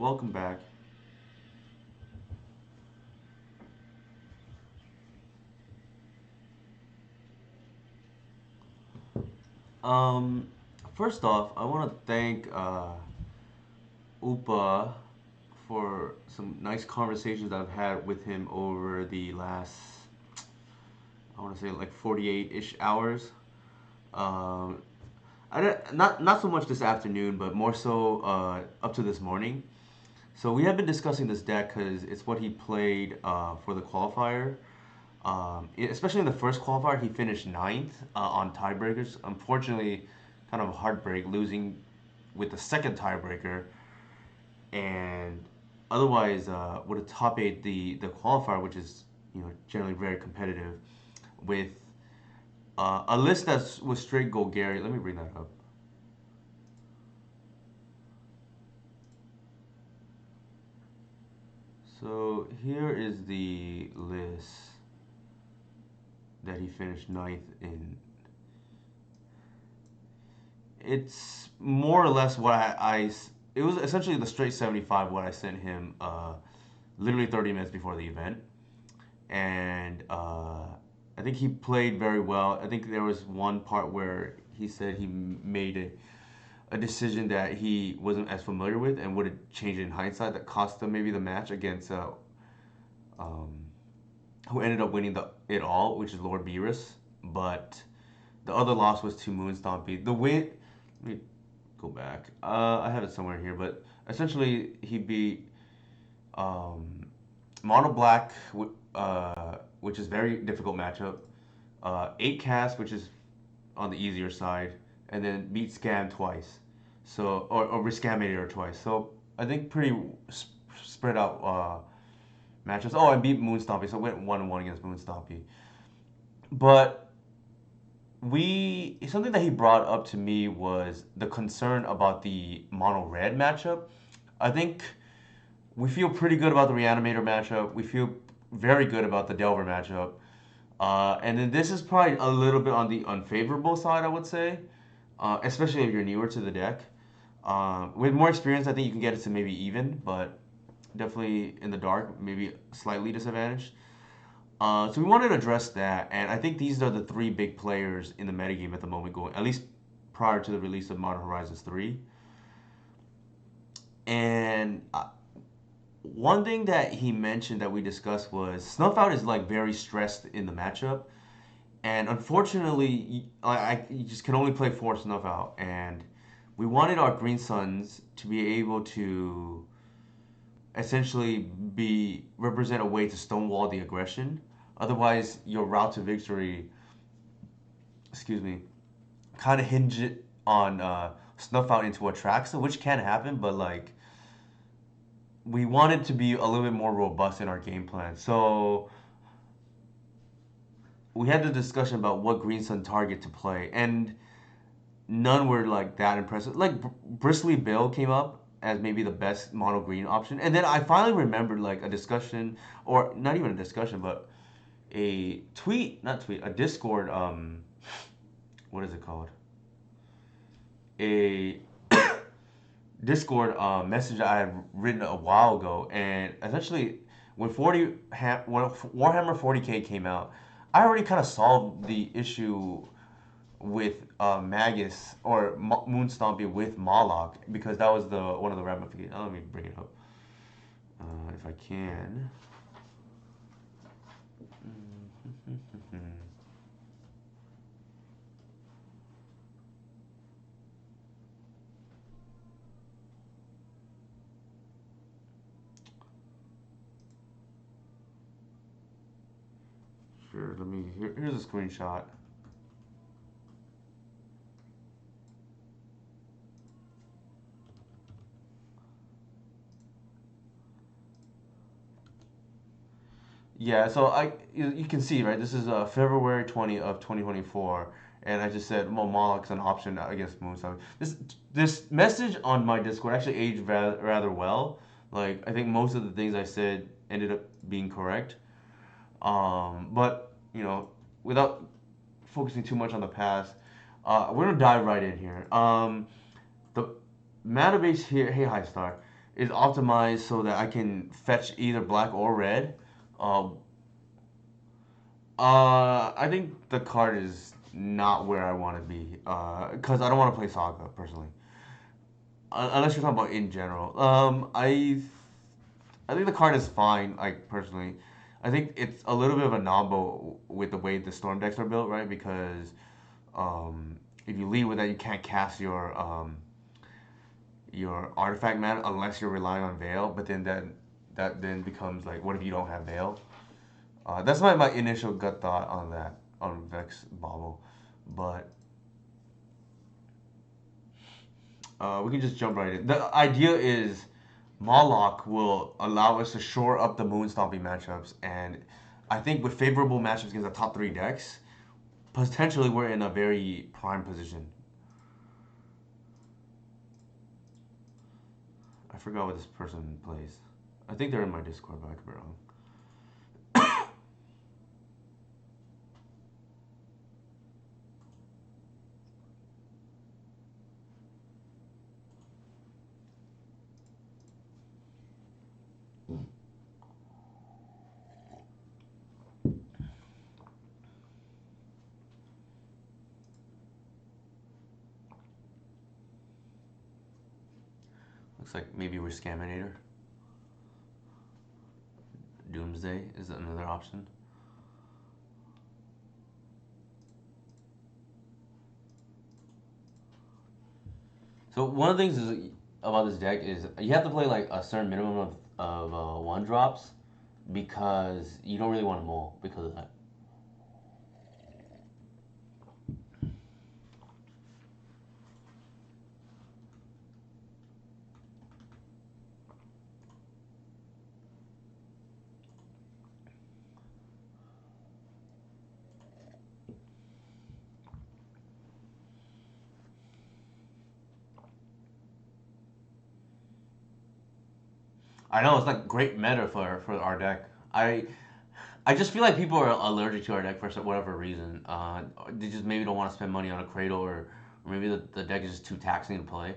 welcome back. Um, First off, I want to thank Upa for some nice conversations I've had with him over the last, I want to say like 48-ish hours. Um, not so much this afternoon, but more so up to this morning. So we have been discussing this deck because it's what he played for the qualifier. Especially in the first qualifier, he finished ninth on tiebreakers. Unfortunately, kind of a heartbreak losing with the second tiebreaker, and otherwise would have top eight the qualifier, which is generally very competitive, with a list that was straight Golgari. Let me bring that up. So here is the list that he finished ninth in. It's more or less what it was essentially the straight 75 what I sent him literally 30 minutes before the event. And I think he played very well. I think there was one part where he said he made a decision that he wasn't as familiar with and would have changed in hindsight that cost him maybe the match against um, who ended up winning it all, which is Lord Beerus. But the other loss was to Moonstompy. The win. Let me go back. I have it somewhere here, but essentially he beat Mono Black, which is very difficult matchup. Eight Cast, which is on the easier side, and then beat Scam twice. So or Rescamator twice. So I think pretty spread out matches. Oh, and beat Moonstompy, so went 1-1 against Moonstompy. But we something that he brought up to me was the concern about the mono red matchup. I think we feel pretty good about the Reanimator matchup. We feel very good about the Delver matchup. And then this is probably a little bit on the unfavorable side, I would say, especially if you're newer to the deck. With more experience, I think you can get it to maybe even, but definitely in the dark, maybe slightly disadvantaged. So we wanted to address that, and I think these are the three big players in the metagame at the moment, going at least prior to the release of Modern Horizons 3. And one thing that he mentioned that we discussed was Snuff Out is like very stressed in the matchup, and unfortunately, you just can only play four Snuff Out, and we wanted our Green Suns to be able to essentially be represent a way to stonewall the aggression. Otherwise, your route to victory, excuse me, kind of hinge it on snuff out into Atraxa, which can happen, but like we wanted to be a little bit more robust in our game plan. So we had the discussion about what Green Sun target to play, and none were like that impressive. Like Bristly Bill came up as maybe the best mono green option, and then I finally remembered like a discussion, or not even a discussion, but a tweet, not tweet, a Discord. What is it called? A Discord message I had written a while ago, and essentially when when Warhammer 40K came out, I already kind of solved the issue with Magus or Moonstompy with Mawloc because that was the one of the ramifications. Let me bring it up if I can. Sure, here's a screenshot. Yeah, so you can see, right? This is February 20 of 2024, and I just said, well, Moloch's an option against Moonstone. This message on my Discord actually aged rather well. Like I think most of the things I said ended up being correct. But without focusing too much on the past, we're gonna dive right in here. The mana base here, hey, High Star. is optimized so that I can fetch either black or red. Uh, I think the card is not where I want to be. Because I don't want to play Saga personally. Unless you're talking about in general. I think the card is fine. Like personally, I think it's a little bit of a nombo with the way the storm decks are built, right? Because if you lead with that, you can't cast your artifact mana unless you're relying on Veil. But then that then becomes like, what if you don't have Veil? That's my initial gut thought on that on Vex Bobble, but we can just jump right in. The idea is Mawloc will allow us to shore up the Moon Stomping matchups, and I think with favorable matchups against the top three decks, potentially we're in a very prime position. I forgot what this person plays. I think they're in my Discord, but I could be wrong. Looks like maybe we're Scaminator. Doomsday is another option. So one of the things about this deck is you have to play like a certain minimum of one drops because you don't really want to mull because of that. I know it's like great meta for our deck. I just feel like people are allergic to our deck for whatever reason. They just maybe don't want to spend money on a Cradle, or maybe the deck is just too taxing to play.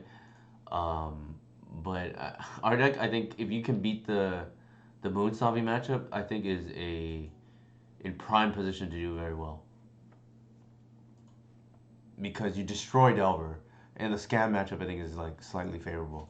Um, but our deck, I think, if you can beat the Moon Stomping matchup, I think is a in prime position to do very well because you destroy Delver, and the Scam matchup I think is like slightly favorable.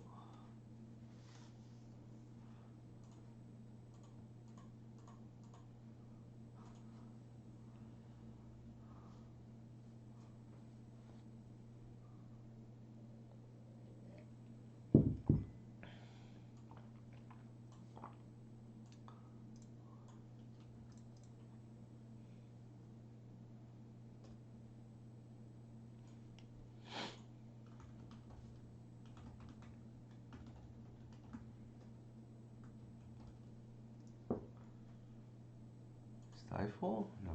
Stifle? No.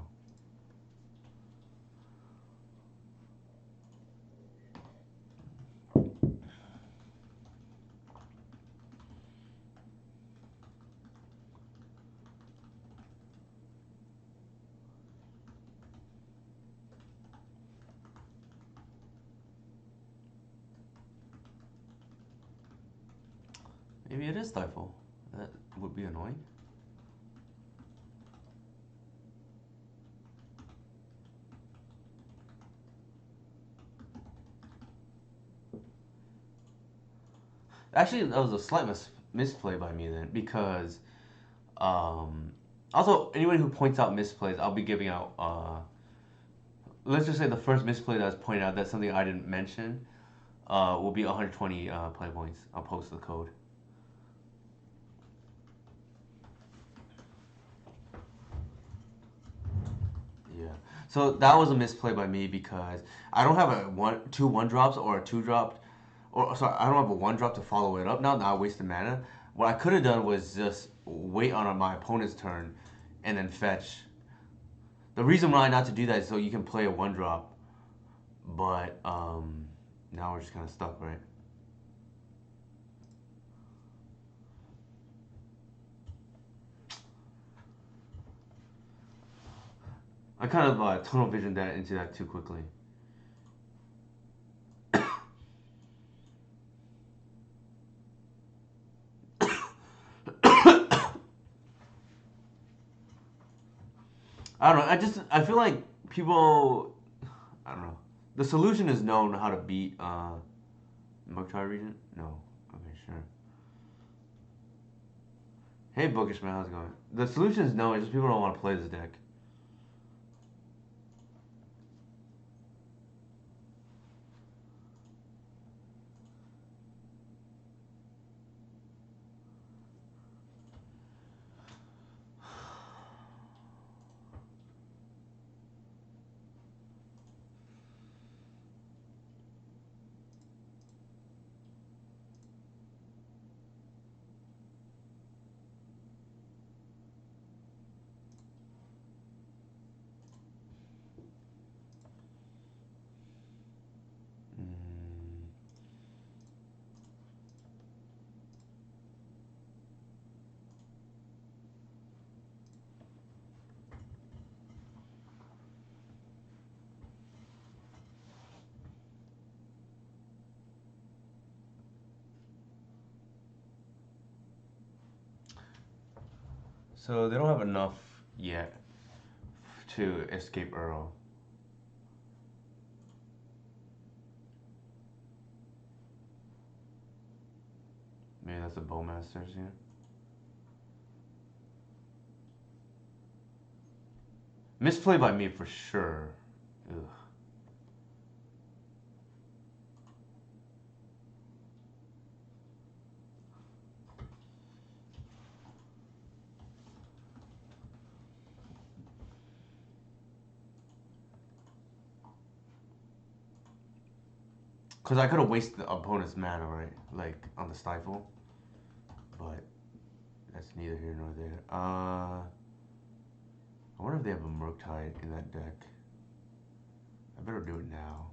Maybe it is Stifle. That would be annoying. Actually, that was a slight misplay by me then, because um, also anyone who points out misplays, I'll be giving out. Let's just say the first misplay that was pointed out, that's something I didn't mention, will be 120 play points. I'll post the code. Yeah. So that was a misplay by me because I don't have two one drops or a two drop, or sorry, I don't have a one drop to follow it up. Now I wasted mana. What I could have done was just wait on my opponent's turn, and then fetch. The reason why not to do that is so you can play a one drop, but now we're just kind of stuck, right? I kind of tunnel visioned that into that too quickly. I don't know. I feel like people. I don't know. The solution is known how to beat Murktide Regent. No. Okay, sure. Hey, Bookish man, how's it going? The solution is no. It's just people don't want to play this deck. Mm. So they don't have enough yet to escape Earl. Maybe that's the Bowmasters here. Misplay by me for sure. Ugh. Because I could have wasted the opponent's mana, right? Like, on the Stifle. But that's neither here nor there. I wonder if they have a Murktide in that deck. I better do it now.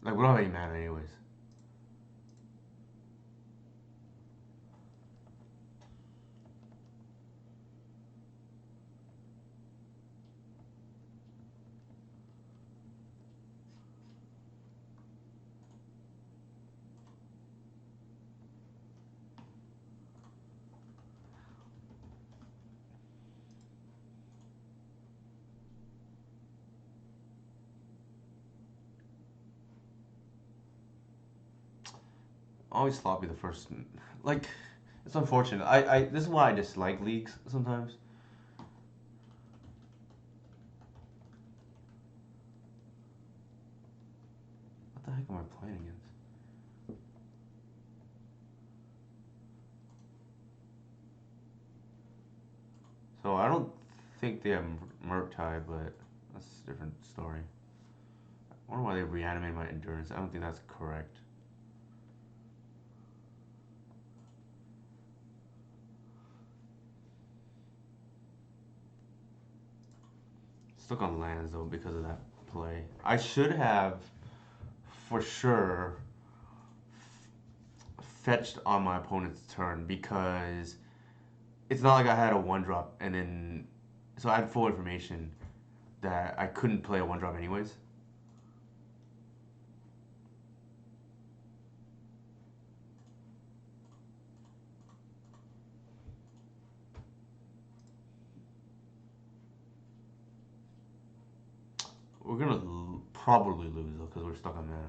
Like, we don't have any mana anyways. Always sloppy the first. Like, it's unfortunate. This is why I dislike leagues sometimes. What the heck am I playing against? So I don't think they have Murktide, but that's a different story. I wonder why they reanimated my endurance. I don't think that's correct. Stuck on lands though because of that play. I should have, for sure, fetched on my opponent's turn because it's not like I had a one drop and then so I had full information that I couldn't play a one drop anyways. We're gonna probably lose though because we're stuck on mana.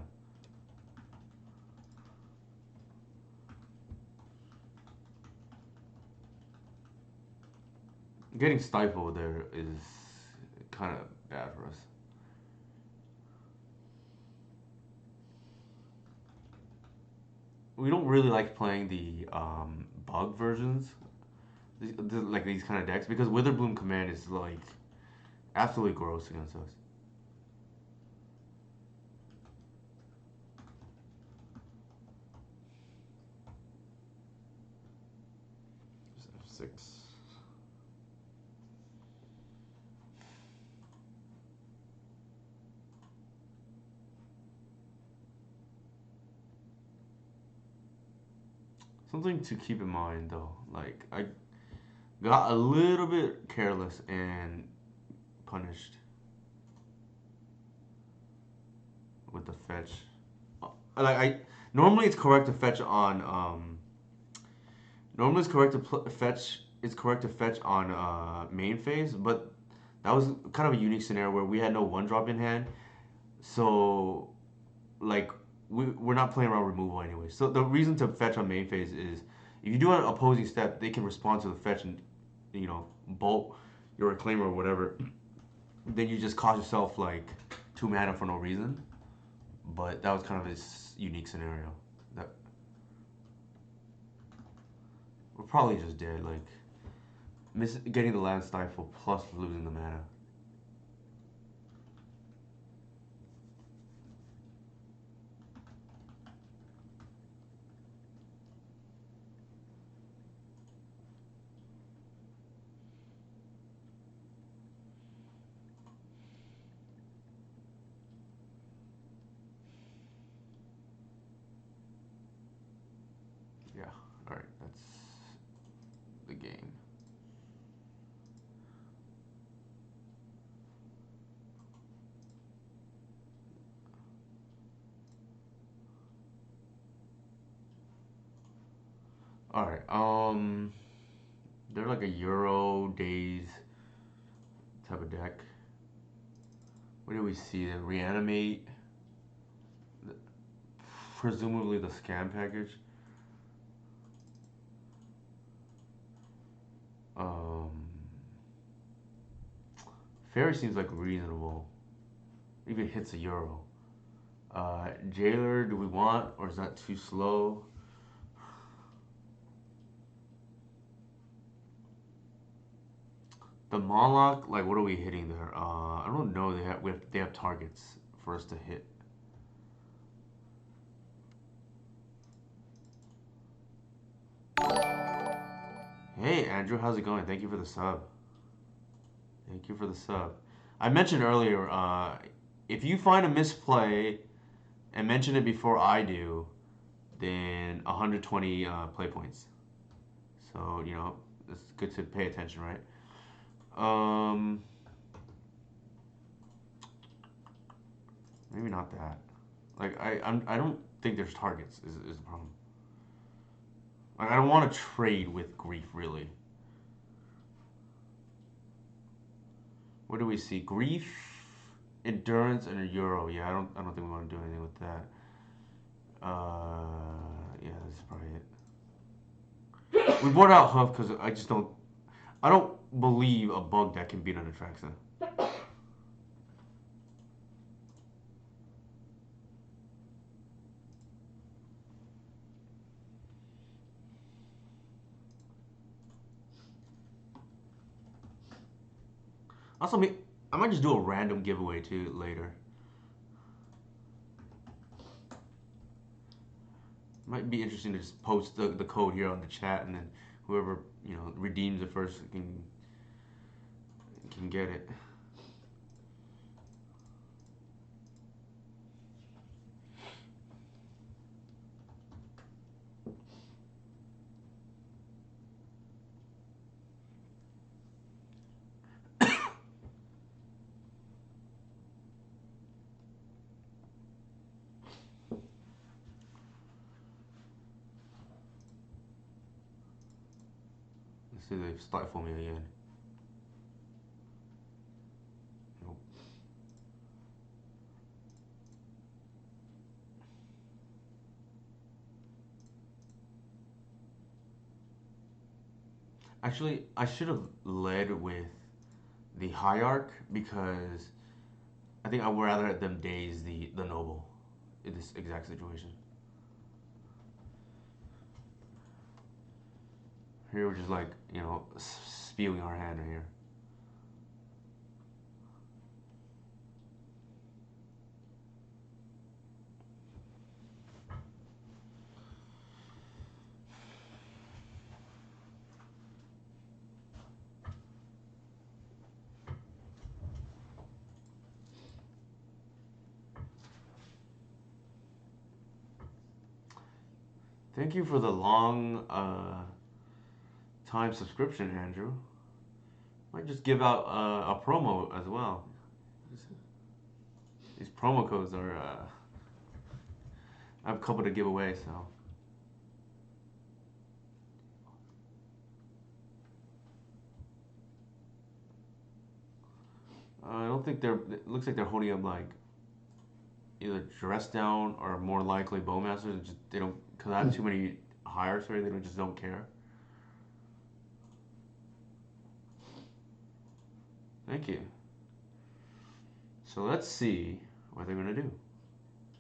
Getting stifled there is kind of bad for us. We don't really like playing the bug versions, like these kind of decks, because Witherbloom Command is like absolutely gross against us. F6. Something to keep in mind though, like I got a little bit careless and punished with the fetch. Like I normally it's correct to fetch on Normally, it's correct to fetch. It's correct to fetch on main phase, but that was kind of a unique scenario where we had no one drop in hand. So, like, we're not playing around removal anyway. So the reason to fetch on main phase is if you do an opposing step, they can respond to the fetch and bolt your reclaimer or whatever. Then you just cost yourself like 2 mana for no reason. But that was kind of this unique scenario. That we're probably just dead. Like getting the land stifle plus losing the mana. Yeah. All right. That's the game. All right. They're like a Euro days type of deck. What do we see? They reanimate, presumably the scam package. Um, Fairy seems like reasonable. Even hits a Euro. Jailer, do we want, or is that too slow? The Mawloc, like, what are we hitting there? I don't know. They have targets for us to hit. Hey Andrew, how's it going? Thank you for the sub. Thank you for the sub. I mentioned earlier, if you find a misplay and mention it before I do, then 120 play points. So it's good to pay attention, right? Maybe not that. Like I don't think there's targets is the problem. Like I don't want to trade with grief really. What do we see? Grief, endurance, and a Euro. Yeah, I don't think we want to do anything with that. Yeah, that's probably it. We brought out Huff because I don't believe a bug that can beat an Atraxa. Also, I might just do a random giveaway too later. Might be interesting to just post the code here on the chat, and then whoever redeems it first can get it. Let's see if they stifle me again. Nope. Actually, I should have led with the Hierarch because I think I would rather have them daze the Noble in this exact situation. Here we're just like, spewing our hand right here. Thank you for the long time subscription, Andrew. Might just give out a promo as well. These promo codes are. I have a couple to give away, so. I don't think they're. It looks like they're holding up like either dress down or more likely bowmasters. And just they don't because I have too many hires for it. They don't just don't care. Thank you. So let's see what they're gonna do.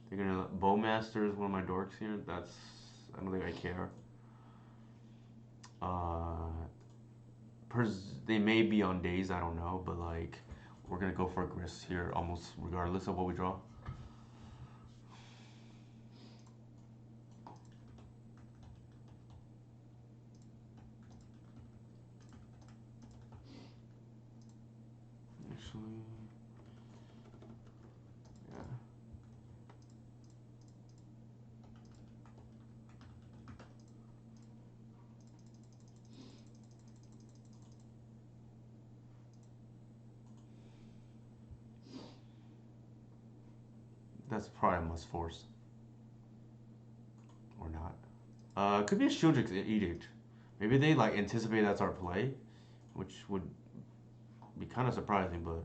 They're gonna bowmasters one of my dorks here. That's I don't think I care. Uh, they may be on days I don't know, but like we're gonna go for a grist here almost regardless of what we draw. Actually, yeah. That's probably a must force. Or not. It could be a Shieldrick's Edict. Maybe they like anticipate that's our play, which would be kind of surprising, but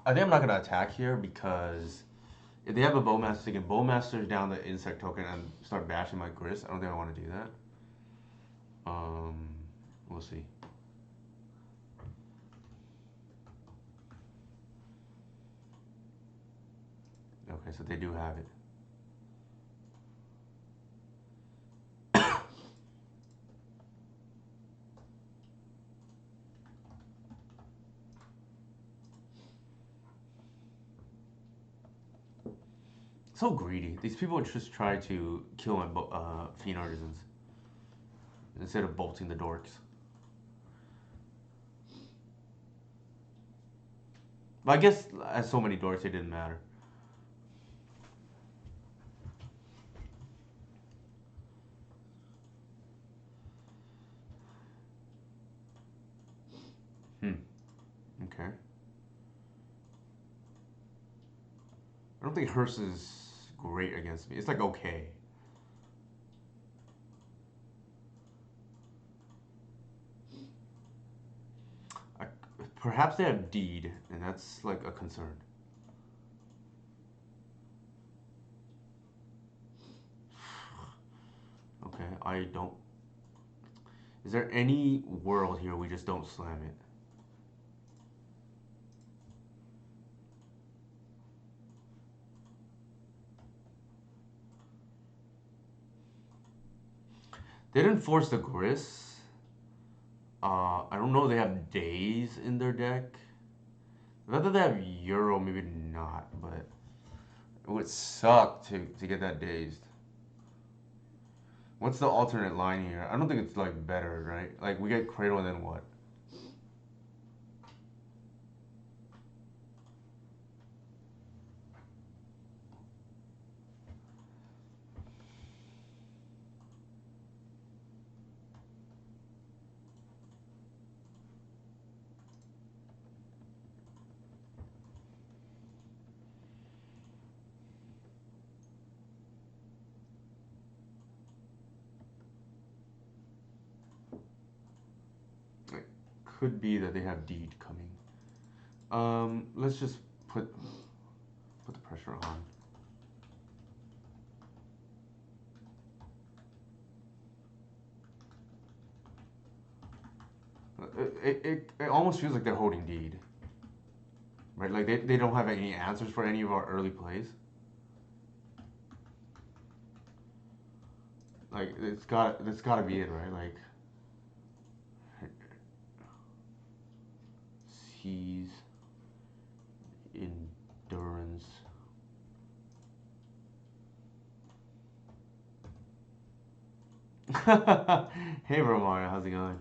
I think I'm not gonna attack here because if they have a bowmaster, they can bowmaster down the insect token and start bashing my grist. I don't think I want to do that. Um, we'll see. Okay, so they do have it. So greedy. These people just try to kill my fiend artisans instead of bolting the dorks. But I guess as so many dorks, it didn't matter. Hmm. Okay. I don't think Hearst is great against me. It's like okay. I, perhaps they have deed, and that's like a concern. Okay, I don't. Is there any world here we just don't slam it? They didn't force the grist. I don't know if they have days in their deck. Whether they have Euro, maybe not, but it would suck to get that dazed. What's the alternate line here? I don't think it's like better, right? Like we get Cradle and then what? It could be that they have deed coming. Let's just put the pressure on. It almost feels like they're holding deed, right? Like they don't have any answers for any of our early plays. Like that's gotta be it, right? Like seize endurance. Hey Romario, how's it going?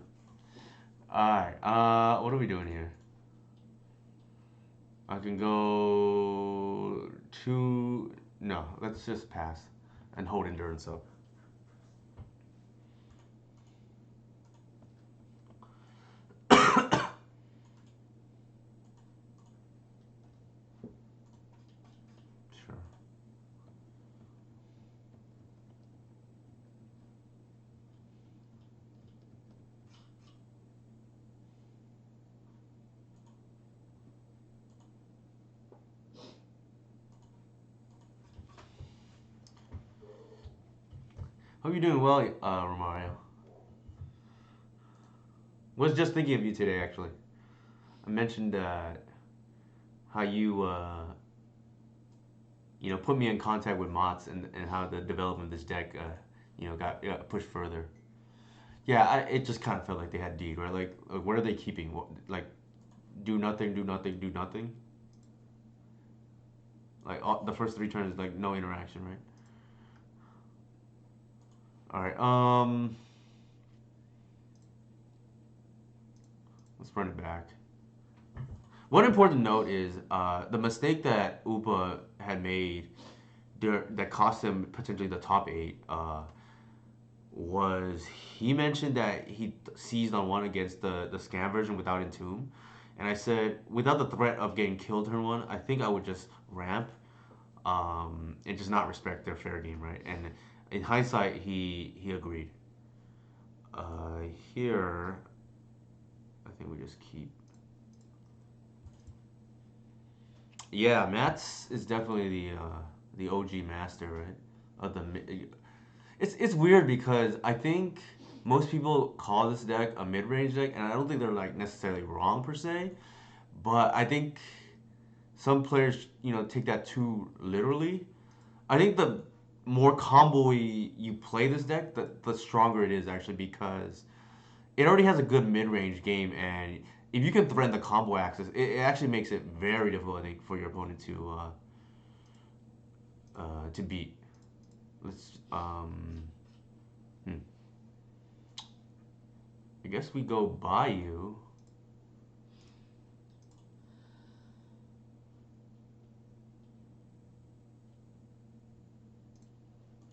Alright, what are we doing here? I can go two. No, let's just pass and hold endurance up. Sure. Hope you're doing well, Romario. Was just thinking of you today, actually. I mentioned how you put me in contact with Mots and how the development of this deck, got pushed further. Yeah, it just kind of felt like they had deed, right? Like, what are they keeping? Like, do nothing, do nothing, do nothing. Like the first three turns, like no interaction, right? All right. Let's run it back. One important note is the mistake that Upa had made that cost him potentially the top eight. Was he mentioned that he seized on one against the scam version without Entomb, and I said without the threat of getting killed turn one, I think I would just ramp, and just not respect their fair game, right? And in hindsight, he agreed. Here, I think we just keep. Yeah, Mats is definitely the OG master, right? Of the it's weird because I think most people call this deck a mid range deck, and I don't think they're like necessarily wrong per se. But I think some players, take that too literally. I think the more combo you play this deck, the stronger it is actually because it already has a good mid range game, and if you can threaten the combo axis, it actually makes it very difficult, I think, for your opponent to beat. Let's hmm. I guess we go Bayou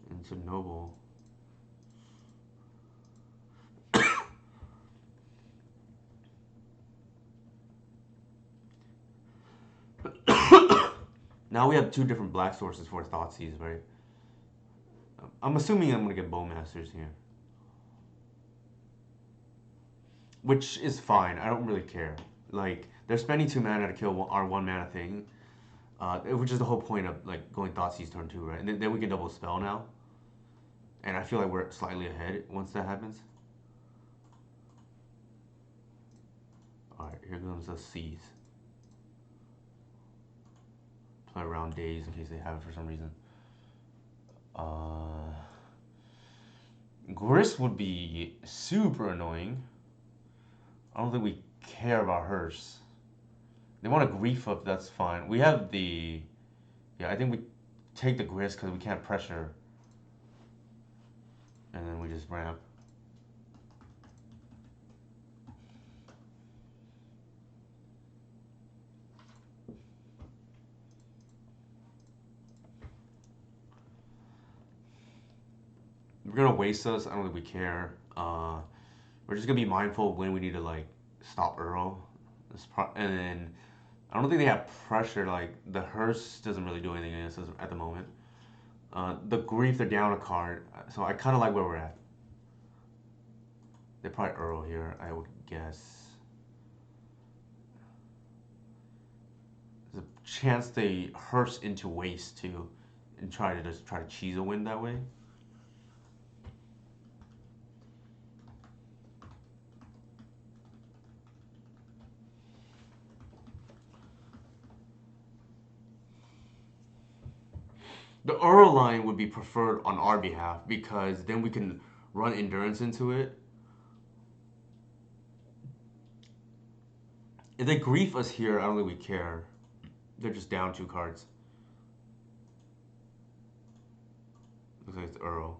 into Noble. Now we have two different black sources for Thoughtseize, right? I'm assuming I'm gonna get Bowmasters here, which is fine. I don't really care. Like they're spending 2 mana to kill our 1 mana thing, which is the whole point of like going Thoughtseize turn two, right? And then we can double spell now, and I feel like we're slightly ahead once that happens. All right, here comes a Seize. Play around days in case they have it for some reason. Grist would be super annoying. I don't think we care about Hearse. They want to grief up, that's fine. We have the... Yeah, I think we take the Grist because we can't pressure. And then we just ramp. We're going to waste us. I don't think we care. We're just going to be mindful of when we need to, like, stop Earl. And then... I don't think they have pressure. Like, the Hearse doesn't really do anything against us at the moment. The Grief, they're down a card. So I kind of like where we're at. They probably Earl here, I would guess. There's a chance they Hearse into waste too, and try to cheese a win that way. The Earl line would be preferred on our behalf because then we can run endurance into it. If they grief us here, I don't think we care. They're just down 2 cards. Looks like it's Earl.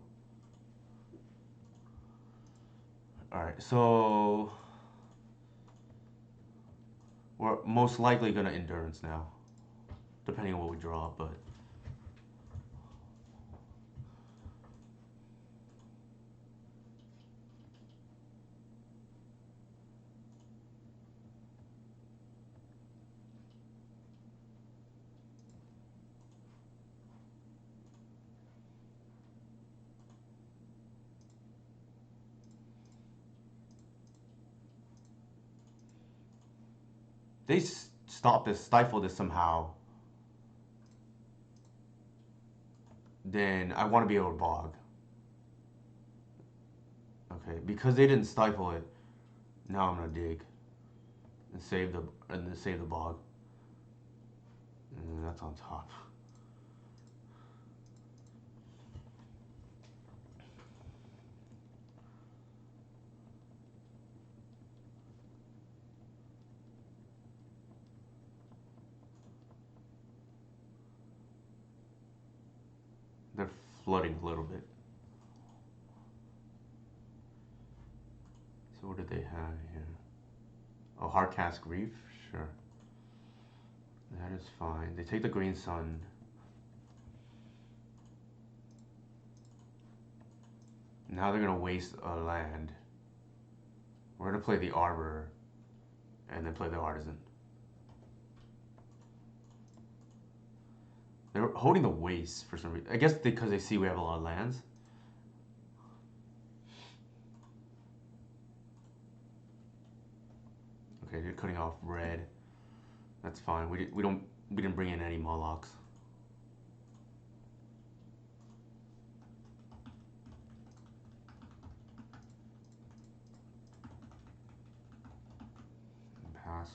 Alright, so we're most likely gonna endurance now. Depending on what we draw, but they stop this, stifle this somehow, then I want to be able to bog. Okay, because they didn't stifle it, now I'm gonna dig and save the bog. And that's on top. They're flooding a little bit. So what do they have here? Oh, hard cask reef? Sure. That is fine. They take the green sun. Now they're gonna waste a land. We're gonna play the arbor and then play the artisan. They're holding the waste for some reason. I guess because they see we have a lot of lands. Okay, they're cutting off red. That's fine. We didn't bring in any Mawlocs. Pass.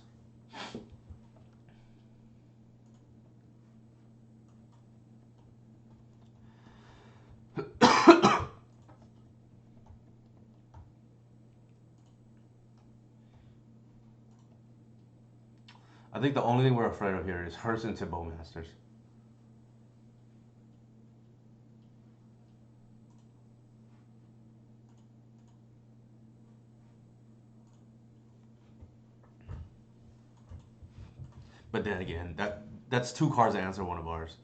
I think the only thing we're afraid of here is Hearst into Bowmasters. But then again, that's two cards that answer one of ours.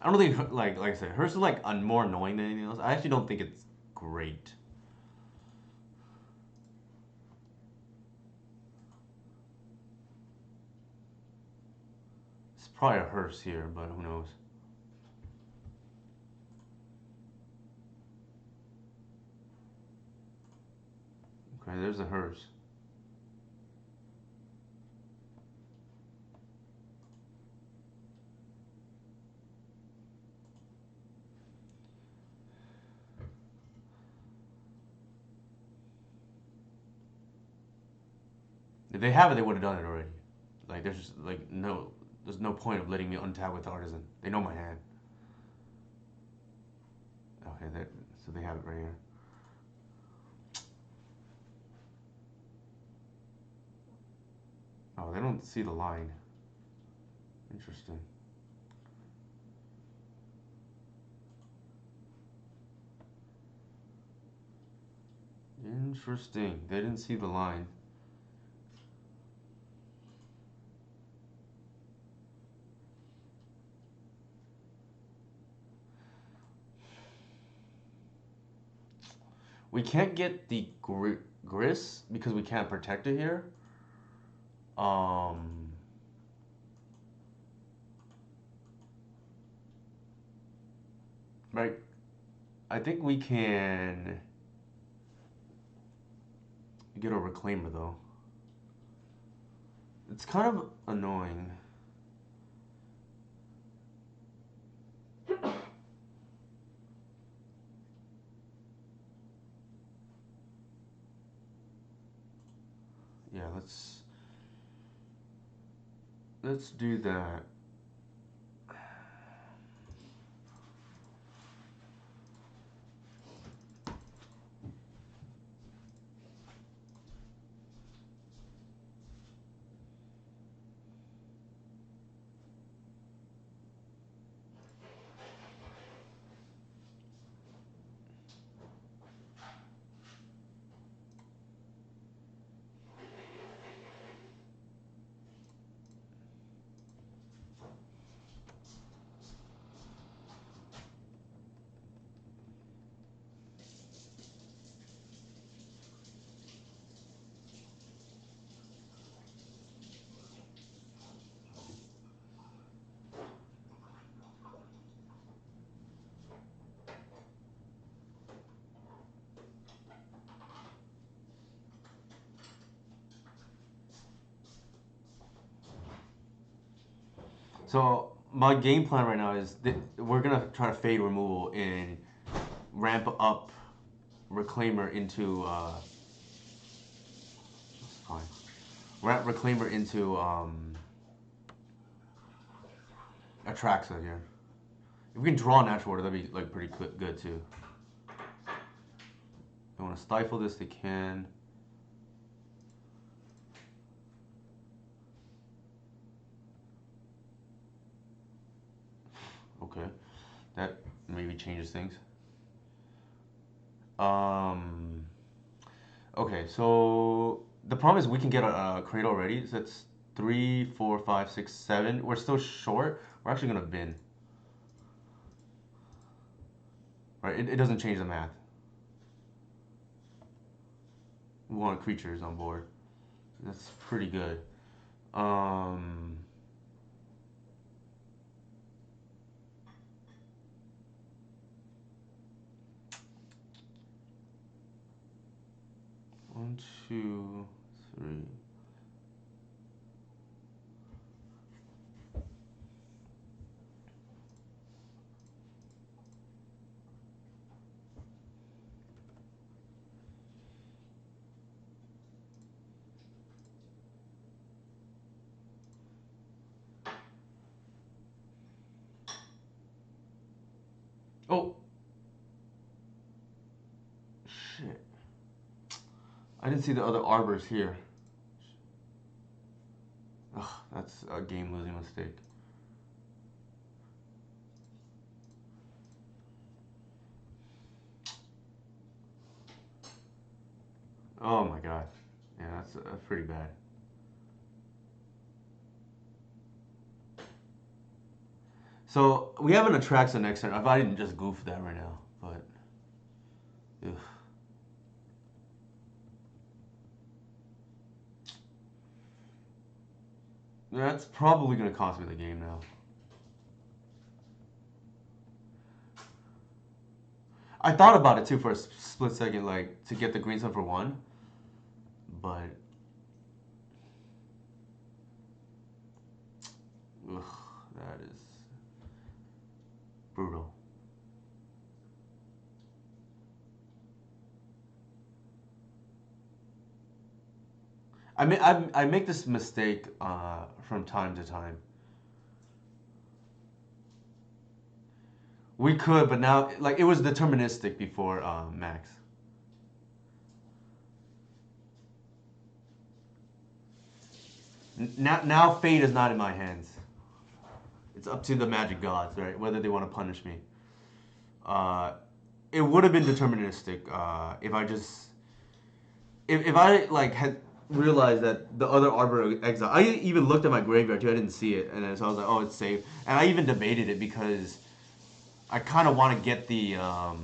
I don't think like I said, Hearst is like more annoying than anything else. I actually don't think it's great. It's probably a Hearst here, but who knows? Okay, there's a Hearst. If they have it, they would have done it already. Like there's just like there's no point of letting me untap with Artisan. They know my hand. Okay, so they have it right here. Oh, they don't see the line. Interesting. Interesting. They didn't see the line. We can't get the Gris because we can't protect it here. Right. I think we can get a Reclaimer though. It's kind of annoying. Yeah, let's do that. So my game plan right now is we're gonna try to fade removal and ramp up Reclaimer into fine. Ramp Reclaimer into Atraxa here. If we can draw natural order, that'd be like pretty good too. They want to stifle this, they can. Okay, that maybe changes things. Okay, so the problem is we can get a Cradle already. So that's 3, 4, 5, 6, 7. We're still short. We're actually gonna bin. Right, it doesn't change the math. We want creatures on board. That's pretty good. 1, 2, 3. Oh! Shit. I didn't see the other arbors here. Ugh, that's a game-losing mistake. Oh my god. Yeah, that's pretty bad. So, we have an Atraxa next turn. If I didn't just goof that right now, but... Ugh. That's probably going to cost me the game now. I thought about it too for a split second, like, to get the green sun for 1. But... Ugh, that is... brutal. I make this mistake from time to time. We could, but now, like, it was deterministic before Max. Now fate is not in my hands. It's up to the magic gods, right? Whether they want to punish me. It would have been deterministic if I just... If I, like, had realized that the other Arbor exile... I even looked at my graveyard, too. I didn't see it. And then, so I was like, oh, it's safe. And I even debated it because I kind of want to get the... I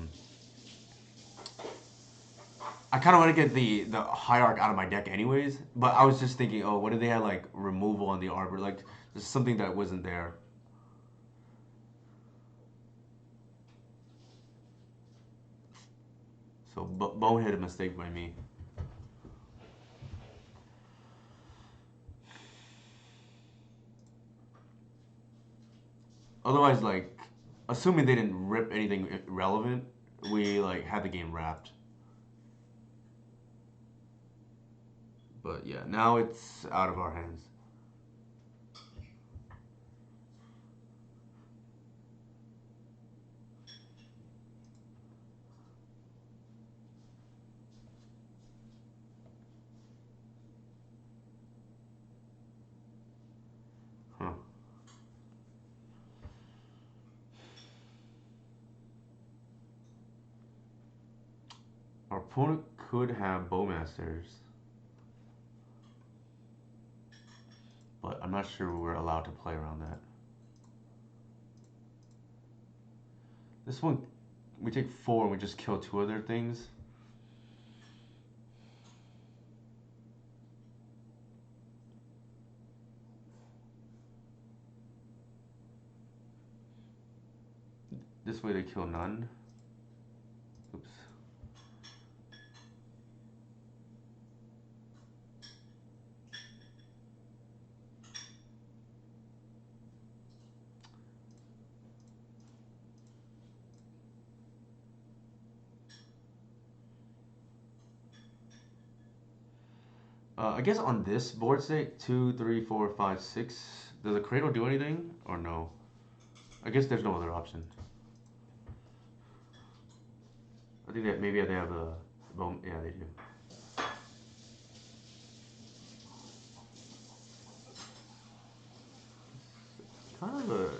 kind of want to get the Hierarch out of my deck anyways. But I was just thinking, oh, what if they had, like, removal on the Arbor? Like, there's something that wasn't there. So, boneheaded mistake by me. Otherwise, like, assuming they didn't rip anything relevant, we, like, had the game wrapped. But yeah, now it's out of our hands. Huh. Our opponent could have Bowmasters. But I'm not sure we're allowed to play around that. This one, we take 4 and we just kill 2 other things. This way they kill none. Oops. I guess on this board state, 2, 3, 4, 5, 6. Does a cradle do anything or no? I guess there's no other option. I think that maybe they have a bone. Yeah, they do. Kind of a.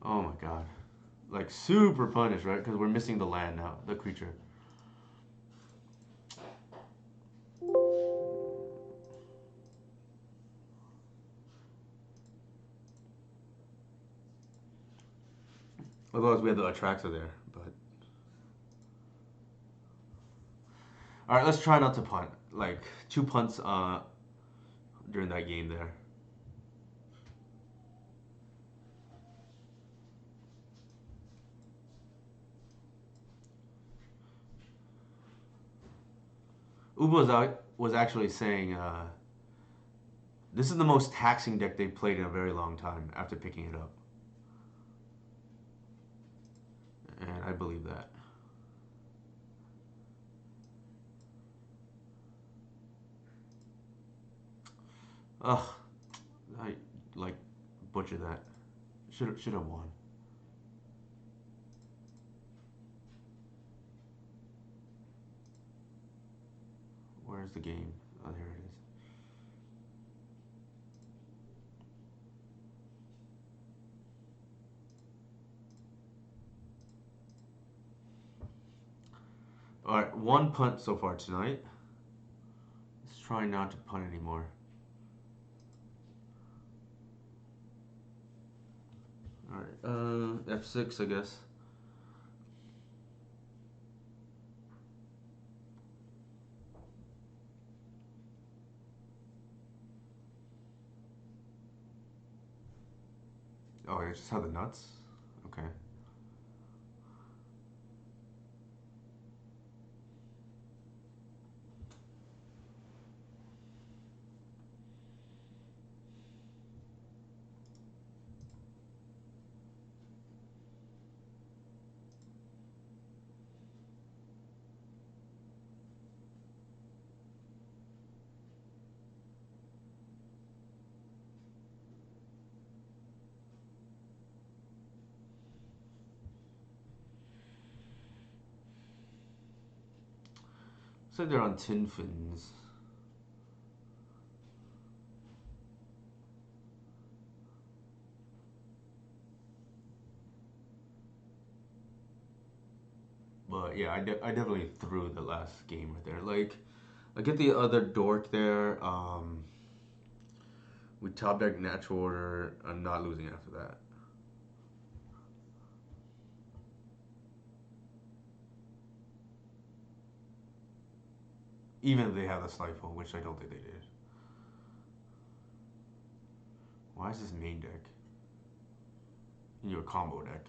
Oh my god. Like super punish, right? Because we're missing the land now, the creature. Otherwise, we have the Atraxa there. But all right, let's try not to punt. Like 2 punts during that game there. Was actually saying this is the most taxing deck they've played in a very long time after picking it up, and I believe that. Ugh, I like butchered that. Should have won. Where's the game? Oh, there it is. All right, 1 punt so far tonight. Let's try not to punt anymore. All right, F6, I guess. Oh, I just had the nuts. Okay. So they're on tin fins. But yeah, I definitely threw the last game right there. Like, I get the other dork there. We top deck natural order. I'm not losing after that. Even if they have the Stifle, which I don't think they did. Why is this main deck in your combo deck?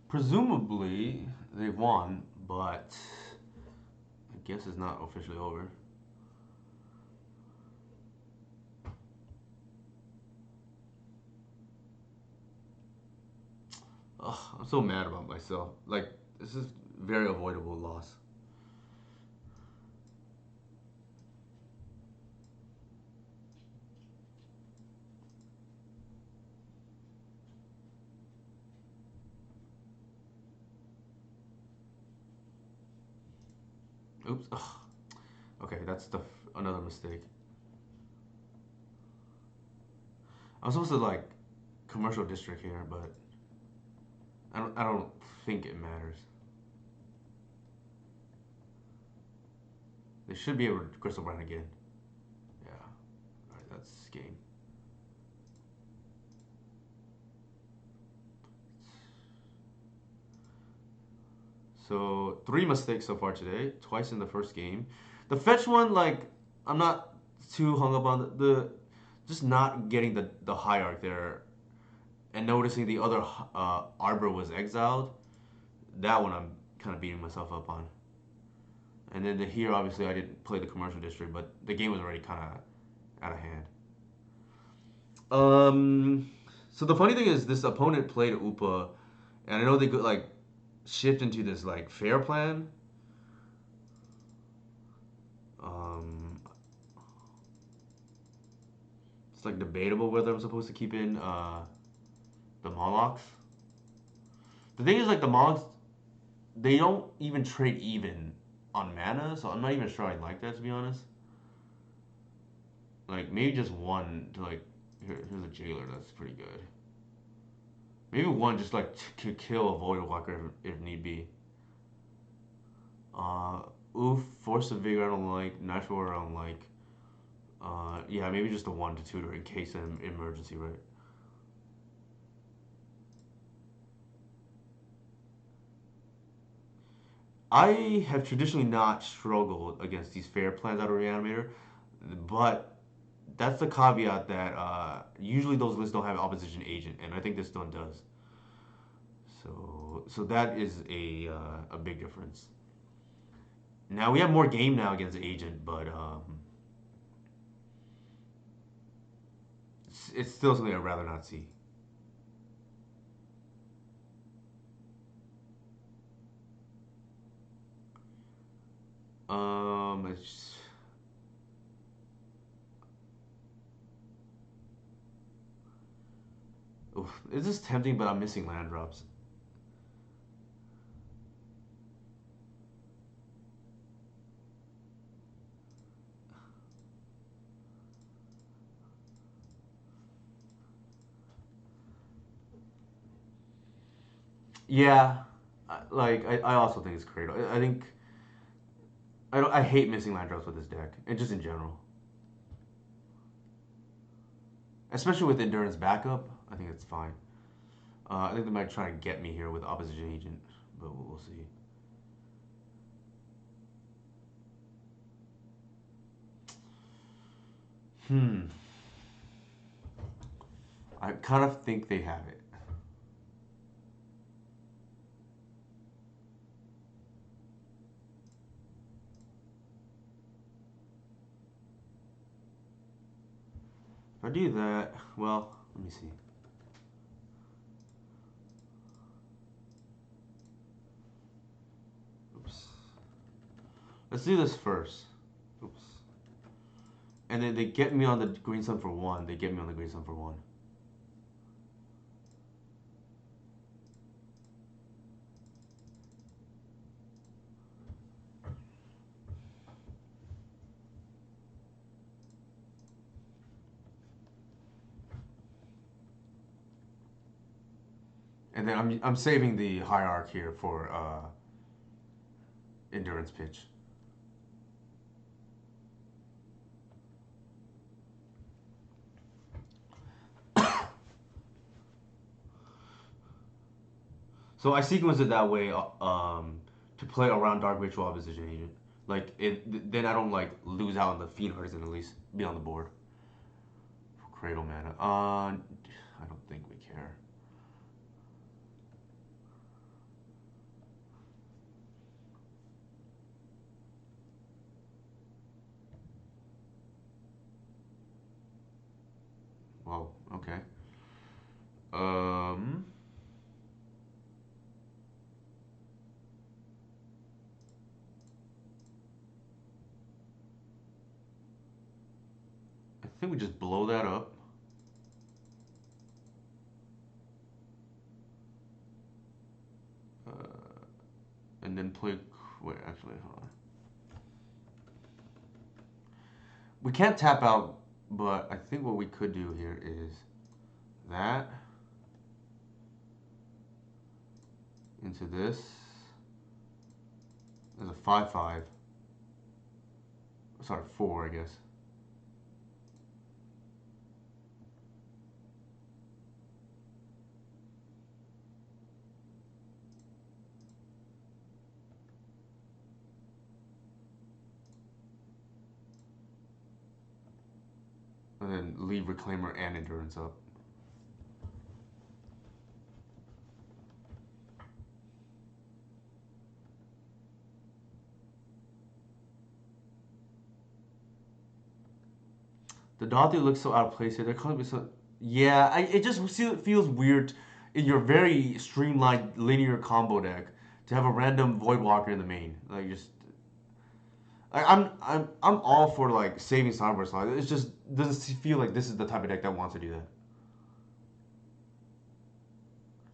Presumably they won, but I guess it's not officially over. Ugh, I'm so mad about myself. Like, this is very avoidable loss. Oops. Ugh. Okay, that's another mistake. I'm supposed to like commercial district here, but I don't think it matters. They should be able to crystal brand again. Yeah. Alright, that's game. So 3 mistakes so far today, twice in the first game. The fetch one, like, I'm not too hung up on the just not getting the hierarch there and noticing the other arbor was exiled. That one I'm kind of beating myself up on. And then here, obviously, I didn't play the commercial district, but the game was already kind of out of hand. Um, so the funny thing is, this opponent played Upa, and I know they could like shift into this like fair plan. Um, it's like debatable whether I'm supposed to keep in the Mawlocs. The thing is, like the Mawlocs, they don't even trade even on mana, so I'm not even sure I like that to be honest. Like maybe just one to like here's a jailer that's pretty good. Maybe one just like to kill a Void Walker if need be. Uh, Oof, Force of Vigor I don't like. Natural Order I don't like. Yeah, maybe just a 1 to tutor in case of emergency, right? I have traditionally not struggled against these fair plans out of Reanimator, but that's the caveat that usually those lists don't have opposition agent, and I think this one does. So that is a big difference. Now we have more game now against the agent, but it's still something I'd rather not see. It's oof, it's just tempting, but I'm missing land drops. Yeah, I also think it's Cradle. I think I hate missing land drops with this deck, and just in general, especially with endurance backup. I think it's fine. I think they might try to get me here with opposition agent, but we'll see. Hmm. I kind of think they have it. If I do that, well, let me see. Oops. Let's do this first. Oops. And then they get me on the green sun for 1. They get me on the green sun for 1. And then I'm saving the hierarch here for endurance pitch. So I sequence it that way to play around Dark Ritual Opposition Agent. Like then I don't like lose out on the Fiend Artisan at least be on the board. Cradle mana. I don't think we care. Whoa. Okay. Um. I think we just blow that up. And then play. Wait, actually, hold on. We can't tap out, but I think what we could do here is that. into this. There's a 5/5. Sorry, 4, I guess. And then leave Reclaimer and Endurance up. The Dothy looks so out of place here. They're calling me so. Yeah, it just feels weird in your very streamlined linear combo deck to have a random Voidwalker in the main. Like just, I'm all for like saving Cyber Slide. It just doesn't feel like this is the type of deck that wants to do that.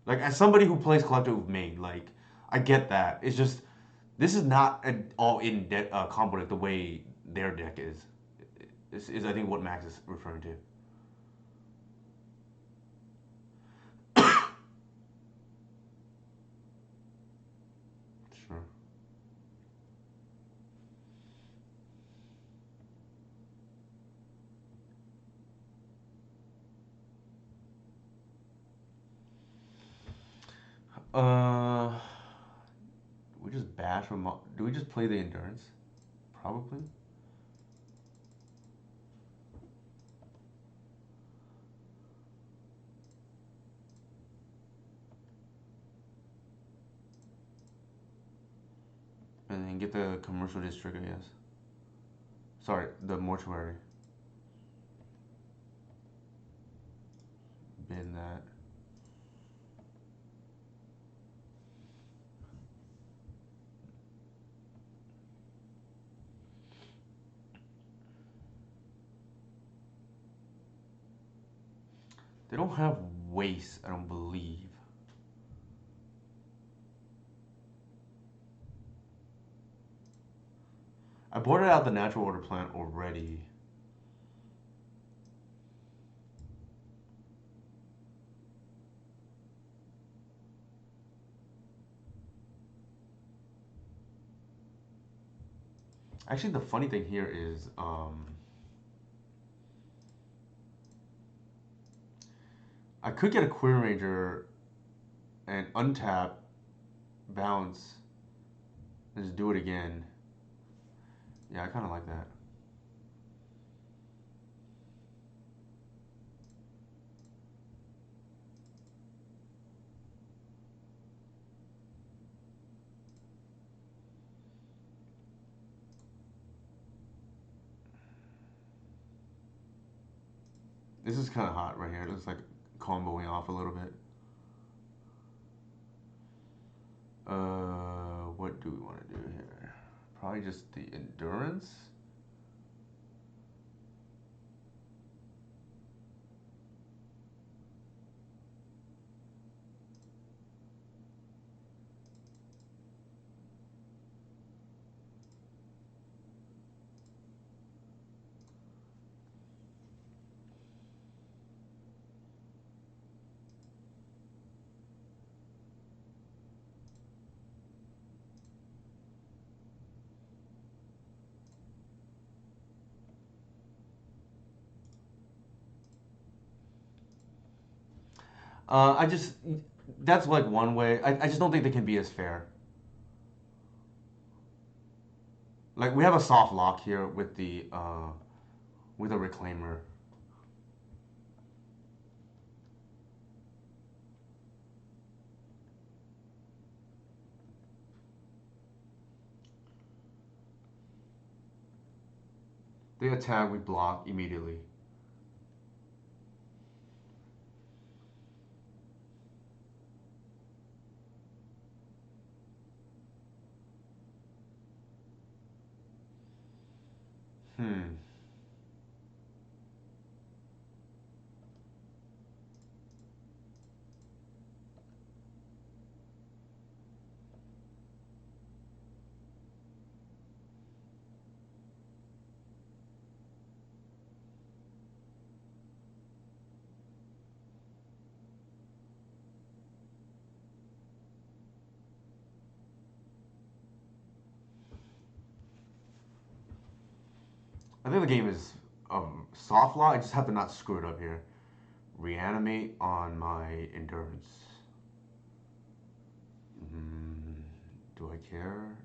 Like as somebody who plays collective main, like I get that. It's just this is not an all-in combo deck the way their deck is. Is I think what Max is referring to. Sure. Uh, we just bash from. Do we just play the Endurance? Probably. And then get the commercial district, I guess. Sorry, the mortuary. Bin that. They don't have waste, I don't believe. I boarded out the natural order plant already. Actually, the funny thing here is, I could get a Query Ranger and untap, bounce, and just do it again. Yeah, I kind of like that. This is kind of hot right here. It looks like comboing off a little bit. What do we want to do here? Probably just the Endurance. That's like one way. I just don't think they can be as fair. Like we have a soft lock here with a Reclaimer. They attack, we block immediately. Hmm. I think the game is soft lock. I just have to not screw it up here. Reanimate on my endurance. Mm, do I care?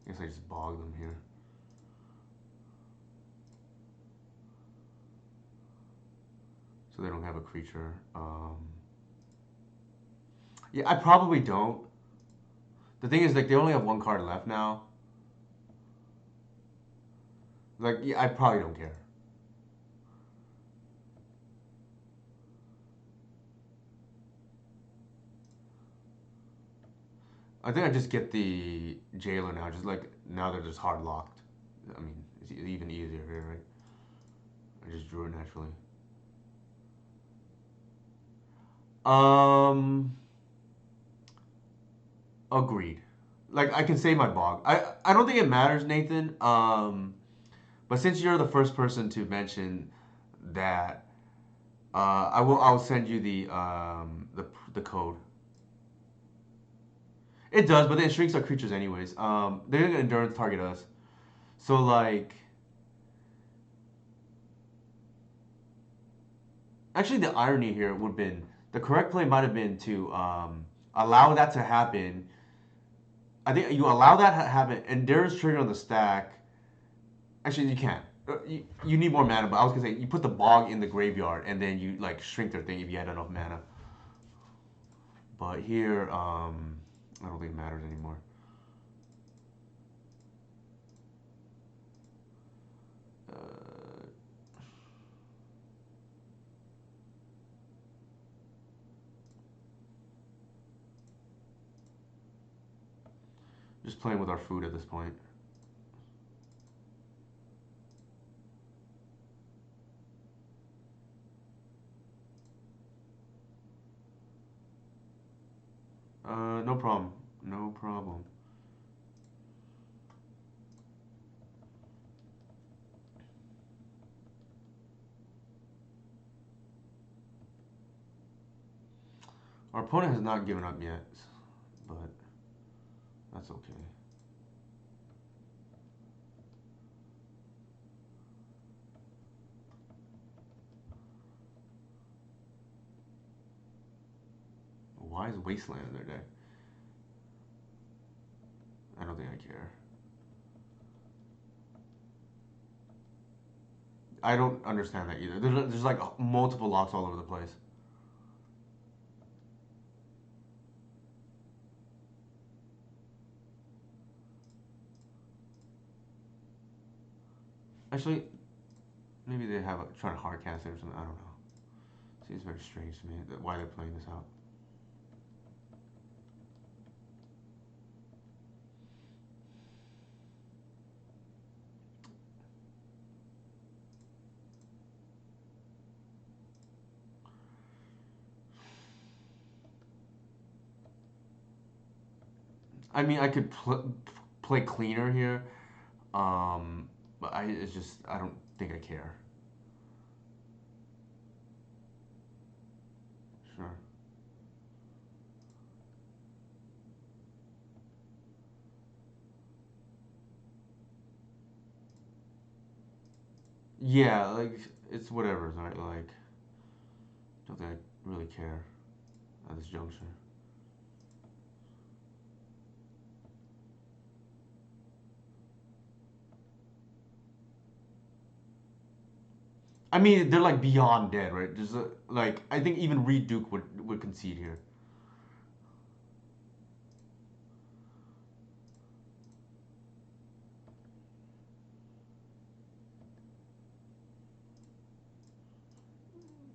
I guess I just bog them here. So they don't have a creature. Yeah, I probably don't. The thing is, like, they only have one card left now. Like, yeah, I probably don't care. I think I just get the jailer now. Just like now they're just hard locked. I mean, it's even easier here, right? I just drew it naturally. Um, agreed. Like I can say my bog. I don't think it matters, Nathan. But since you're the first person to mention that, I'll send you the code. It does, but then it shrinks our creatures anyways. They're gonna endurance target us. So like, actually, the irony here would have been the correct play might have been to allow that to happen. I think you allow that to happen, endurance trigger on the stack. Actually, you can't. You need more mana, but I was gonna say you put the bog in the graveyard and then you like shrink their thing if you had enough mana. But here, I don't think it matters anymore. Uh, just playing with our food at this point. No problem. No problem. Our opponent has not given up yet, but that's okay. Why is Wasteland in their deck? I don't think I care. I don't understand that either. There's like multiple locks all over the place. Actually, maybe they have trying to hard cast it or something. I don't know. Seems very strange to me why they're playing this out. I mean, I could play cleaner here, but it's just I don't think I care. Sure. Yeah, like it's whatever, right? Like, don't think I really care at this juncture. I mean, they're like beyond dead, right? Just like I think even Reed Duke would concede here.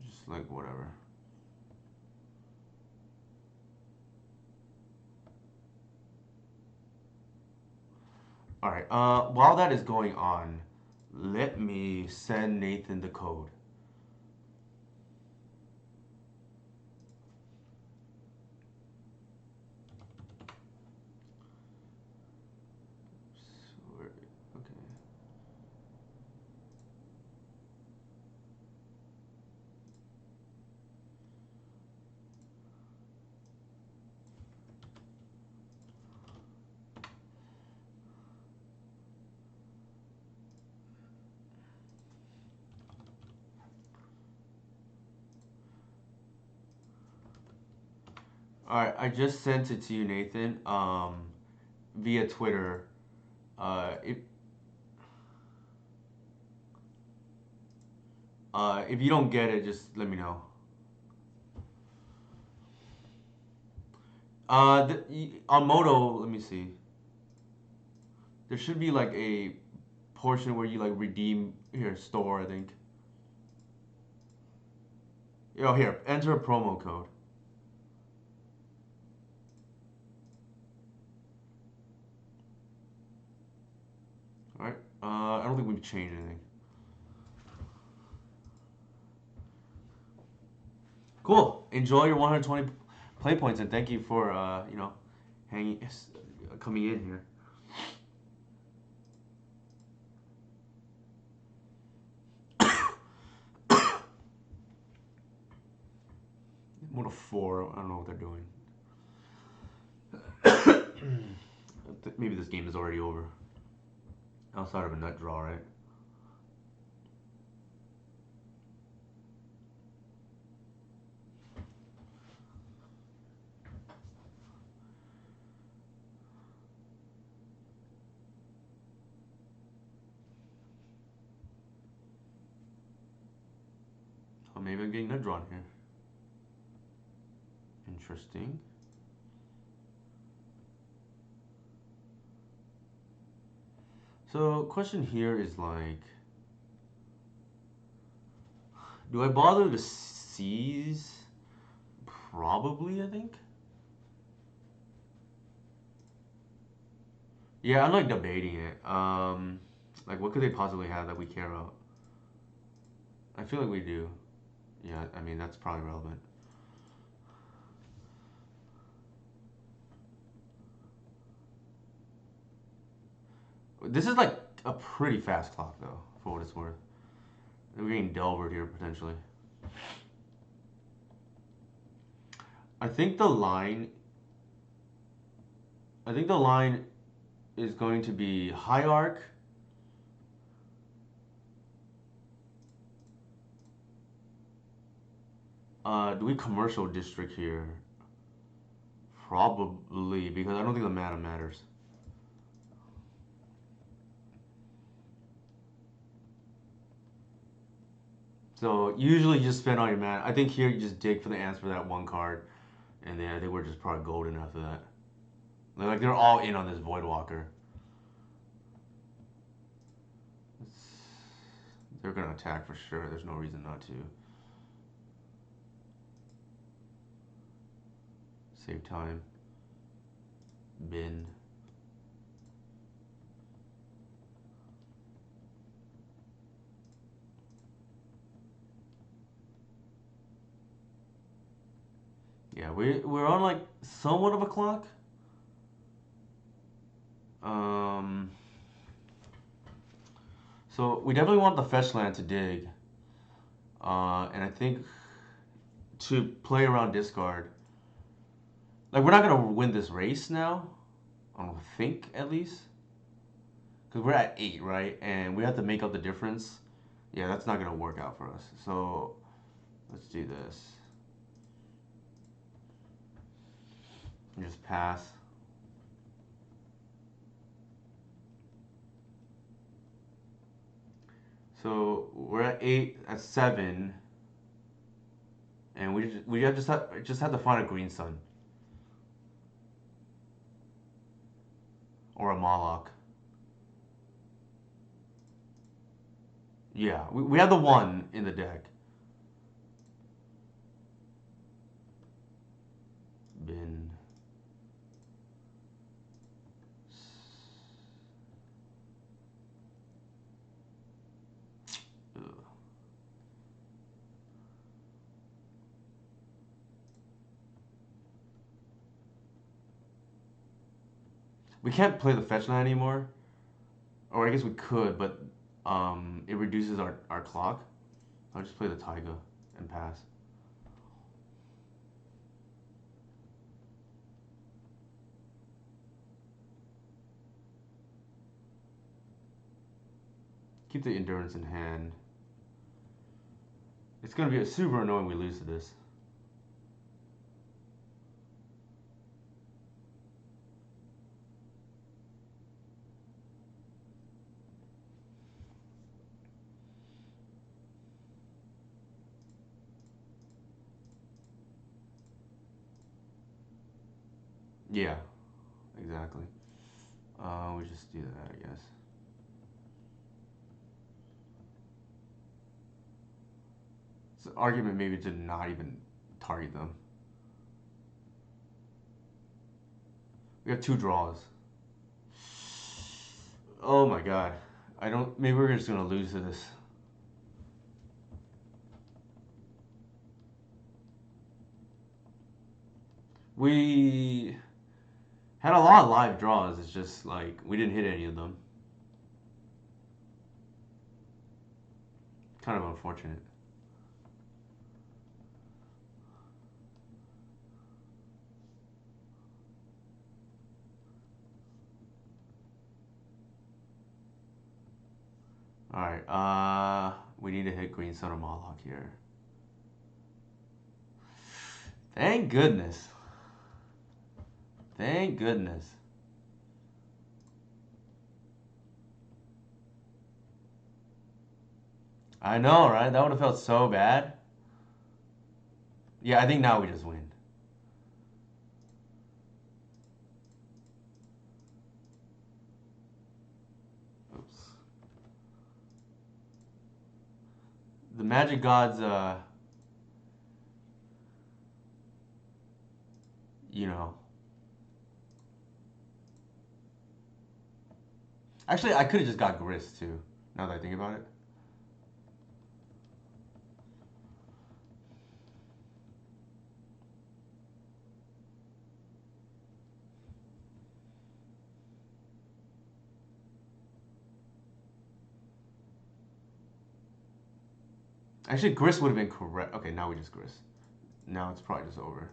Just like whatever. All right. While that is going on, let me send Nathan the code. Okay. All right, I just sent it to you, Nathan, via Twitter. If if you don't get it, just let me know. On Moto, let me see. There should be like a portion where you like redeem here store, I think. Oh, here, enter a promo code. All right. I don't think we've changed anything. Cool. Enjoy your 120 play points, and thank you for hanging, coming in here. One of four. I don't know what they're doing. Maybe this game is already over. Outside of a nut draw, right? Oh, maybe I'm getting nut drawn here. Interesting. So, question here is like, do I bother to seize? Probably, I think. Yeah, I'm like debating it. Like, what could they possibly have that we care about? I feel like we do. Yeah, I mean, that's probably relevant. This is like a pretty fast clock, though, for what it's worth. We're getting Delvered here, potentially. I think the line... I think the line is going to be high arc. Do we commercial district here? Probably, because I don't think the mana matters. So usually you just spend all your mana. I think here you just dig for the answer for that one card, and then I think we're just probably golden after that. Like they're all in on this Voidwalker. They're gonna attack for sure. There's no reason not to. Save time. Bin. Yeah, we're on like somewhat of a clock. Um, so we definitely want the fetch land to dig. And I think to play around discard. Like we're not gonna win this race now. I don't think at least. Because we're at 8, right? And we have to make up the difference. Yeah, that's not gonna work out for us. So let's do this. And just pass. So we're at 8, at 7, and we have just have to find a green sun or a Mawloc. Yeah, we have the 1 in the deck. Bin. Ugh. We can't play the fetch land anymore. Or I guess we could, but it reduces our clock. I'll just play the Taiga and pass. Keep the endurance in hand. It's gonna be super annoying we lose to this. Yeah, exactly. We just do that, I guess. It's an argument maybe to not even target them. We have two draws. Oh my god. I don't. Maybe we're just gonna lose to this. We had a lot of live draws. It's just like we didn't hit any of them. Kind of unfortunate. All right. We need to hit Green Sun or Mawloc here. Thank goodness. Thank goodness. I know, right? That would have felt so bad. Yeah, I think now we just win. Oops. The Magic Gods, you know. Actually, I could have just got Grist too. Now that I think about it. Actually, Grist would have been correct. Okay, now we just Grist. Now it's probably just over.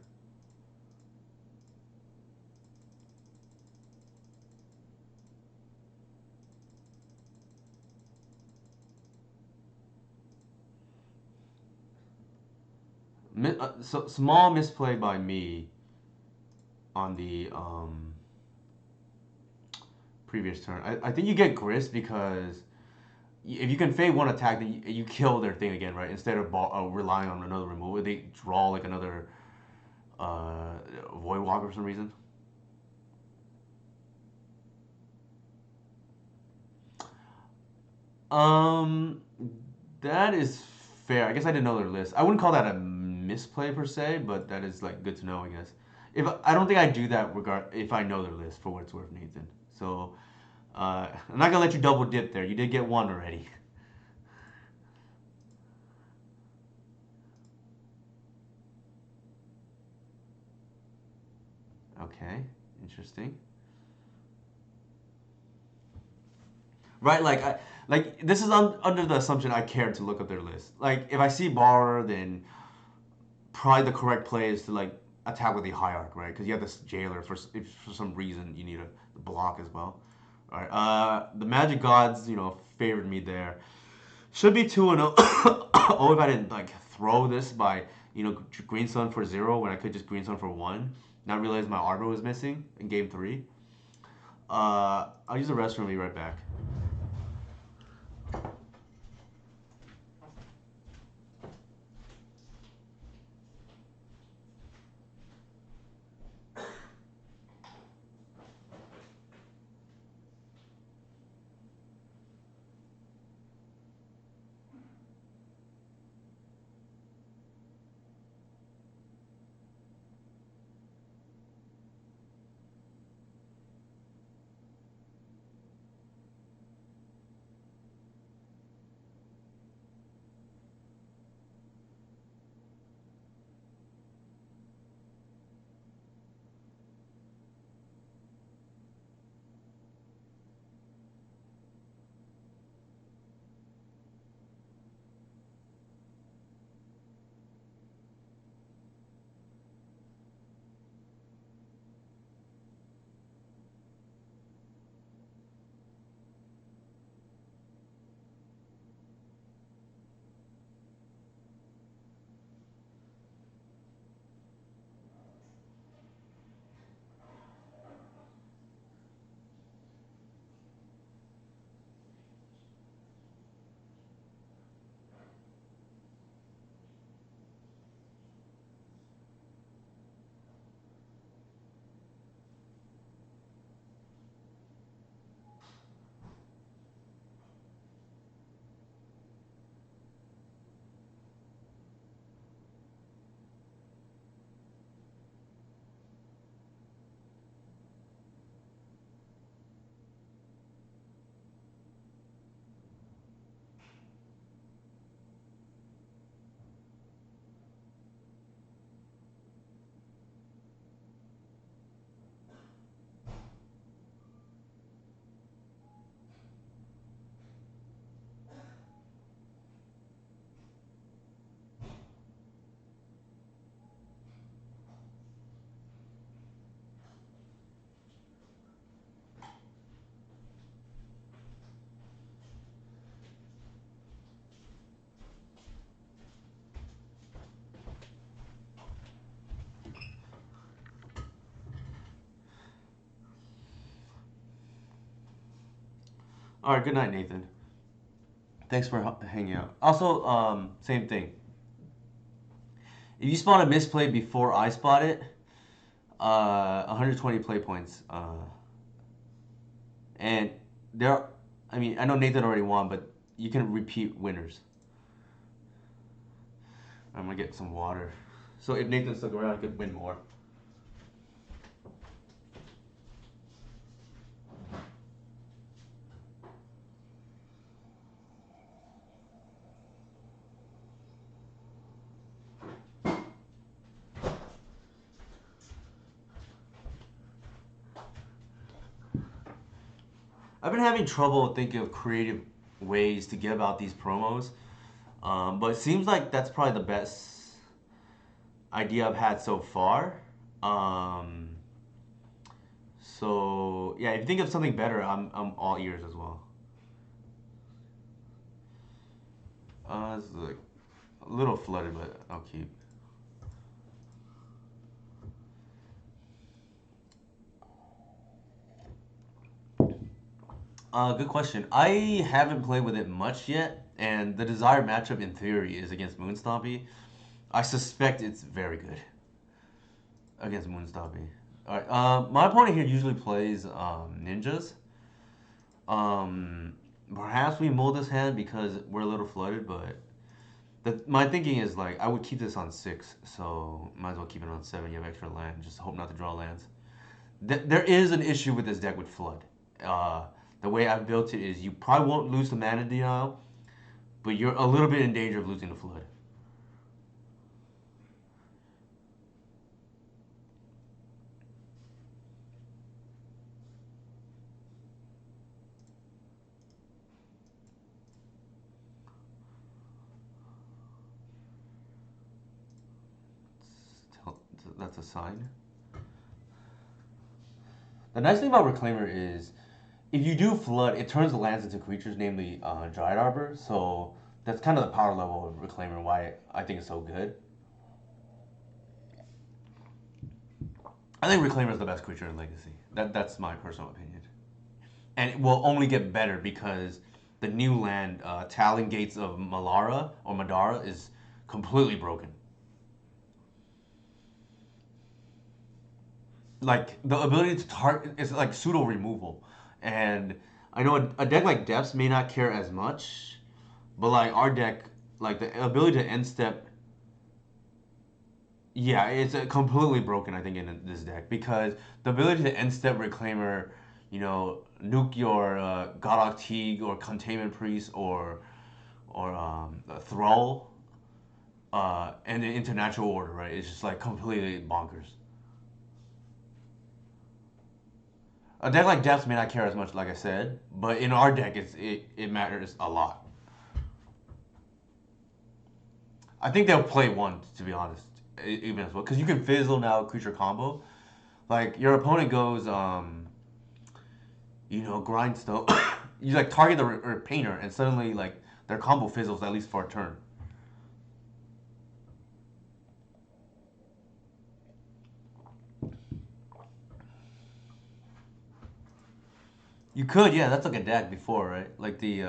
So small misplay by me on the previous turn. I think you get Grist because if you can fade one attack, then you kill their thing again, right? Instead of relying on another removal, they draw like another Void Walker for some reason. Um, that is fair. I guess I didn't know their list. I wouldn't call that a misplay per se, but that is like good to know, I guess. If I don't think I'd do that regard if I know their list for what it's worth, Nathan. So I'm not gonna let you double dip there. You did get one already. Okay, interesting. Right, like this is under the assumption I care to look up their list. Like if I see Borrower, then probably the correct play is to like attack with the Hierarch, right? Because you have this Jailer if for some reason you need a block as well. All right, the Magic Gods, favored me there. Should be 2-0. Oh, if I didn't like throw this by Green Sun for 0 when I could just Green Sun for 1. Not realize my Arbor was missing in game 3. I'll use the restroom and be right back. All right, good night, Nathan. Thanks for hanging out. Also, same thing. If you spot a misplay before I spot it, 120 play points. And there, I mean, I know Nathan already won, but you can repeat winners. I'm gonna get some water. So if Nathan stuck around, I could win more. I've been having trouble thinking of creative ways to get about these promos, but it seems like that's probably the best idea I've had so far. Um, so yeah, if you think of something better, I'm all ears as well. It's like a little flooded, but I'll keep. Good question. I haven't played with it much yet, and the desired matchup in theory is against Moonstompy. I suspect it's very good against Moonstompy. All right. My opponent here usually plays ninjas. Um, Perhaps we mold this hand because we're a little flooded, but my thinking is like I would keep this on 6, so might as well keep it on 7. You have extra land. Just hope not to draw lands. There is an issue with this deck with flood. Uh, the way I've built it is you probably won't lose the mana denial, but you're a little bit in danger of losing the flood. That's a sign. The nice thing about Reclaimer is if you do flood, it turns the lands into creatures, namely Dryad Arbor. So that's kind of the power level of Reclaimer, why I think it's so good. I think Reclaimer is the best creature in Legacy. That's my personal opinion. And it will only get better because the new land, Talon Gates of Malara or Madara, is completely broken. Like the ability to target is like pseudo removal, and I know a deck like Depths may not care as much, but like our deck, like the ability to end step, yeah, it's completely broken. I think in this deck because the ability to end step Reclaimer, nuke your Godok Teague or Containment Priest or Thrall, and into natural order, right? It's just like completely bonkers. A deck like Depths may not care as much, like I said, but in our deck, it matters a lot. I think they'll play one, to be honest, even as well, because you can fizzle now creature combo. Like your opponent goes, grindstone. You like target the painter, and suddenly like their combo fizzles at least for a turn. You could, yeah, that's like a deck before, right? Like the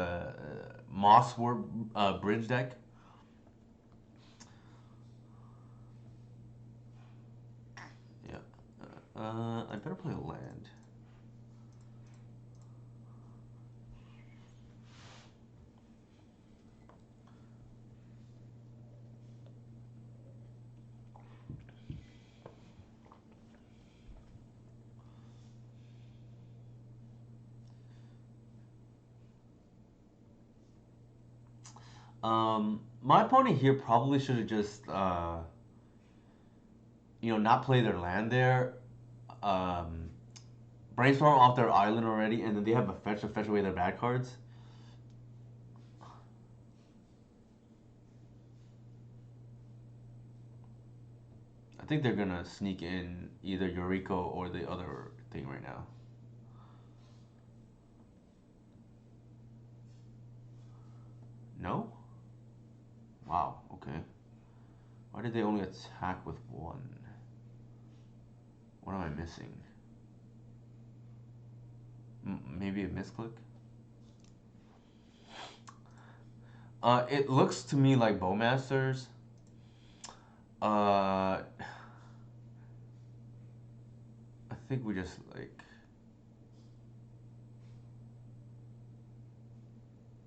Moss Word bridge deck. Yeah. I better play a land. My opponent here probably should have just, not play their land there. Um, Brainstorm off their island already, and then they have a fetch to fetch away their bad cards. I think they're gonna sneak in either Yuriko or the other thing right now. No? Wow, okay. Why did they only attack with one? What am I missing? Maybe a misclick? It looks to me like Bowmasters. I think we just like.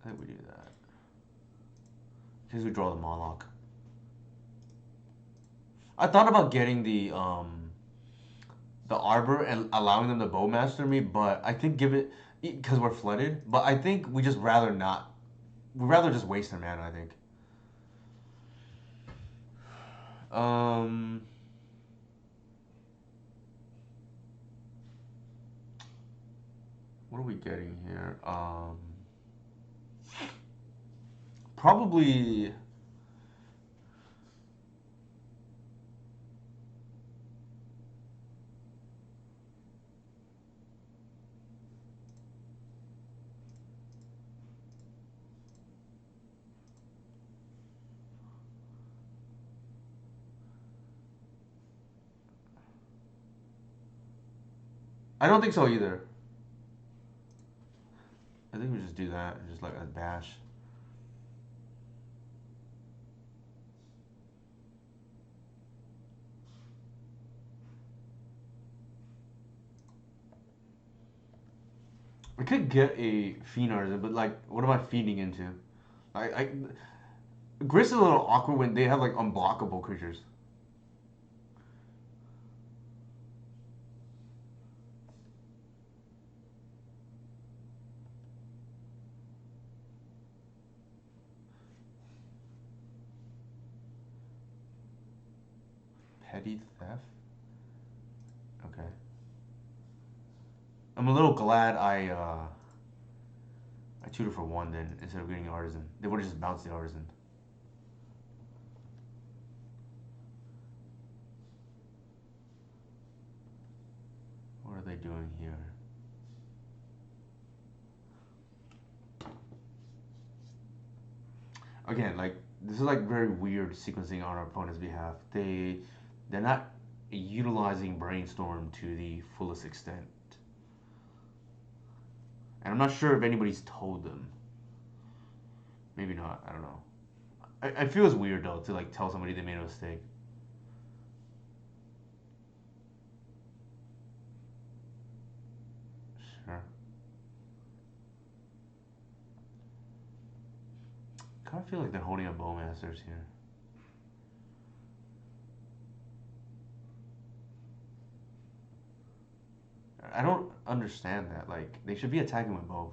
I think we do that. Because we draw the Mawloc. I thought about getting the Arbor and allowing them to Bowmaster me, but I think give it because we're flooded. But I think we just rather not. We'd rather just waste their mana. I think. Um, what are we getting here? Probably. I don't think so either. I think we just do that and just like a bash. I could get a Fiend Artisan, but like, what am I feeding into? I Grist is a little awkward when they have like unblockable creatures. Petty theft. Okay. I'm a little glad I tutored for one then instead of getting an artisan. They would have just bounced the artisan. What are they doing here? Again, like this is like very weird sequencing on our opponent's behalf. They're not utilizing brainstorm to the fullest extent. And I'm not sure if anybody's told them. Maybe not. I don't know. I feel it's weird though to like tell somebody they made a mistake. Sure. Kind of feel like they're holding up Bowmasters here. I don't understand that. Like they should be attacking with both.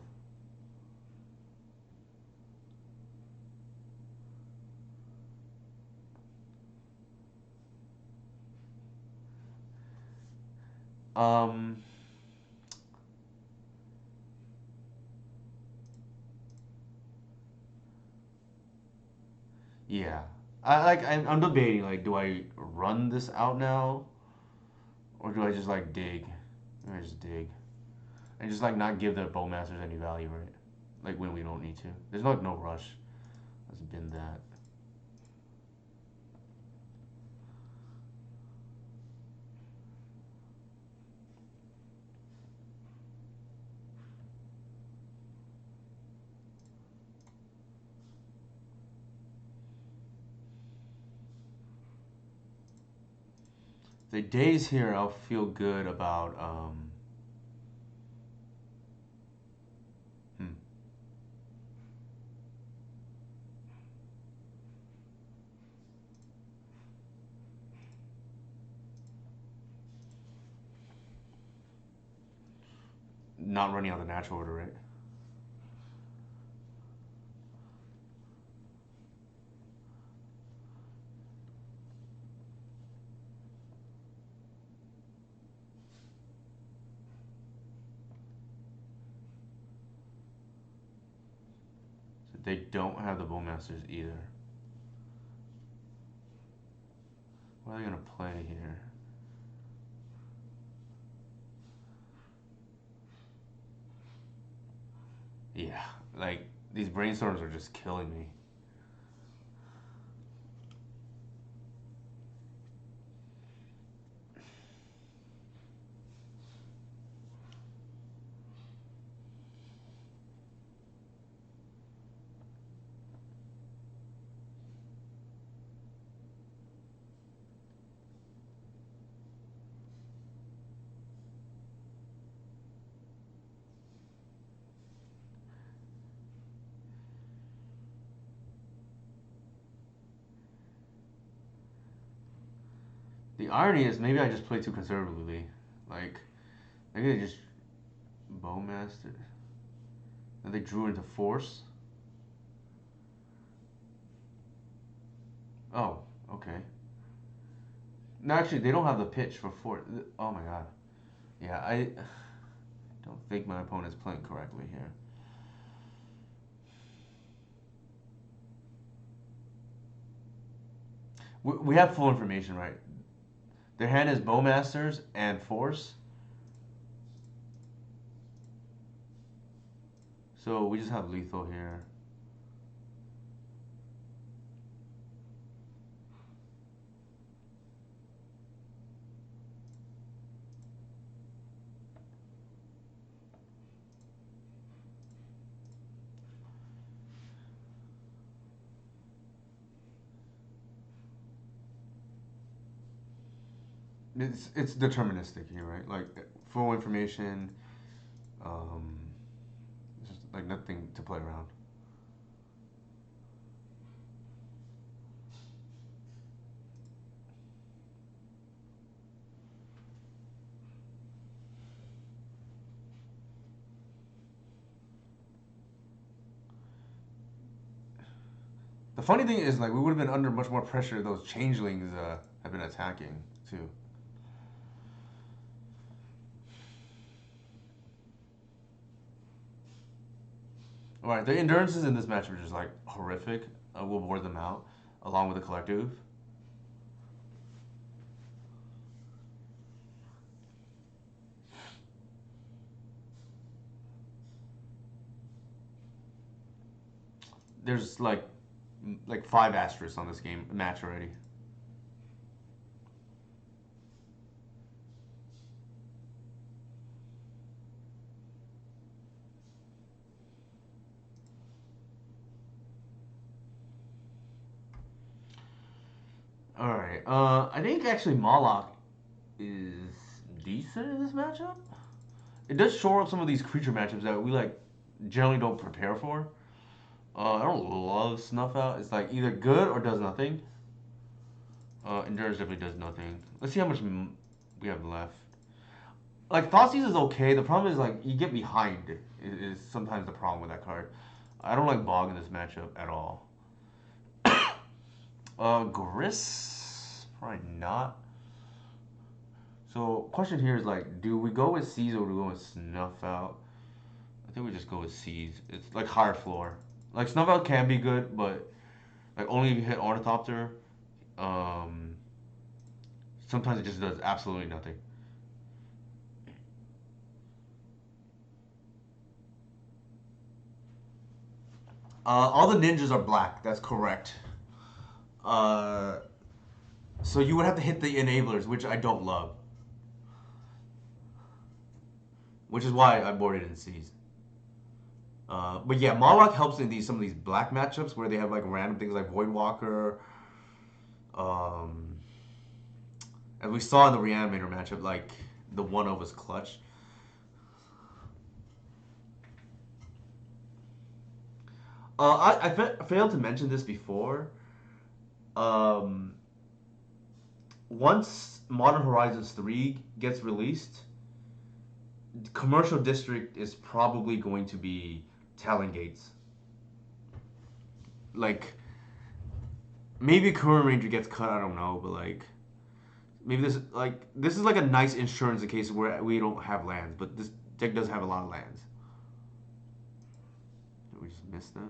Um. Yeah. I'm debating like do I run this out now or do I just like dig? I just dig and just like not give the Bowmasters any value, right? Like when we don't need to. There's like no rush. Let's bin that. The days here, I'll feel good about hmm, not running out the natural order, right? So they don't have the Bowmasters either. What are they gonna play here? Yeah, like these brainstorms are just killing me. The irony is maybe I just play too conservatively. Like maybe they just bowmaster and they drew into force. Oh, okay. No, actually, they don't have the pitch for force. Oh my god. Yeah, I don't think my opponent's playing correctly here. We have full information, right? Their hand is bowmasters and force. So we just have lethal here. It's deterministic here, right? Like full information. Um, it's just like nothing to play around. The funny thing is, like, we would have been under much more pressure if those changelings have been attacking too. All right, the endurances in this match are just like horrific. We'll board them out along with the collective. There's like five asterisks on this game match already. All right. I think actually Mawloc is decent in this matchup. It does shore up some of these creature matchups that we like generally don't prepare for. I don't love Snuff Out. It's like either good or does nothing. Endurance definitely does nothing. Let's see how much we have left. Like Thoughtseize is okay. The problem is like you get behind is sometimes the problem with that card. I don't like Bog in this matchup at all. Gris probably not. So question here is like, do we go with Seize or do we go with Snuff Out? I think we just go with Seize. It's like higher floor. Like Snuff Out can be good, but like only if you hit Ornithopter. Um, Sometimes it just does absolutely nothing. All the ninjas are black. That's correct. Uh, so you would have to hit the enablers, which I don't love. Which is why I boarded in C's. But yeah, Mawloc helps in these some of these black matchups where they have like random things like Voidwalker. Um, as we saw in the Reanimator matchup, like the one of was clutch. I failed to mention this before. Um, Once Modern Horizons 3 gets released, Commercial District is probably going to be Talon Gates. Like, maybe Current Ranger gets cut, I don't know, but like, maybe this is like a nice insurance in case where we don't have lands, but this deck does have a lot of lands. Did we just miss that?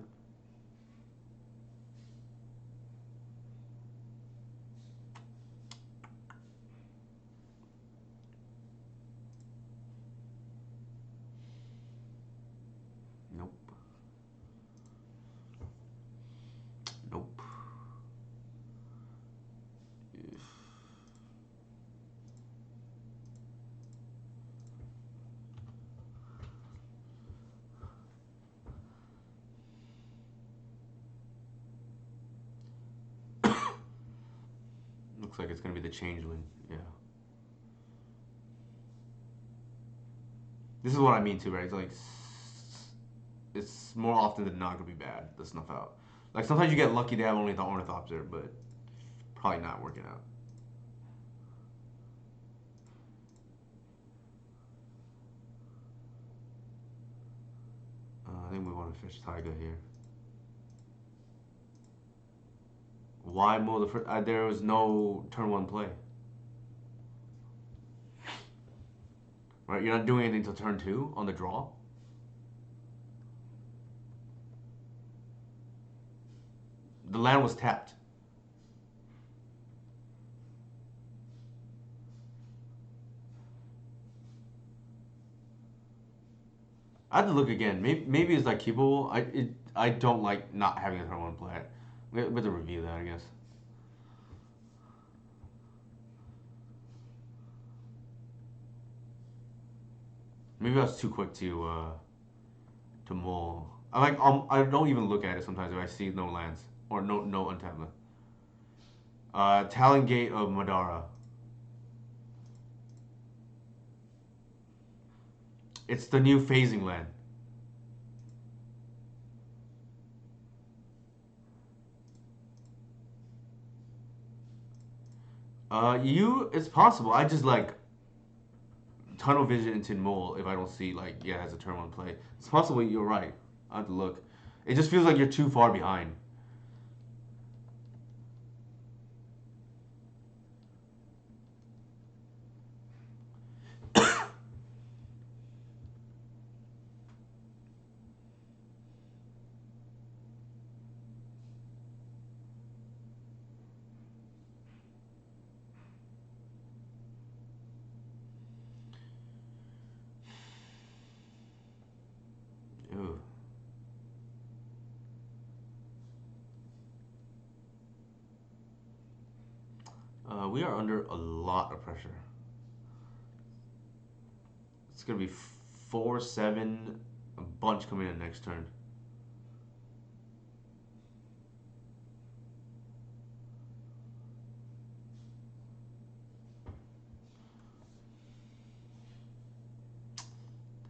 Nope. Nope. Looks like it's gonna be the Changeling. Yeah. This is what I mean too, right? It's like it's more often than not gonna be bad. The Snuff Out. Like sometimes you get lucky to have only the Ornithopter, but probably not working out. I think we want to fish Tiger here. Why mull the first? There was no turn one play. Right, you're not doing anything till turn two on the draw. The land was tapped. I have to look again. Maybe it's like keepable. I don't like not having a turn one play. We have to review that, I guess. Maybe I was too quick to mull. I don't even look at it sometimes if I see no lands or no untapped land. Talon Gate of Madara. It's the new phasing land. It's possible. I just like tunnel vision into mull if I don't see like yeah, it has a turn one play. It's possible you're right. I have to look. It just feels like you're too far behind. Ew. We are under a lot of pressure. It's gonna be 4-7, a bunch coming in next turn.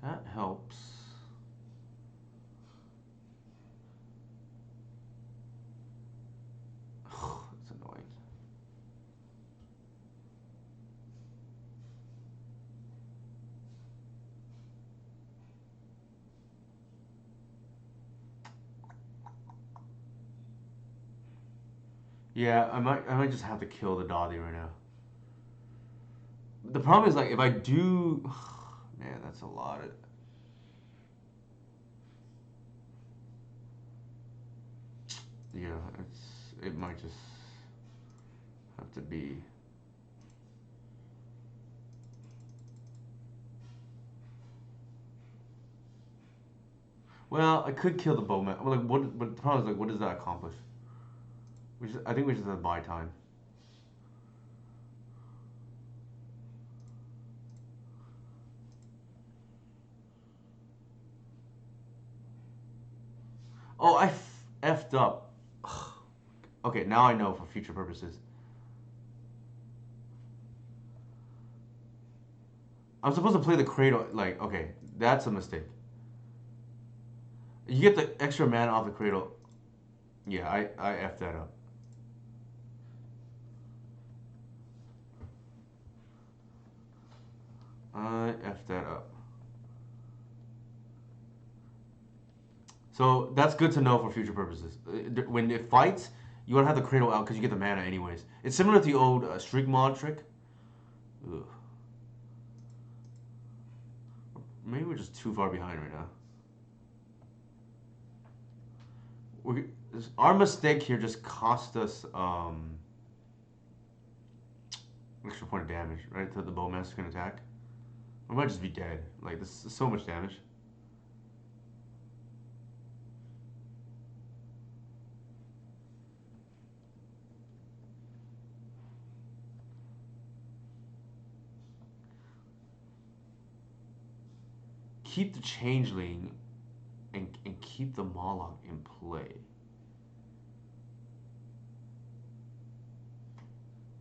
That helps. It's annoying. Yeah, I might just have to kill the Dottie right now. The problem is like if I do, man, that's a lot. Yeah, it might just have to be. Well, I could kill the bowman. Well, like what? But the problem is like, what does that accomplish? I think we just have to buy time. Oh, I effed up. Okay, now I know for future purposes. I'm supposed to play the cradle. Like, okay, that's a mistake. You get the extra mana off the cradle. Yeah, I effed that up. I effed that up. So that's good to know for future purposes. When it fights, you want to have the cradle out because you get the mana anyways. It's similar to the old streak mod trick. Ugh. Maybe we're just too far behind right now. Our mistake here just cost us extra point of damage, right? That the bowmaster can attack. We might just be dead. Like this is so much damage. Keep the changeling and keep the Mawloc in play.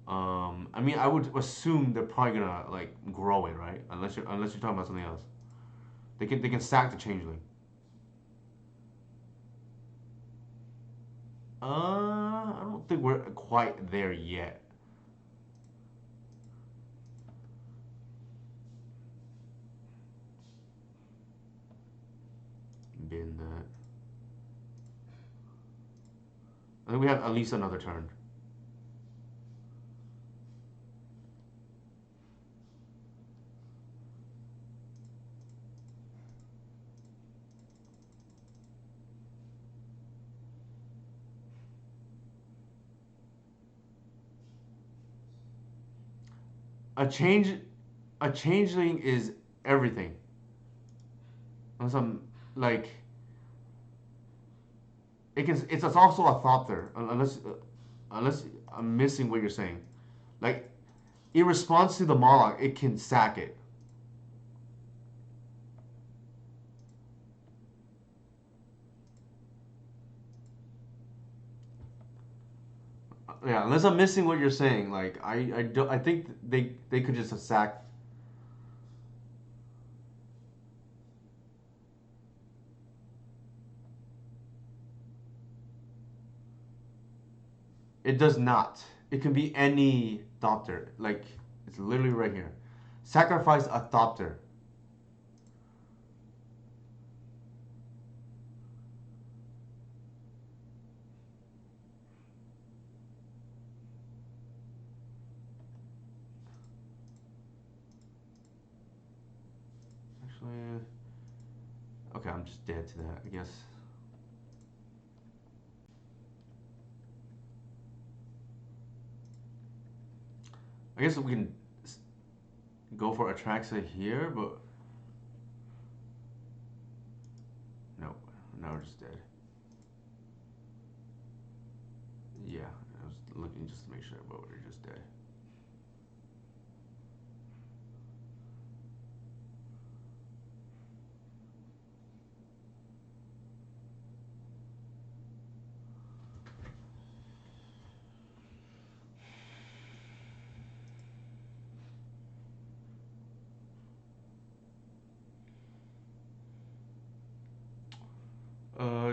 I mean, I would assume they're probably gonna like grow it, right? Unless you're talking about something else. They can sack the changeling. I don't think we're quite there yet. Been there. think we have at least another turn. A change, a changeling is everything. Unless I'm like, it's also a thought there. Unless I'm missing what you're saying. Like, in response to the Mawloc, it can sack it. Yeah, unless I'm missing what you're saying. Like, I think they could just have sacked. It does not. It can be any Thopter. Like, it's literally right here. Sacrifice a Thopter. Actually, okay, I'm just dead to that, I guess. I guess we can go for Atraxa here, but no, now we're just dead. Yeah, I was looking just to make sure, but we're just dead.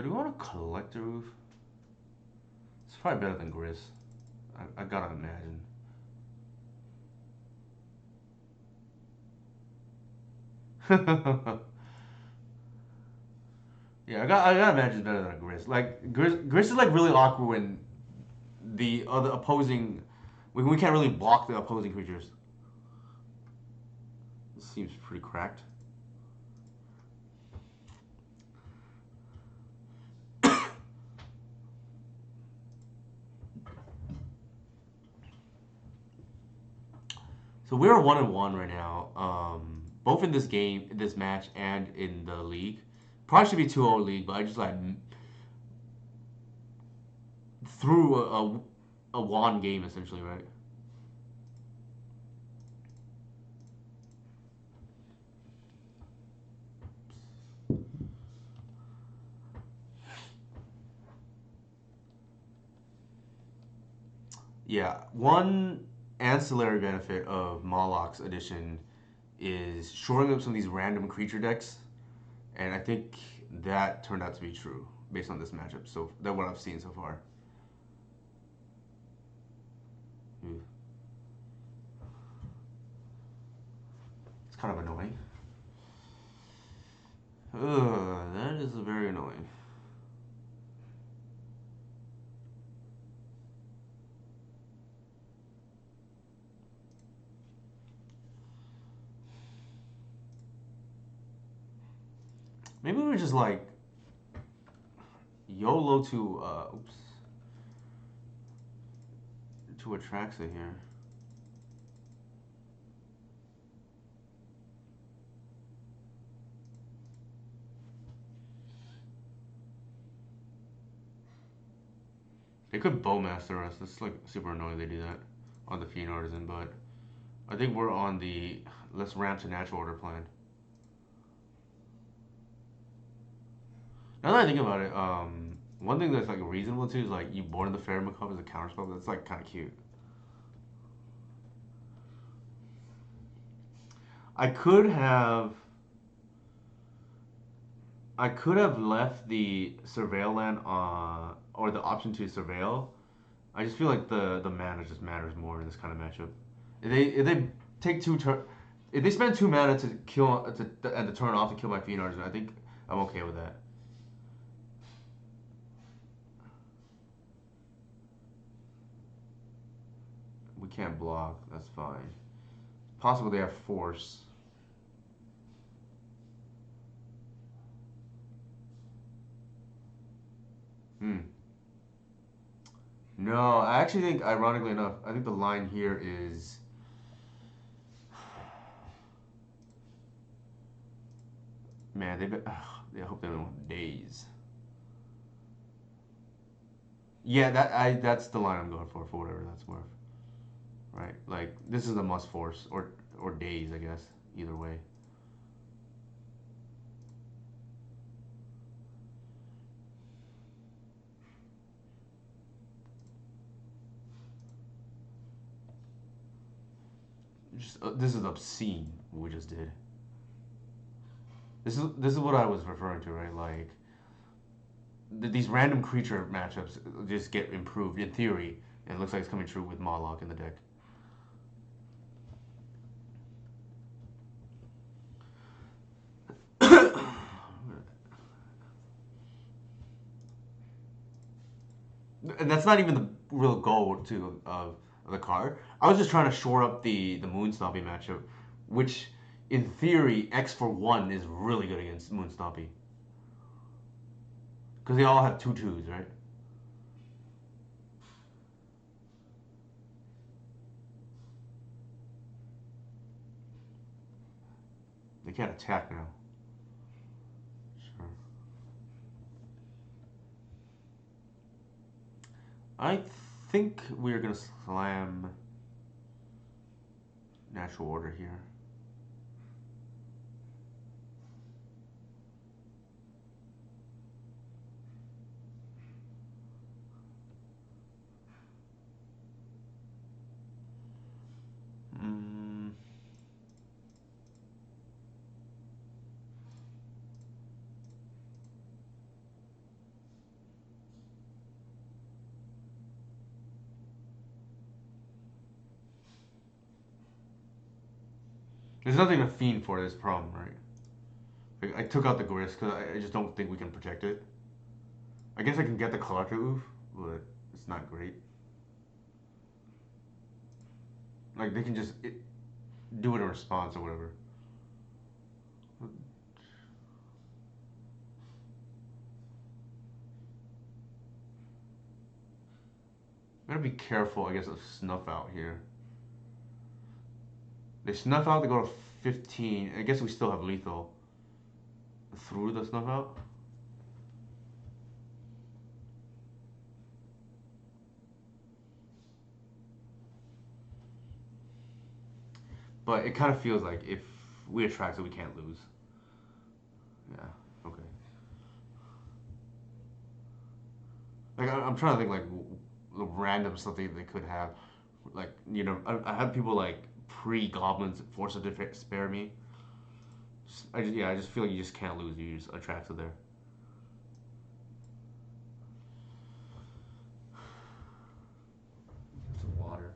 Do we want to collect the roof? It's probably better than Grizz. I gotta imagine. Yeah, I gotta imagine it's better than a Grizz. Like Grizz is like really awkward when the other opposing, when we can't really block the opposing creatures. This seems pretty cracked. So we're 1-1 right now. Both in this game, in this match, and in the league. Probably should be 2-0 league, but I just like threw a wand game essentially, right? Yeah, one ancillary benefit of Mawloc's edition is shoring up some of these random creature decks, and I think that turned out to be true based on this matchup. So that's what I've seen so far. Hmm. It's kind of annoying. Ugh, that is very annoying. Maybe we just like YOLO to Atraxa here. They could Bowmaster us. That's like super annoying they do that on the Fiend Artisan, but I think we're on the let's ramp to natural order plan. Now that I think about it, one thing that's like reasonable too is like you born the Fair Macabre as a counterspell. That's like kind of cute. I could have I could have left the surveil land or the option to surveil. I just feel like the mana just matters more in this kind of matchup. If they take if they spend 2 mana to kill at the turn off to kill my Fiend Artisan, I think I'm okay with that. We can't block. That's fine. Possible they have force. Hmm. No, I actually think, ironically enough, I think the line here is. Man, I hope they don't have days. Yeah, that's the line I'm going for whatever that's worth. Right? Like this is a must force or days, I guess. Either way. Just this is obscene what we just did. This is what I was referring to, right? Like these random creature matchups just get improved in theory, and it looks like it's coming true with Mawloc in the deck. And that's not even the real goal of the card. I was just trying to shore up the Moon Stompy matchup, which in theory X for 1 is really good against Moon Stompy. Because they all have 2/2s, right? They can't attack now. Sure. I think we're gonna slam Natural Order here. Mm. There's nothing to fiend for this problem, right? Like, I took out the Grist because I just don't think we can protect it. I guess I can get the Collector Oof, but it's not great. Like, they can just do it in response or whatever. Gotta be careful, I guess, of Snuff Out here. They Snuff Out, they go to 15. I guess we still have lethal through the Snuff Out. But it kind of feels like if we attract it, we can't lose. Yeah, okay. Like, I'm trying to think, like, the random stuff they could have. Like, you know, I had people, like, pre-goblins force them to spare me. I just feel like you just can't lose. You just attracted there. Some water.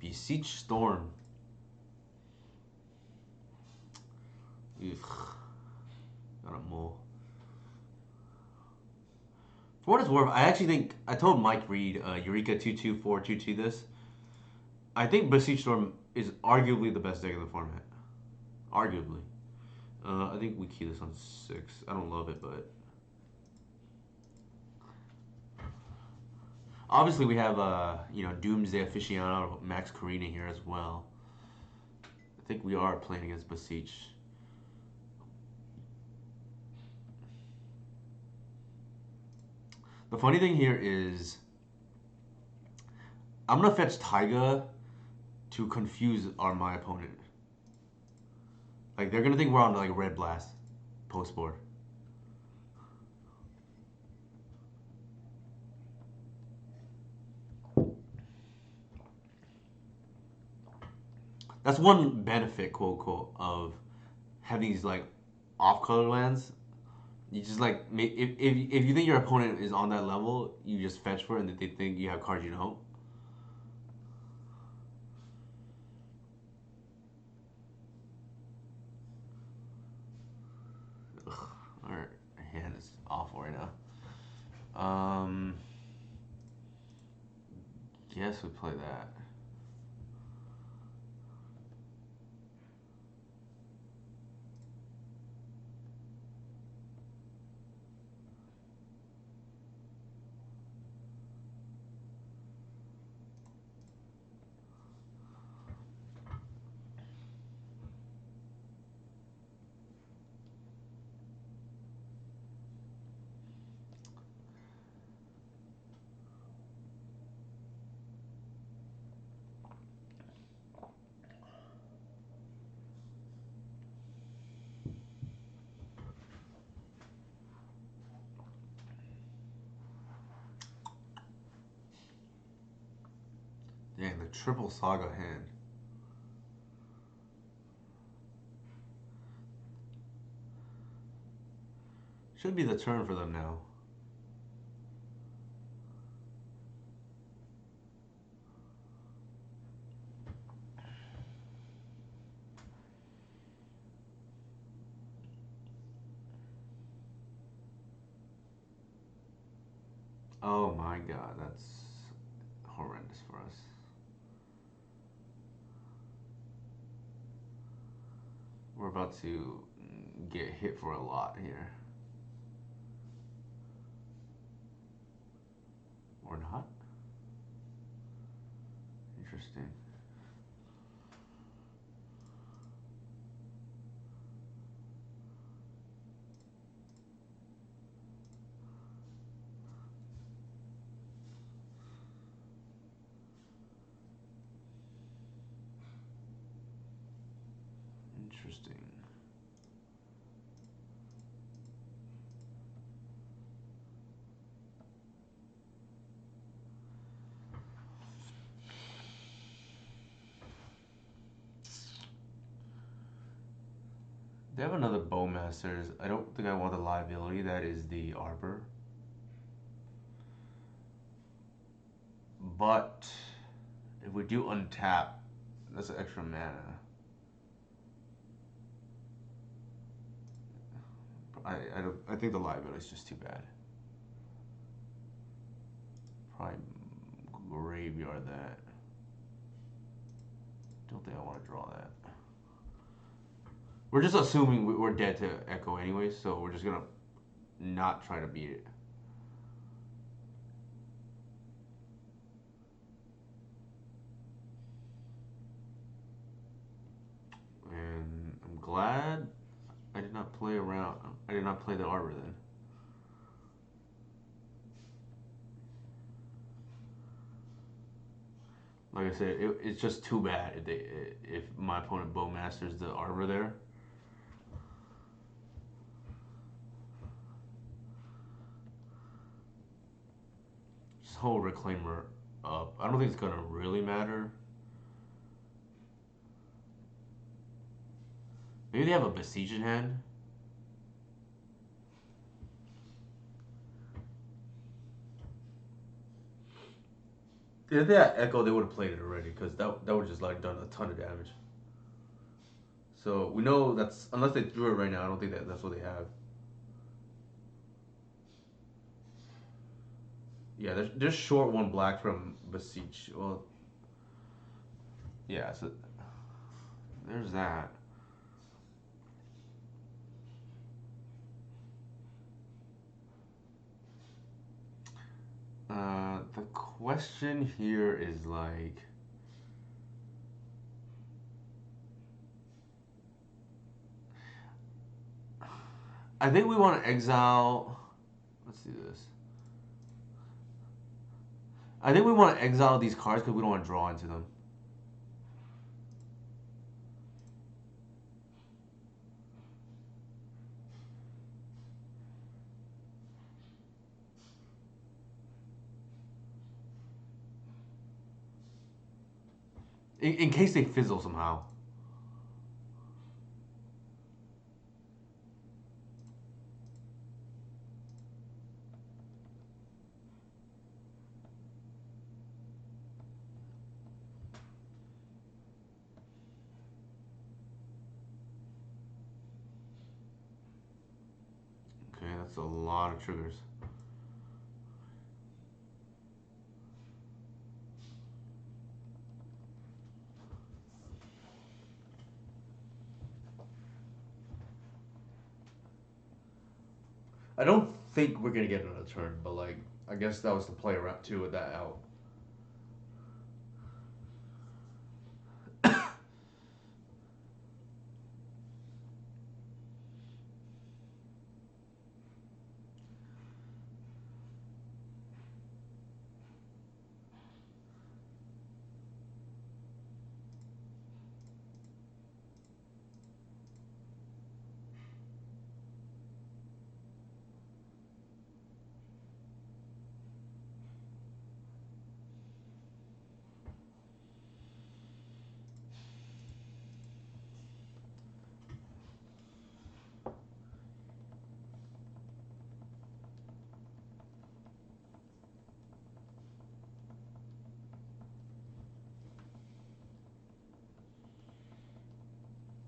Beseech Storm. Ugh. Got a mole. For what it's worth, I actually think I told Mike Reed, Eureka 22422 this. I think Beseech Storm is arguably the best deck in the format. Arguably. I think we key this on 6. I don't love it, but obviously we have Doomsday Aficionado Max Karina here as well. I think we are playing against Beseech. The funny thing here is I'm gonna fetch Taiga to confuse my opponent. Like they're gonna think we're on like Red Blast post board. That's one benefit, quote unquote, of having these like off color lands. You just like if you think your opponent is on that level, you just fetch for it, and if they think you have cards you don't. Ugh, our hand is awful right now. Um, guess we play that. Dang, the triple saga hand. Should be the turn for them now. Oh my god, that's horrendous for us. We're about to get hit for a lot here. Or not? Interesting. Interesting. They have another Bowmasters. I don't think I want the liability. That is the Arbor. But if we do untap, that's an extra mana. I think the liability is just too bad. Probably graveyard that. Don't think I want to draw that. We're just assuming we're dead to Echo anyways, so we're just gonna not try to beat it. And I'm glad I did not play around. I did not play the Arbor then. Like I said, it's just too bad if my opponent Bowmasters the Arbor there. Just hold Reclaimer up. I don't think it's gonna really matter. Maybe they have a Besiege in hand. If they had Echo, they would have played it already because that would just like done a ton of damage. So we know that's unless they drew it right now. I don't think that's what they have. Yeah, they're short one black from Besiege. Well, yeah. So there's that. The question here is like, I think we want to exile. Let's do this. I think we want to exile these cards because we don't want to draw into them. In case they fizzle somehow. a lot of triggers. I don't think we're gonna get another turn, but like I guess that was the play around too with that out.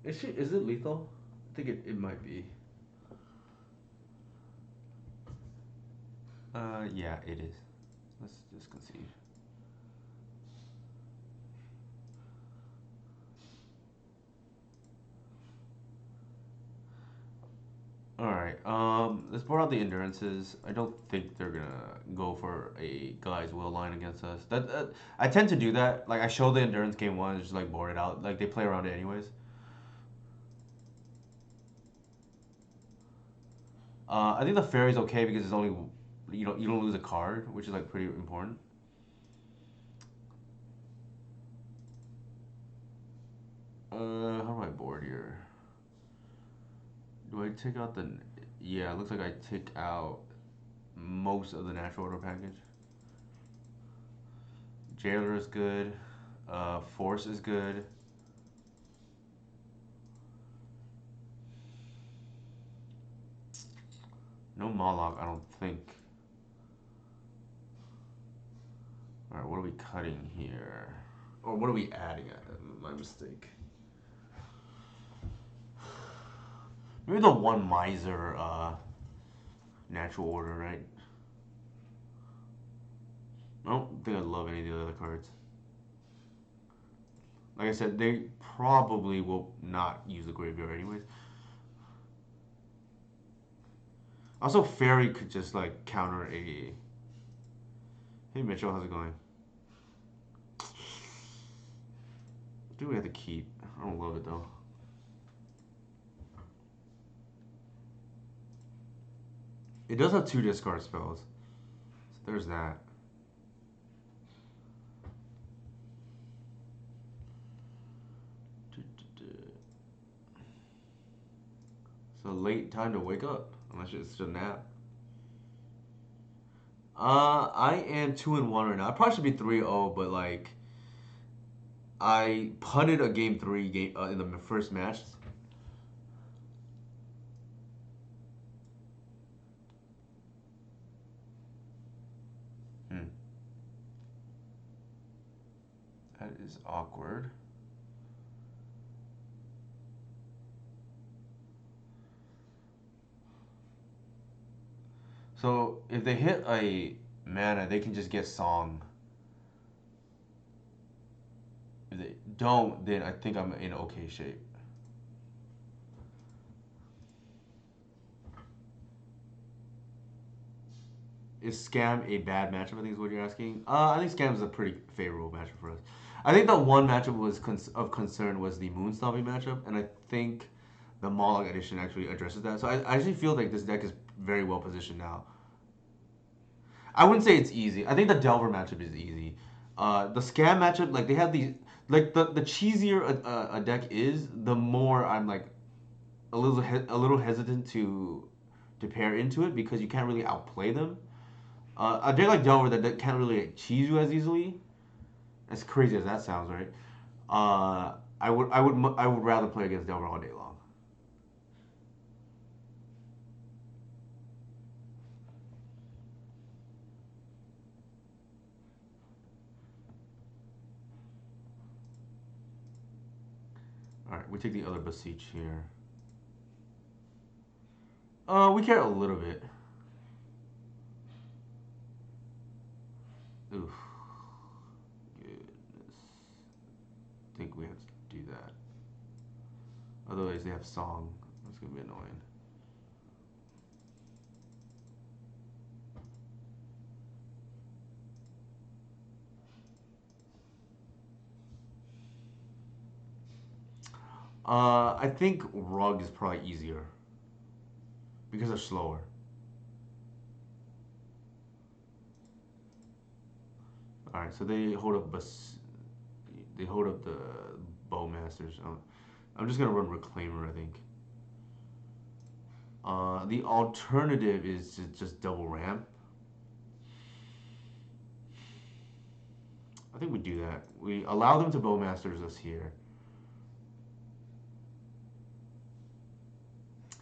Is it lethal? I think it might be. Yeah, it is. Let's just concede. Alright, let's board out the endurances. I don't think they're gonna go for a guy's will line against us. I tend to do that. Like I show the endurance game one, just like board it out. Like they play around it anyways. I think the fairy's okay because it's only you don't lose a card, which is like pretty important. How do I board here? Do I take out the? Yeah, it looks like I take out most of the natural order package. Jailer is good. Force is good. No Mawloc, I don't think. Alright, what are we cutting here? Or what are we adding? My mistake. Maybe the one miser natural order, right? I don't think I love any of the other cards. Like I said, they probably will not use the graveyard anyways. Also, Fairy could just like counter a. Hey Mitchell, how's it going? I think we have to keep. I don't love it though. It does have 2 discard spells. So there's that. So late time to wake up, unless it's just a nap. I am 2-1 right now. I probably should be 3-0, but like I punted a game 3 game in the first match. Hmm. That is awkward. So if they hit a mana, they can just get Song. If they don't, then I think I'm in okay shape. Is Scam a bad matchup? I think is what you're asking. I think Scam is a pretty favorable matchup for us. I think the one matchup was of concern was the Moonstomping matchup, and I think the Mawloc edition actually addresses that. So I actually feel like this deck is very well positioned now. I wouldn't say it's easy. I think the Delver matchup is easy. The Scam matchup, like they have these, like the cheesier a deck is, the more I'm like a little hesitant to pair into it because you can't really outplay them. A deck like Delver that can't really like, cheese you as easily. As crazy as that sounds, right? I would rather play against Delver all day long. All right, we take the other Beseech here. We care a little bit. they have Song. That's gonna be annoying. I think Rug is probably easier because they're slower. All right, so they hold up the Bowmasters. I'm just gonna run Reclaimer, I think. The alternative is to just double ramp. I think we do that. We allow them to Bowmasters us here.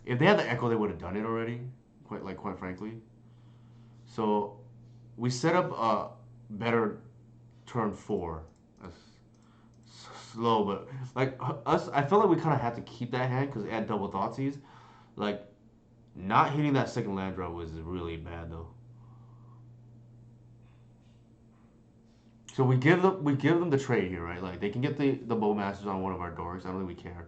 If they had the Echo, they would have done it already. Quite frankly. So we set up a better turn four. That's slow, but like us, I felt like we kind of had to keep that hand because it had double Thoughtseize. Like not hitting that second land drop was really bad though. So we give them the trade here, right? Like they can get the Bowmasters on one of our dorks. I don't think we care.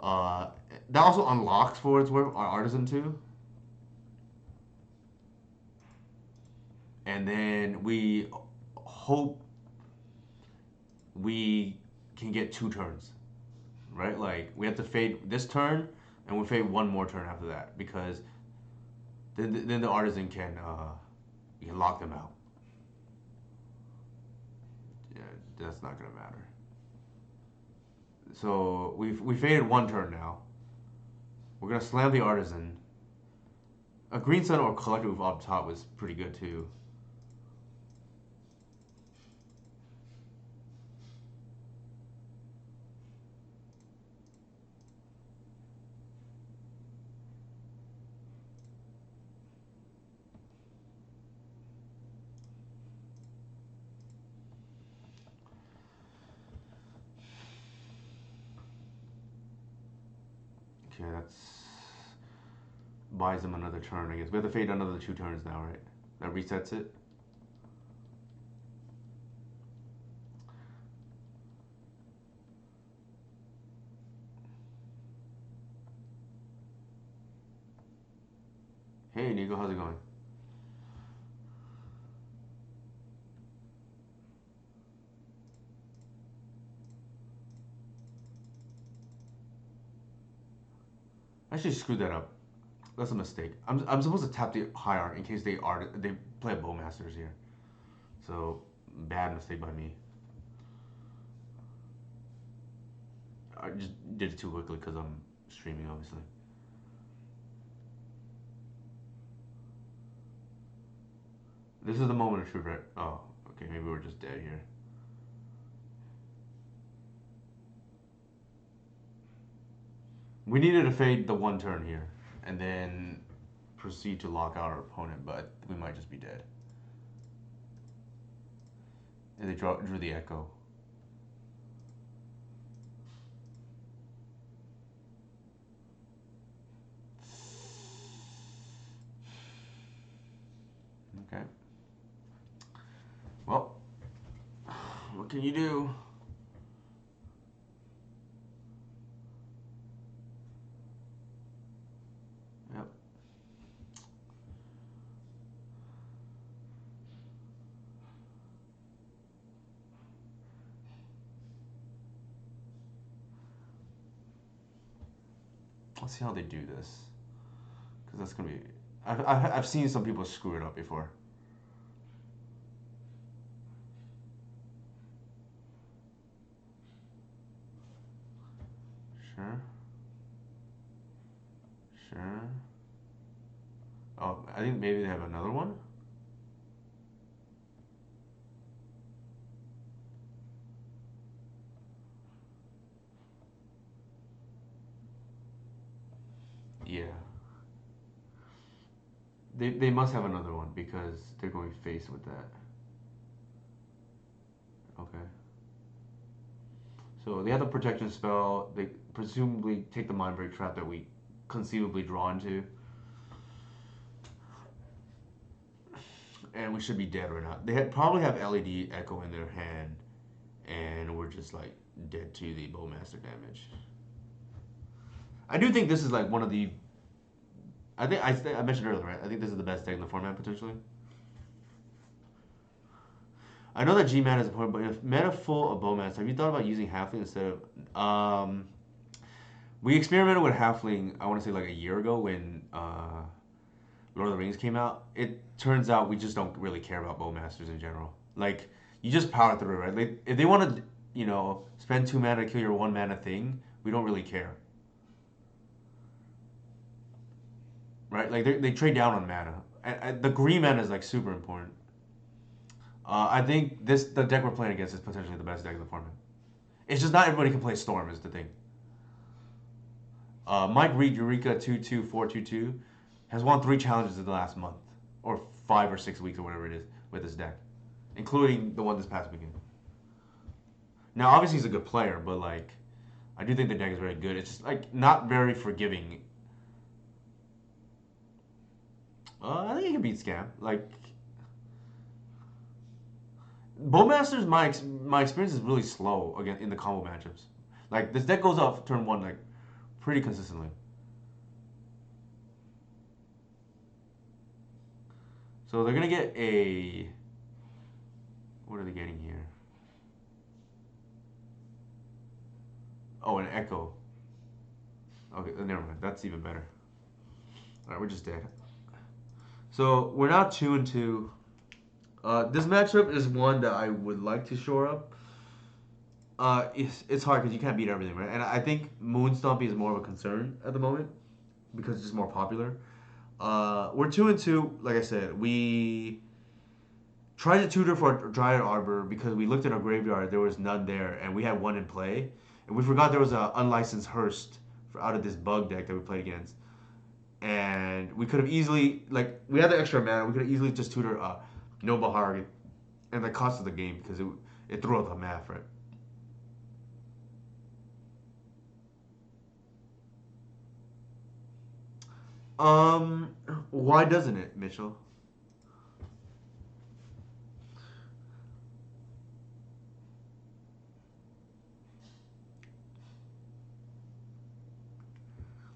Uh, that also unlocks for its worth our Artisan too. And then we hope we can get 2 turns, right? Like we have to fade this turn, and we fade one more turn after that because then the artisan can you can lock them out. Yeah, that's not gonna matter. So we faded 1 turn now. We're gonna slam the artisan. A green sun or collective up top was pretty good too. Okay, that's buys them another turn, I guess. We have to fade another 2 turns now, right? That resets it. Hey, Nico, how's it going? I actually screwed that up. That's a mistake. I'm supposed to tap the high art in case they play Bowmasters here. So bad mistake by me. I just did it too quickly because I'm streaming, obviously. This is the moment of truth, right? Oh, okay. Maybe we're just dead here. We needed to fade the 1 turn here, and then proceed to lock out our opponent, but we might just be dead. And they drew the echo. Okay. Well, what can you do? Yep. Let's see how they do this, because that's gonna be. I've seen some people screw it up before. Sure. Sure. Oh, I think maybe they have another one. Yeah. They must have another one because they're going face with that. Okay. So they have the protection spell. They presumably take the mind break trap that we conceivably draw into. And we should be dead right now. Probably have LED Echo in their hand, and we're just like dead to the Bowmaster damage. I do think this is like one of the. I mentioned earlier, right? I think this is the best deck in the format potentially. I know that G mana is important, but if meta full of Bowmaster, have you thought about using Halfling instead of? We experimented with Halfling. I want to say like a year ago when Lord of the Rings came out. It turns out we just don't really care about Bowmasters in general. Like you just power through, right? Like if they want to, spend 2 mana to kill your 1 mana thing, we don't really care, right? Like they trade down on mana. And the green mana is like super important. I think the deck we're playing against is potentially the best deck in the format. It's just not everybody can play Storm is the thing. Mike Reed Eureka 22422 has won 3 challenges in the last month, or 5 or 6 weeks or whatever it is with his deck, including the one this past weekend. Now, obviously he's a good player, but like, I do think the deck is very good. It's just like not very forgiving. I think he can beat Scam. Like Bowmasters, my experience is really slow again in the combo matchups. Like this deck goes off turn one like pretty consistently. So they're gonna get a. What are they getting here? Oh, an Echo. Okay, never mind. That's even better. All right, we're just dead. So we're now 2-2. This matchup is one that I would like to shore up. It's hard because you can't beat everything, right? And I think Moon Stompy is more of a concern at the moment because it's just more popular. We're 2-2. Like I said, we tried to tutor for Dryad Arbor because we looked at our graveyard. There was none there, and we had one in play. And we forgot there was an unlicensed Hearst out of this bug deck that we played against. And we could have easily, like, we had the extra mana. We could have easily just tutored Noble Harg, and that cost us the game because it threw out the math, right? Why doesn't it, Mitchell?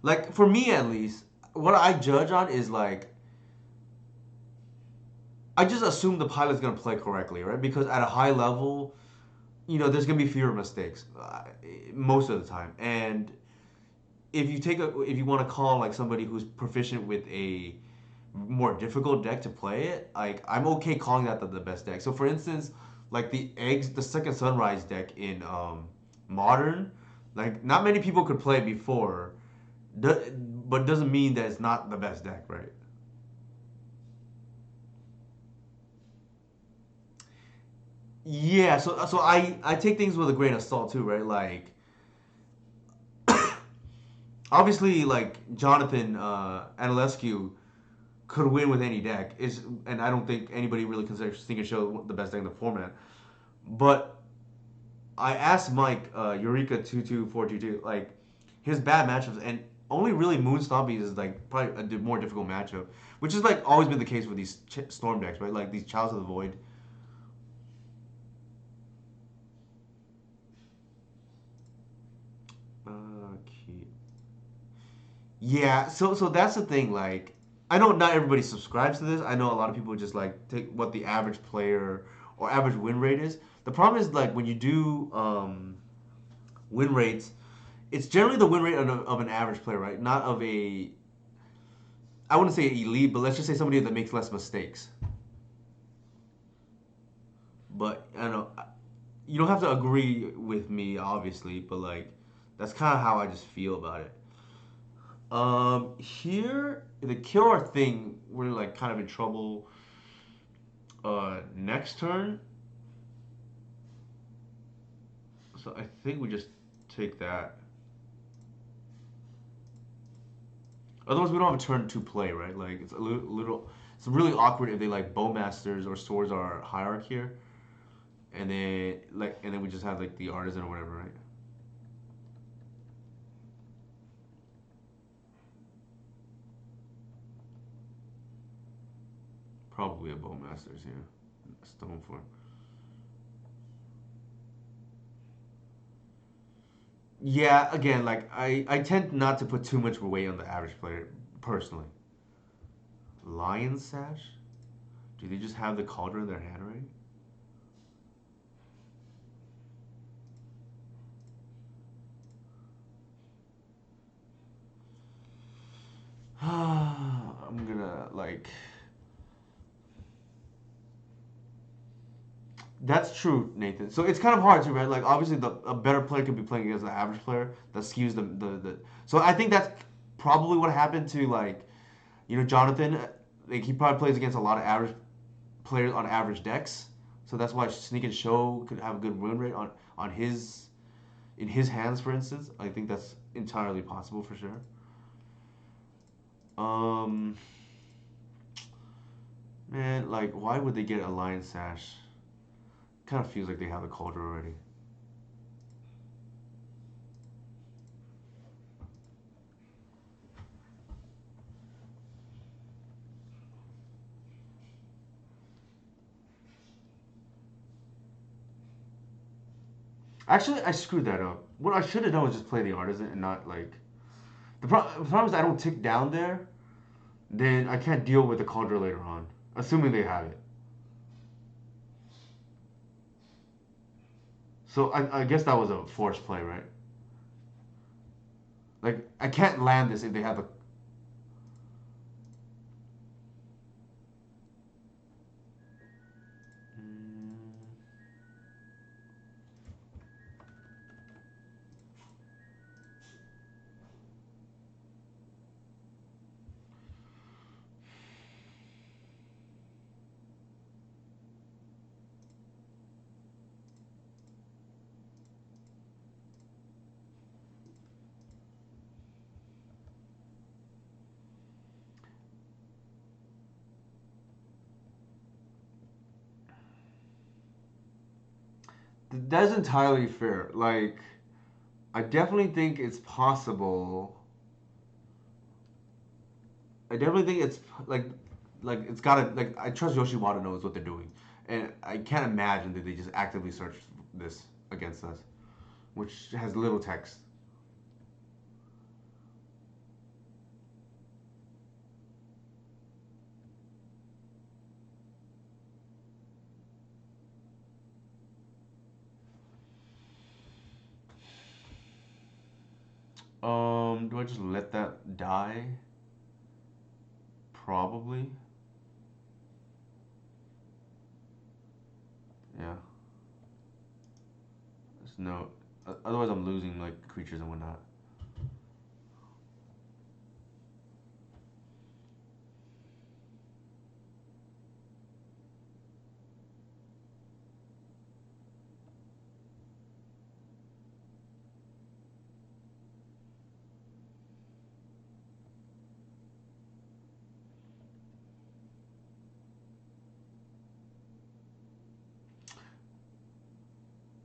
Like for me at least, what I judge on is like I just assume the pilot's gonna play correctly, right? Because at a high level, there's gonna be fewer mistakes most of the time. And if you want to call like somebody who's proficient with a more difficult deck to play it, like I'm okay calling that the best deck. So for instance, like the second Sunrise deck in Modern, like not many people could play before, but doesn't mean that it's not the best deck, right? Yeah, so I take things with a grain of salt too, right? Like obviously like Jonathan Anilescu could win with any deck. And I don't think anybody really considers Sting and Show the best deck in the format. But I asked Mike Eureka 22422 like his bad matchups, and only really Moon Stompies is like probably a more difficult matchup, which is like always been the case with these Storm decks, right? Like these Childs of the Void. Okay. Yeah, so that's the thing. Like, I know not everybody subscribes to this. I know a lot of people just like take what the average player or average win rate is. The problem is like when you do win rates, it's generally the win rate of an average player, right? Not of a, I wouldn't say elite, but let's just say somebody that makes less mistakes. But I don't know you don't have to agree with me, obviously, but like that's kind of how I just feel about it. Here the killer thing, we're like kind of in trouble. Next turn, so I think we just take that. Otherwise, we don't have a turn to play, right? Like it's a little it's really awkward if they like bowmasters or swords are hierarch here, and then we just have like the artisan or whatever, right? Probably a bowmasters here, stone form. Yeah, again, like I tend not to put too much weight on the average player personally. Lion Sash? Do they just have the cauldron in their hand already? I'm gonna like. That's true, Nathan. So it's kind of hard too, right? Like obviously, a better player could be playing against an average player that skews the. So I think that's probably what happened to like, Jonathan. Like he probably plays against a lot of average players on average decks. So that's why Sneak and Show could have a good win rate on his in his hands, for instance. I think that's entirely possible for sure. Um, man, like why would they get a Lion Sash? Kind of feels like they have the culture already. Actually, I screwed that up. What I should have done was just play the artisan and not like. The problem is I don't tick down there, then I can't deal with the cauldron later on, assuming they have it. So I guess that was a forced play, right? Like I can't land this if they have a. That's entirely fair. Like I definitely think it's possible. I definitely think it's like it's gotta like I trust Yoshiwada knows what they're doing, and I can't imagine that they just actively search this against us, which has little text. Do I just let that die? Probably. Yeah. There's no. Otherwise, I'm losing like creatures and whatnot.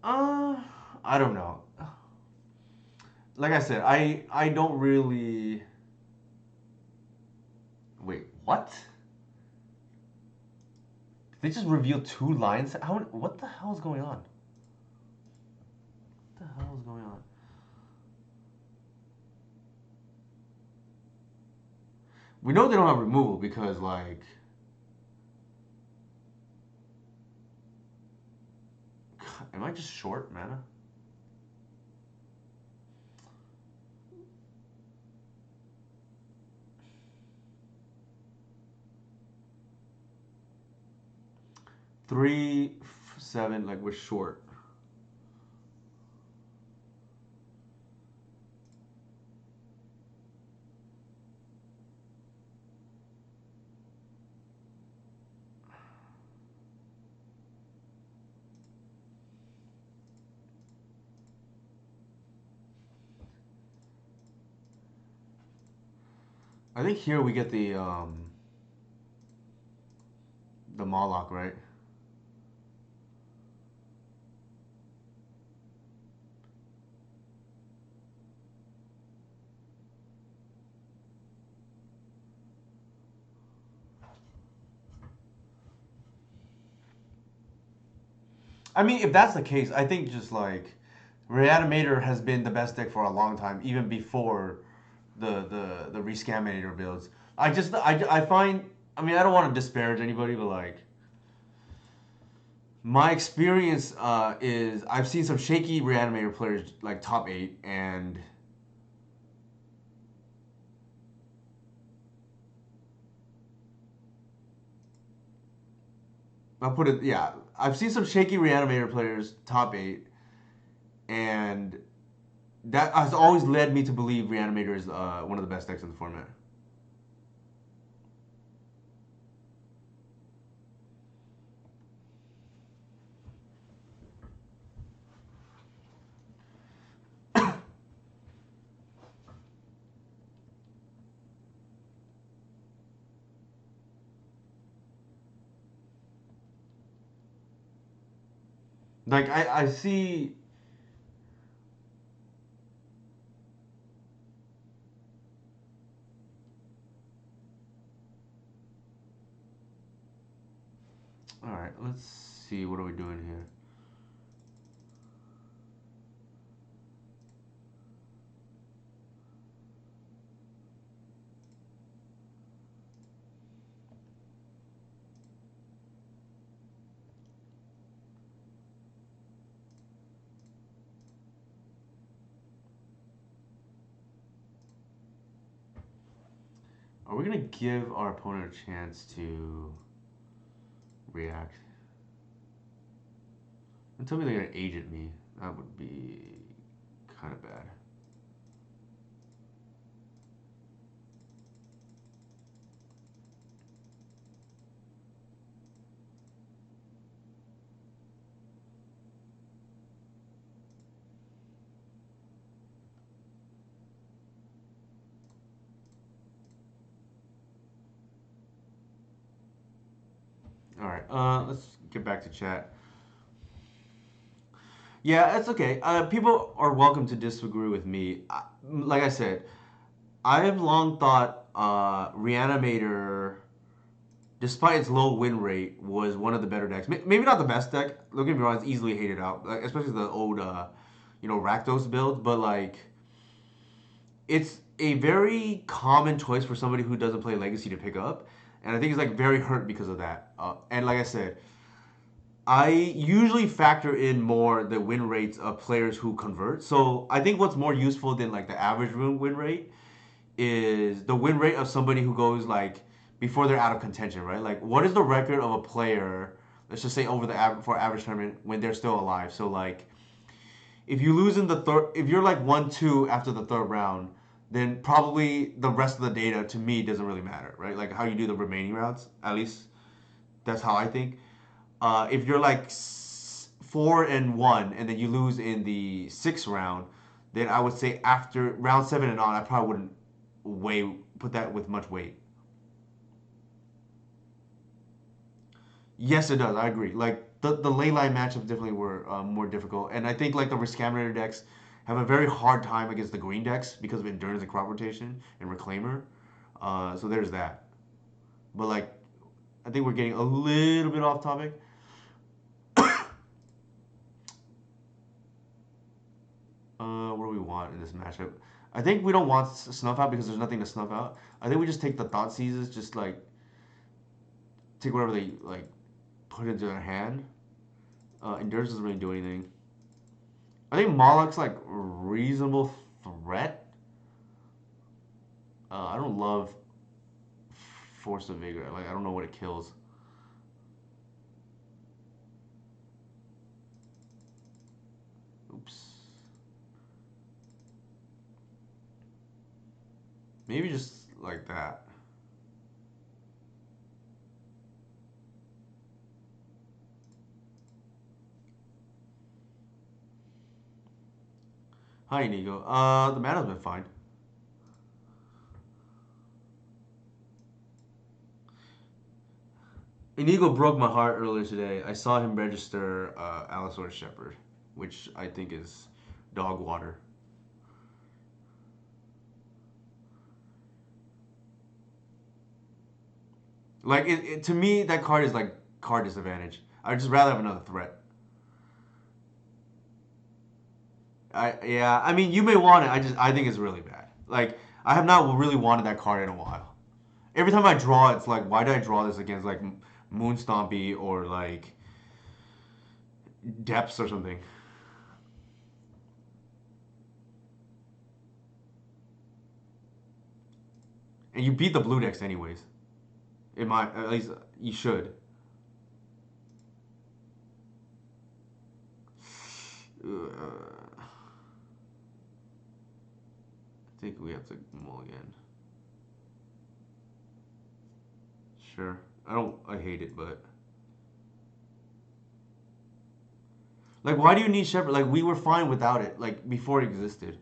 Uh, I don't know. Like I said, I don't really. Wait, what? They just revealed two lines. How? What the hell is going on? What the hell is going on? We know they don't have removal because like. Am I just short mana? 3, 7. Like we're short. I think here we get the Mawloc, right? I mean, if that's the case, I think just like Reanimator has been the best deck for a long time, even before the Rescaminator builds. I find, I mean, I don't want to disparage anybody, but like my experience is I've seen some shaky Reanimator players like top eight, and I'll put it, yeah, I've seen some shaky Reanimator players top eight, and that has always led me to believe Reanimator is one of the best decks in the format. Like I see. All right, let's see. What are we doing here? Are we gonna give our opponent a chance to react? And tell me they're gonna agent me. That would be kind of bad. All right, let's get back to chat. Yeah, that's okay. People are welcome to disagree with me. Like I said, I have long thought Reanimator, despite its low win rate, was one of the better decks. Maybe not the best deck. Don't get me wrong; it's easily hated out, like, especially the old, Rakdos build. But like, it's a very common choice for somebody who doesn't play Legacy to pick up, and I think it's like very hurt because of that. And like I said, I usually factor in more the win rates of players who convert. So I think what's more useful than like the average win rate is the win rate of somebody who goes like before they're out of contention, right? Like what is the record of a player? Let's just say over the for average tournament when they're still alive. So like if you lose in the third, if you're like 1-2 after the third round, then probably the rest of the data to me doesn't really matter, right? Like how you do the remaining rounds, at least that's how I think. If you're like 4-1 and then you lose in the sixth round, then I would say after round seven and on, I probably wouldn't put that with much weight. Yes, it does. I agree. Like the ley line matchups definitely were more difficult, and I think like the Rescaminator decks have a very hard time against the green decks because of endurance and crop rotation and reclaimer. So there's that. But like, I think we're getting a little bit off topic. What do we want in this matchup? I think we don't want snuff out because there's nothing to snuff out. I think we just take the thought seizes, just like take whatever they like put into their hand. Endurance doesn't really do anything. I think Mawloc's like reasonable threat. I don't love Force of Vigor. Like I don't know what it kills. Oops. Maybe just like that. Hi, Inigo. The mana's been fine. Inigo broke my heart earlier today. I saw him register Allosaurus Shepherd, which I think is dog water. Like to me, that card is like card disadvantage. I'd just rather have another threat. Yeah, I mean, you may want it. I think it's really bad. Like, I have not really wanted that card in a while. Every time I draw, it's like, why did I draw this against like Moon Stompy or like Depths or something? And you beat the blue decks anyways. In my at least you should. I think we have to mulligan. Sure. I don't. I hate it, but like, why do you need Shepherd? Like, we were fine without it. Like before it existed.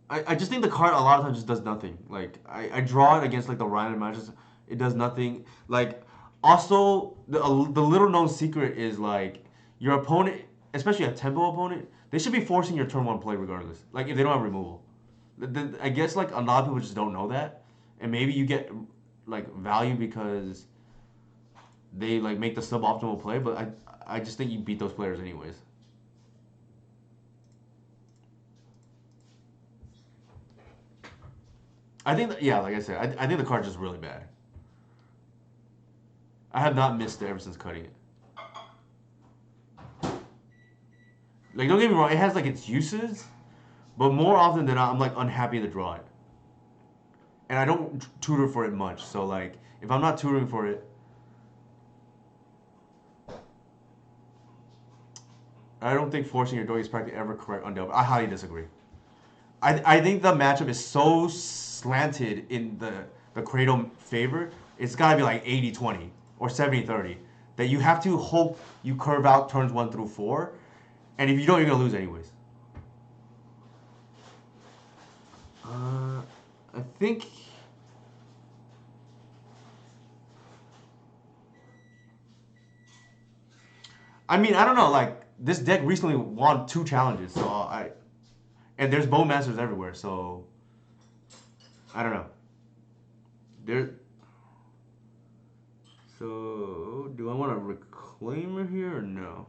I just think the card a lot of times just does nothing. Like I draw it against like the random matches. It does nothing. Like also the little known secret is like your opponent, especially a tempo opponent, they should be forcing your turn one play regardless. Like if they don't have removal. I guess like a lot of people just don't know that, and maybe you get like value because they like make the suboptimal play. But I just think you beat those players anyways. I think that, yeah, like I said, I think the card's just really bad. I have not missed it ever since cutting it. Like don't get me wrong, it has like its uses, but more often than not, I'm like unhappy to draw it, and I don't tutor for it much. So like if I'm not tutoring for it, I don't think forcing your dog is practically ever correct on Delver. I highly disagree. I think the matchup is so slanted in the Cradle favor. It's got to be like 80-20 or 70-30 that you have to hope you curve out turns 1 through 4, and if you don't, you're gonna lose anyways. I think. I mean, I don't know. Like this deck recently won 2 challenges, so and there's Bowmasters everywhere. So I don't know. There. So do I want a Reclaimer here or no?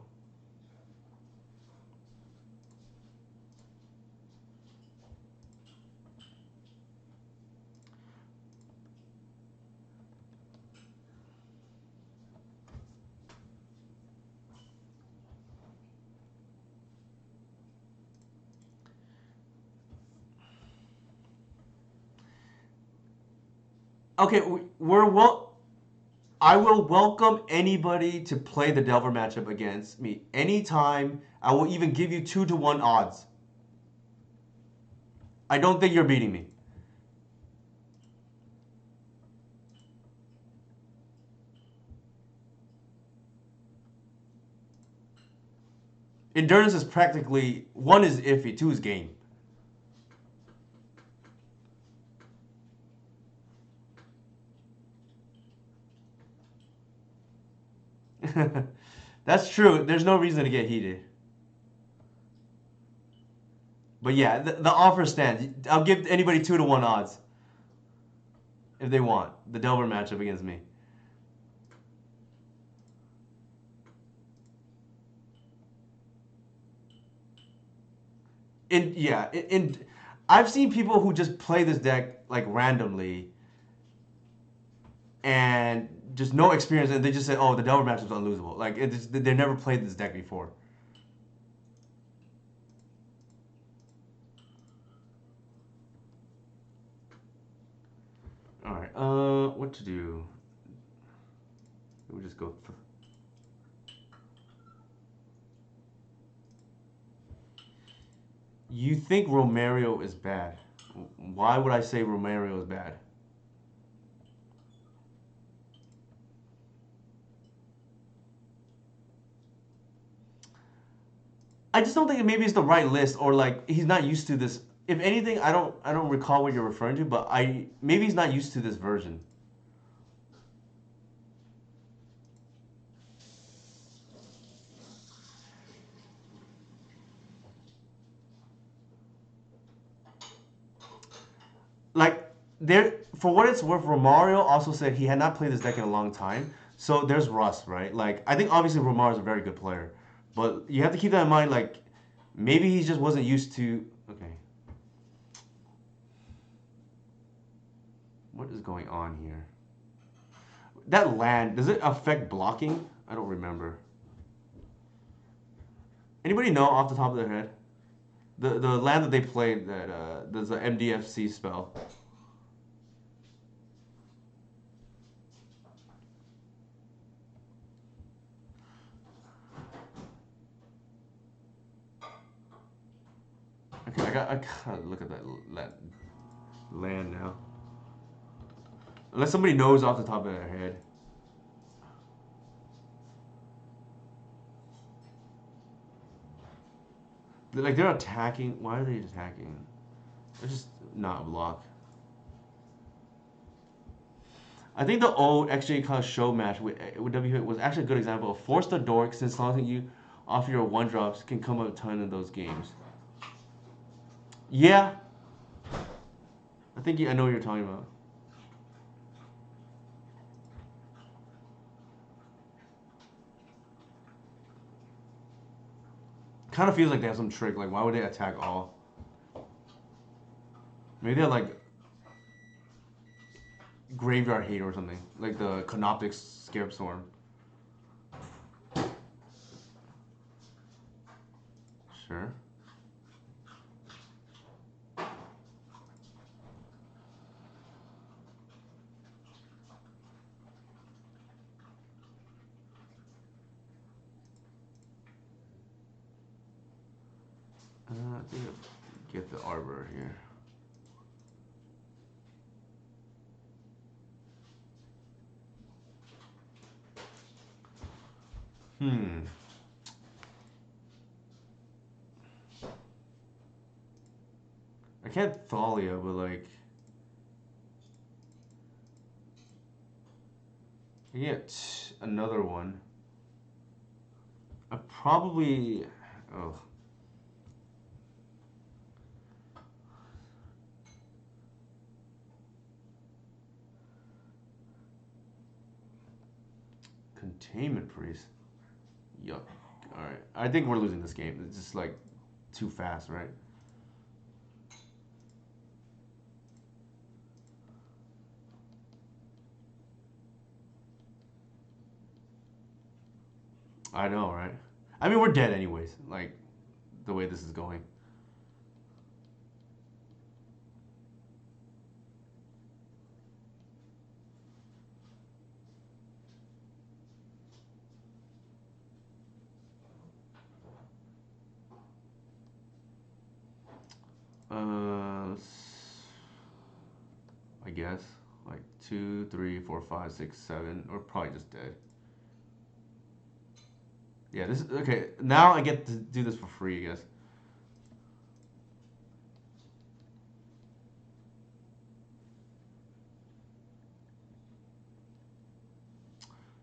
Okay, we're well. I will welcome anybody to play the Delver matchup against me anytime. I will even give you 2-1 odds. I don't think you're beating me. Endurance is practically 1 is iffy, 2 is game. That's true. There's no reason to get heated. But yeah, the offer stands. I'll give anybody 2-1 odds if they want the Delver matchup against me. I've seen people who just play this deck like randomly and just no experience, and they just say, "Oh, the Delver matchup's unlosable." Like they never played this deck before. All right. What to do? We just go. You think Romario is bad? Why would I say Romario is bad? I just don't think maybe it's the right list, or like he's not used to this. If anything, I don't recall what you're referring to, but maybe he's not used to this version. Like there, for what it's worth, Romario also said he had not played this deck in a long time. So there's rust, right? Like I think obviously Romario is a very good player, But you have to keep that in mind. Like maybe he just wasn't used to. Okay, what is going on here? That land, does it affect blocking? I don't remember. Anybody know off the top of their head? The land that they played that there's an MDFC spell. Okay, I gotta look at that land now. Unless somebody knows off the top of their head. They're attacking. Why are they attacking? They're just not a block. I think the old XJ Class show match with W was actually a good example of force the dork since long as you off your one drops can come up a ton in those games. Yeah, I think I know what you're talking about. Kind of feels like they have some trick. Like, why would they attack all? Maybe they have like graveyard hate or something, like the Canoptic Scarab Storm. Sure. I think I'll get the Arbor here. Hmm. I can't Thalia, but like, I get another one. I probably. Oh. Containment Priest. Yuck. Alright. I think we're losing this game. It's just like too fast, right? I know, right? I mean, we're dead anyways. Like, the way this is going. I guess like 2, 3, 4, 5, 6, 7, or probably just dead. Yeah, this is okay. Now I get to do this for free, I guess.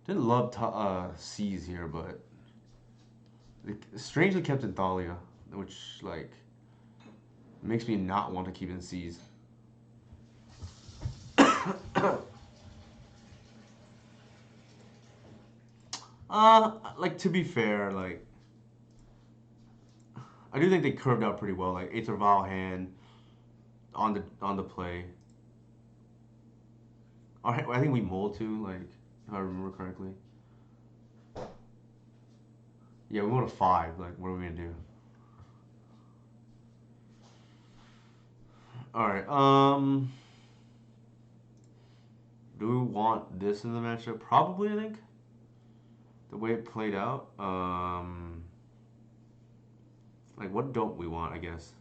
Didn't love C's here, but it strangely kept in Thalia, which like makes me not want to keep in C's. Like to be fair, like I do think they curved out pretty well. Like Aether Vial hand on the play. I think we mold too, like if I remember correctly. Yeah, we went to 5. Like, what are we gonna do? All right. Do we want this in the matchup? Probably, I think. The way it played out. Like, what don't we want? I guess.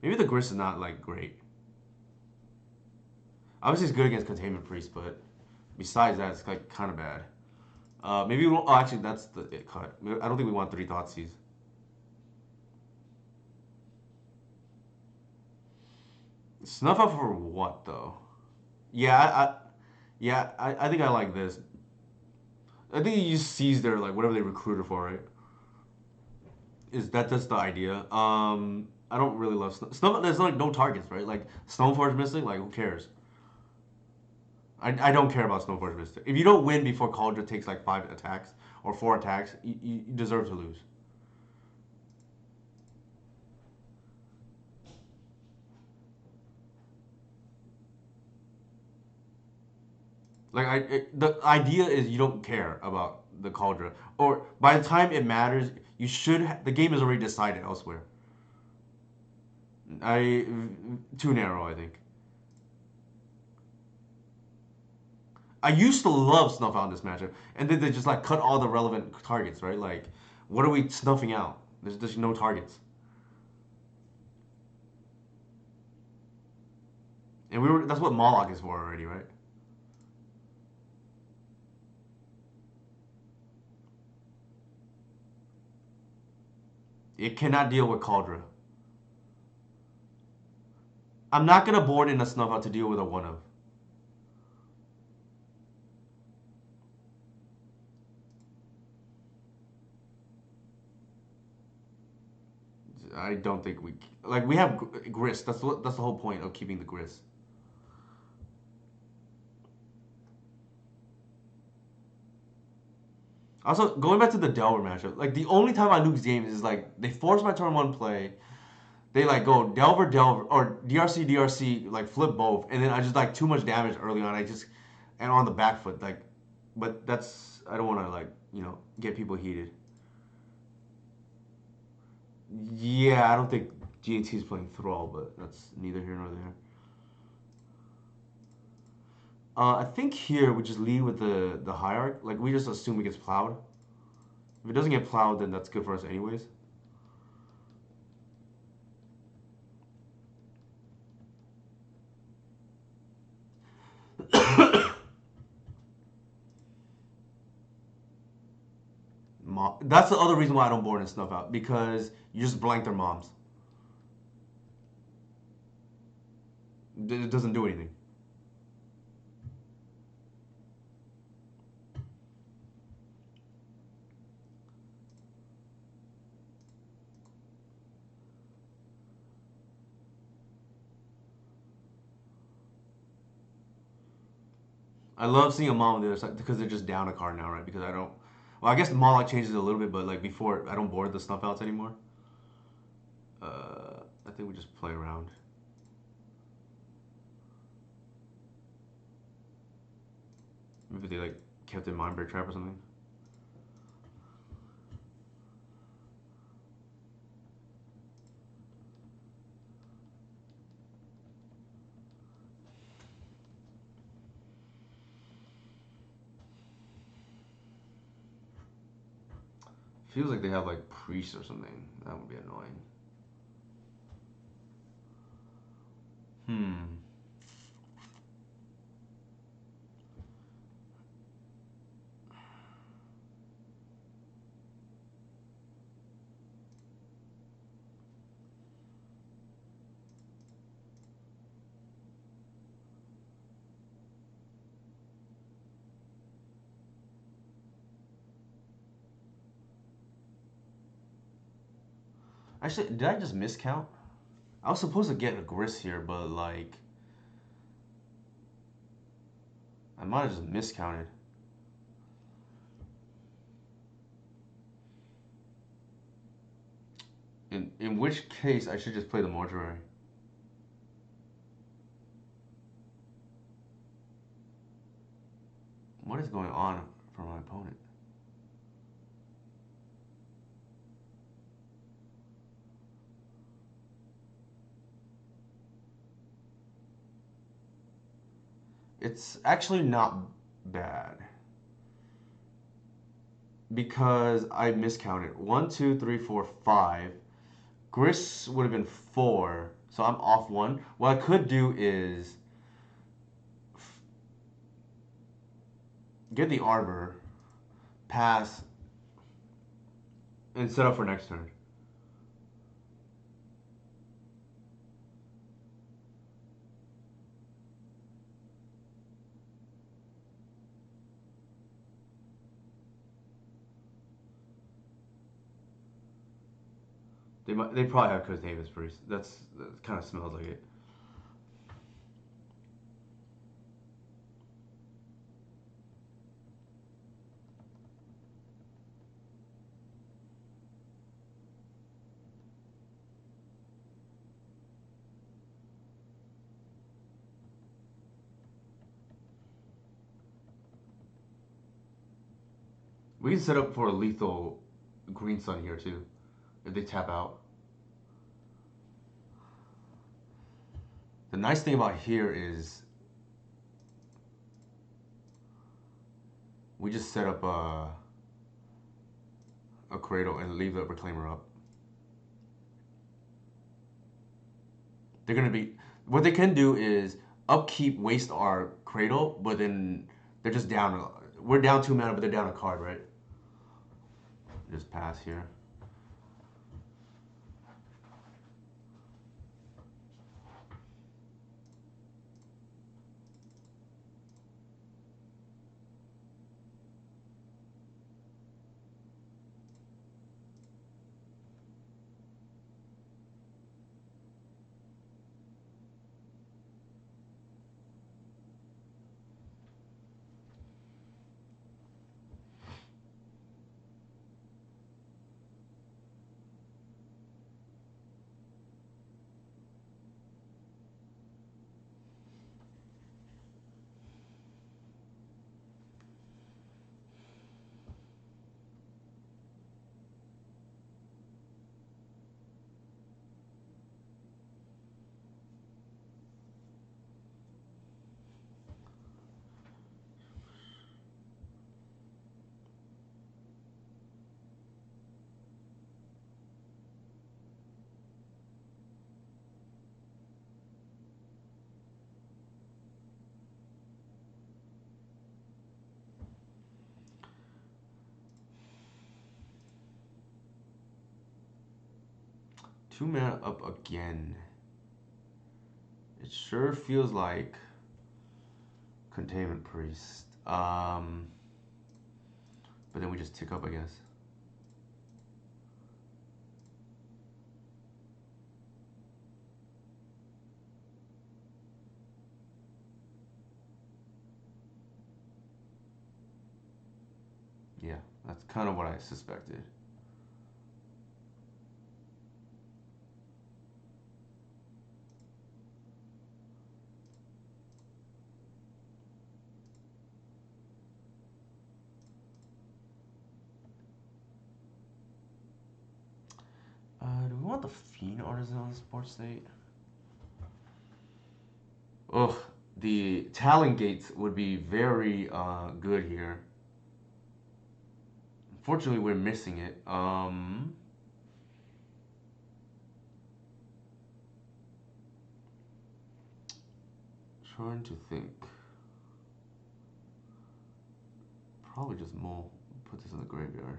Maybe the Grist is not like great. Obviously, it's good against Containment Priest, but besides that, it's like kind of bad. Maybe we won't. Oh, actually, that's the it cut. I don't think we want 3 Thoughtseize. Snuff out for what though? Yeah, I think I like this. I think you just seize their like whatever they recruited for, right? Is that just the idea? I don't really love Snuff. There's like no targets, right? Like Stoneforge Mystic, like who cares? I don't care about Stoneforge Mystic. If you don't win before Cauldron takes like 5 attacks or 4 attacks, you deserve to lose. Like the idea is you don't care about the Cauldron, or by the time it matters, you should. The game is already decided elsewhere. I Too narrow, I think. I used to love snuff out in this matchup, and then they just like cut all the relevant targets, right? Like, what are we snuffing out? There's no targets, and we were that's what Mawloc is for already, right? It cannot deal with Cauldron. I'm not gonna board in a snuff out to deal with a one of. I don't think we have grist. That's the whole point of keeping the grist. Also, going back to the Delver matchup, like the only time I lose games is like they force my turn one play, they like go Delver Delver or DRC DRC like flip both, and then I just like too much damage early on. I just and on the back foot like, but that's I don't want to like get people heated. Yeah, I don't think GNT is playing Thrall, but that's neither here nor there. I think here we just lead with the hierarch. Like we just assume it gets plowed. If it doesn't get plowed, then that's good for us anyways. That's the other reason why I don't board and snuff out because you just blank their moms. It doesn't do anything. I love seeing a mom on the other side because they're just down a card now, right? Because I don't. Well, I guess the Mawloc changes it a little bit, but like before, I don't board the snuff outs anymore. I think we just play around. Maybe they like kept in mind break trap or something. Feels like they have like priests or something. That would be annoying. Hmm. Actually, did I just miscount? I was supposed to get a grist here, but like I might have just miscounted. In which case, I should just play the mortuary. What is going on for my opponent? It's actually not bad because I miscounted. One, two, three, four, five. Grist would have been four, so I'm off one. What I could do is get the arbor, pass, and set up for next turn. They probably have Chris Davis Priest. That kind of smells like it. We can set up for a lethal green sun here too, if they tap out. The nice thing about here is we just set up a Cradle and leave the Reclaimer up. They're gonna be, what they can do is upkeep, waste our Cradle, but then they're just down. We're down 2 mana, but they're down a card, right? Just pass here. Two mana up again. It sure feels like Containment Priest. But then we just tick up, I guess. Yeah, that's kind of what I suspected. Do we want the Fiend Artisan on the Sports State? Ugh, the Talon Gates would be very good here. Unfortunately, we're missing it. Trying to think. Probably just put this in the graveyard.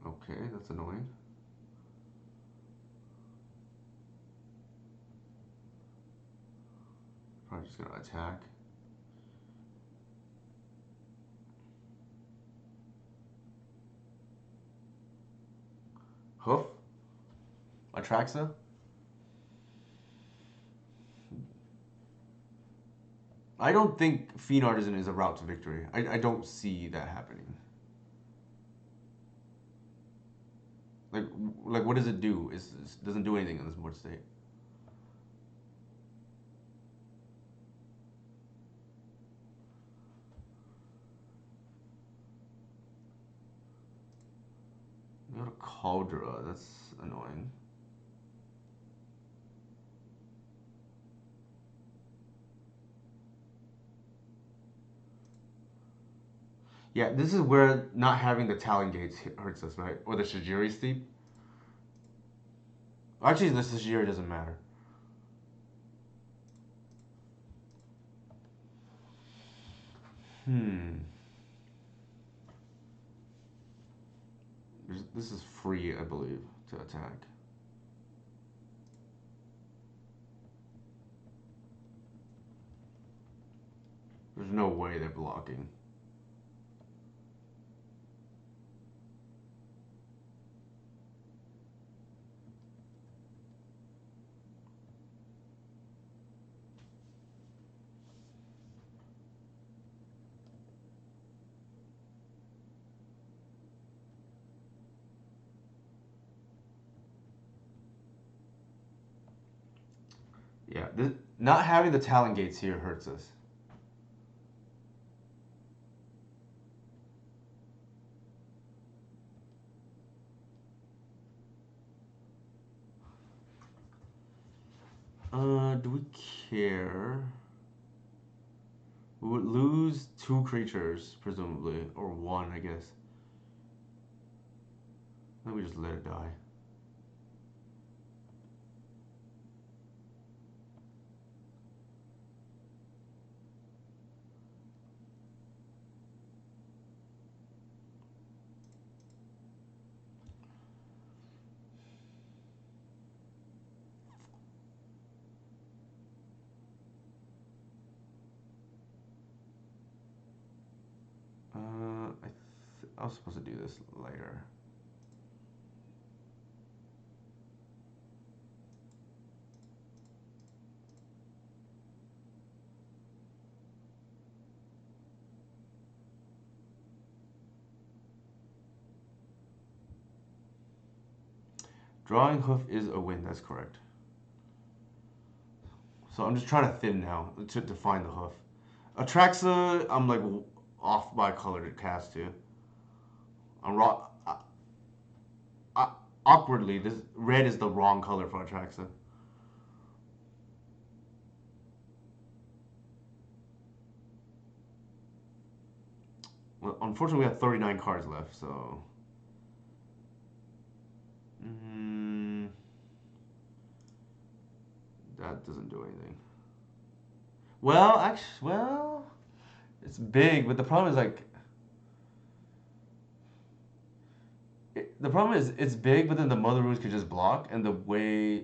Okay, that's annoying. Probably just gonna attack. Hoof? Atraxa? I don't think Fiend Artisan is a route to victory. I don't see that happening. Like what does it do? It doesn't do anything in this board state. We got a Caldra, that's annoying. Yeah, this is where not having the Talon Gates hurts us, right? Or the Shajiri Steep. Actually, the Shajiri doesn't matter. This is free, I believe, to attack. There's no way they're blocking. not having the talent gates here hurts us. Do we care? We would lose 2 creatures, presumably, or 1, I guess. Then we just let it die. I was supposed to do this later. Drawing hoof is a win, that's correct. So I'm just trying to thin now to find the hoof. Atraxa, I'm like off by color to cast too. I'm raw. Awkwardly, this red is the wrong color for Atraxa. Well, unfortunately, we have 39 cards left, so. That doesn't do anything. Well, actually, well, it's big, but the problem is like. The problem is it's big, but then the Mother Runes could just block, and the way.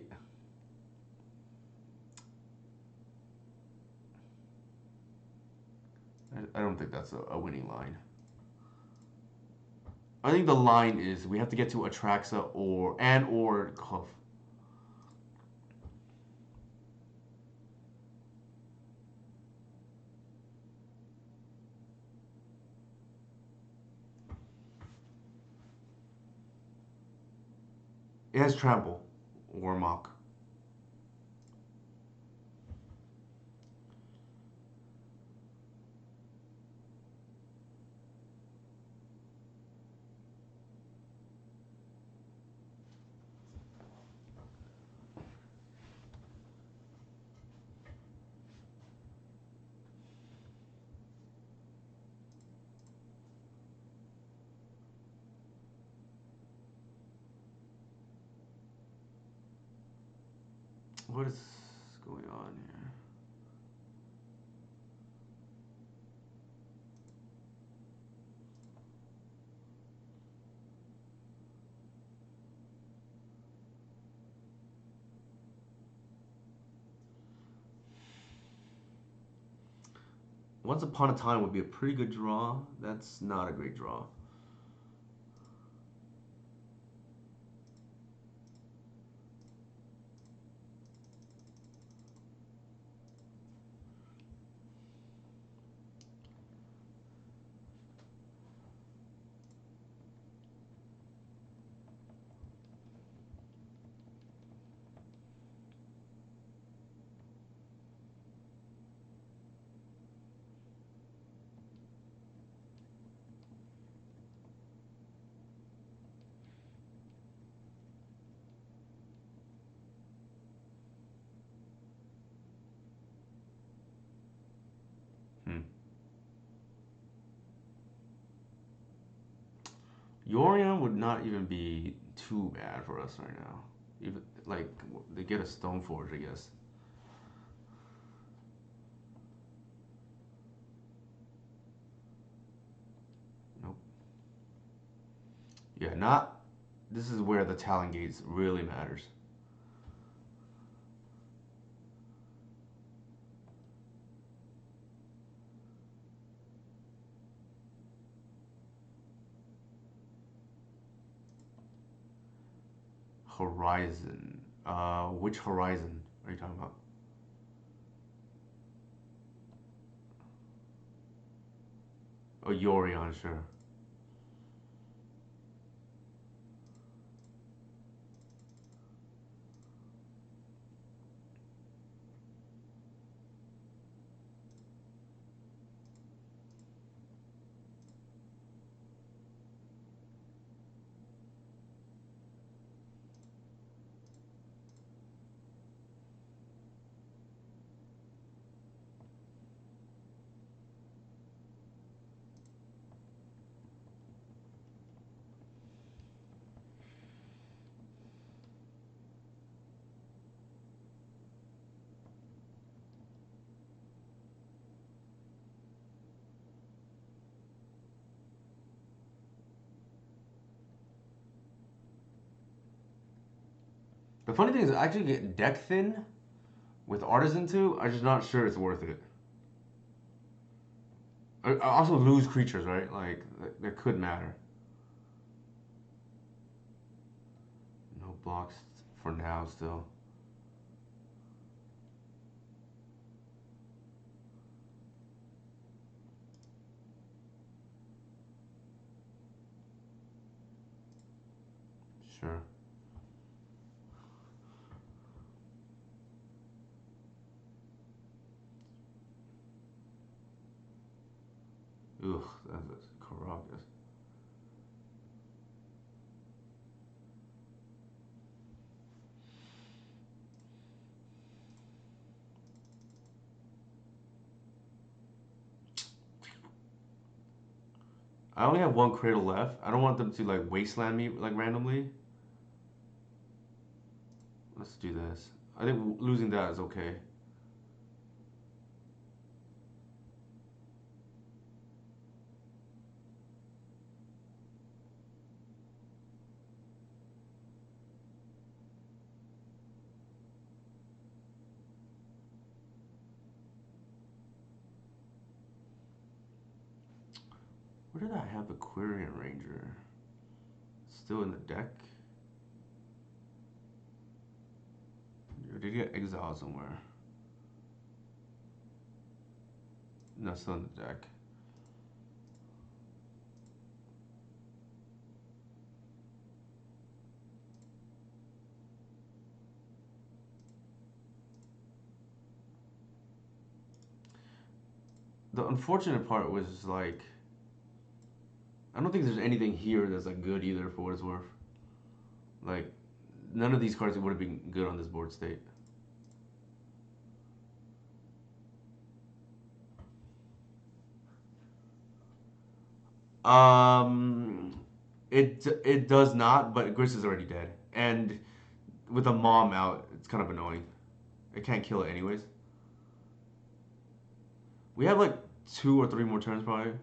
I don't think that's a winning line. I think the line is we have to get to Atraxa or Hoof. It has Trample or Mock. What is going on here? Once Upon a Time would be a pretty good draw. That's not a great draw. Yorion would not even be too bad for us right now. Even like they get a Stoneforge, I guess. Nope. Yeah, not. This is where the Talon Gates really matters. Horizon. Which Horizon are you talking about? Oh, Yorion, sure. The funny thing is, I actually get deck thin with Artisan too. I'm just not sure it's worth it. I also lose creatures, right? Like, that could matter. No blocks for now, still. Sure. Ugh, that's corrupt. I only have one Cradle left. I don't want them to like wasteland me like randomly. Let's do this. I think losing that is okay. Where did I have the Quirion Ranger? Still in the deck? Or did he get exiled somewhere? No, still in the deck. The unfortunate part was like, I don't think there's anything here that's like good either for what it's worth. Like, none of these cards would have been good on this board state. Um, it does not, but Gris is already dead, and with a mom out, it's kind of annoying. It can't kill it anyways. We have like 2 or 3 more turns probably.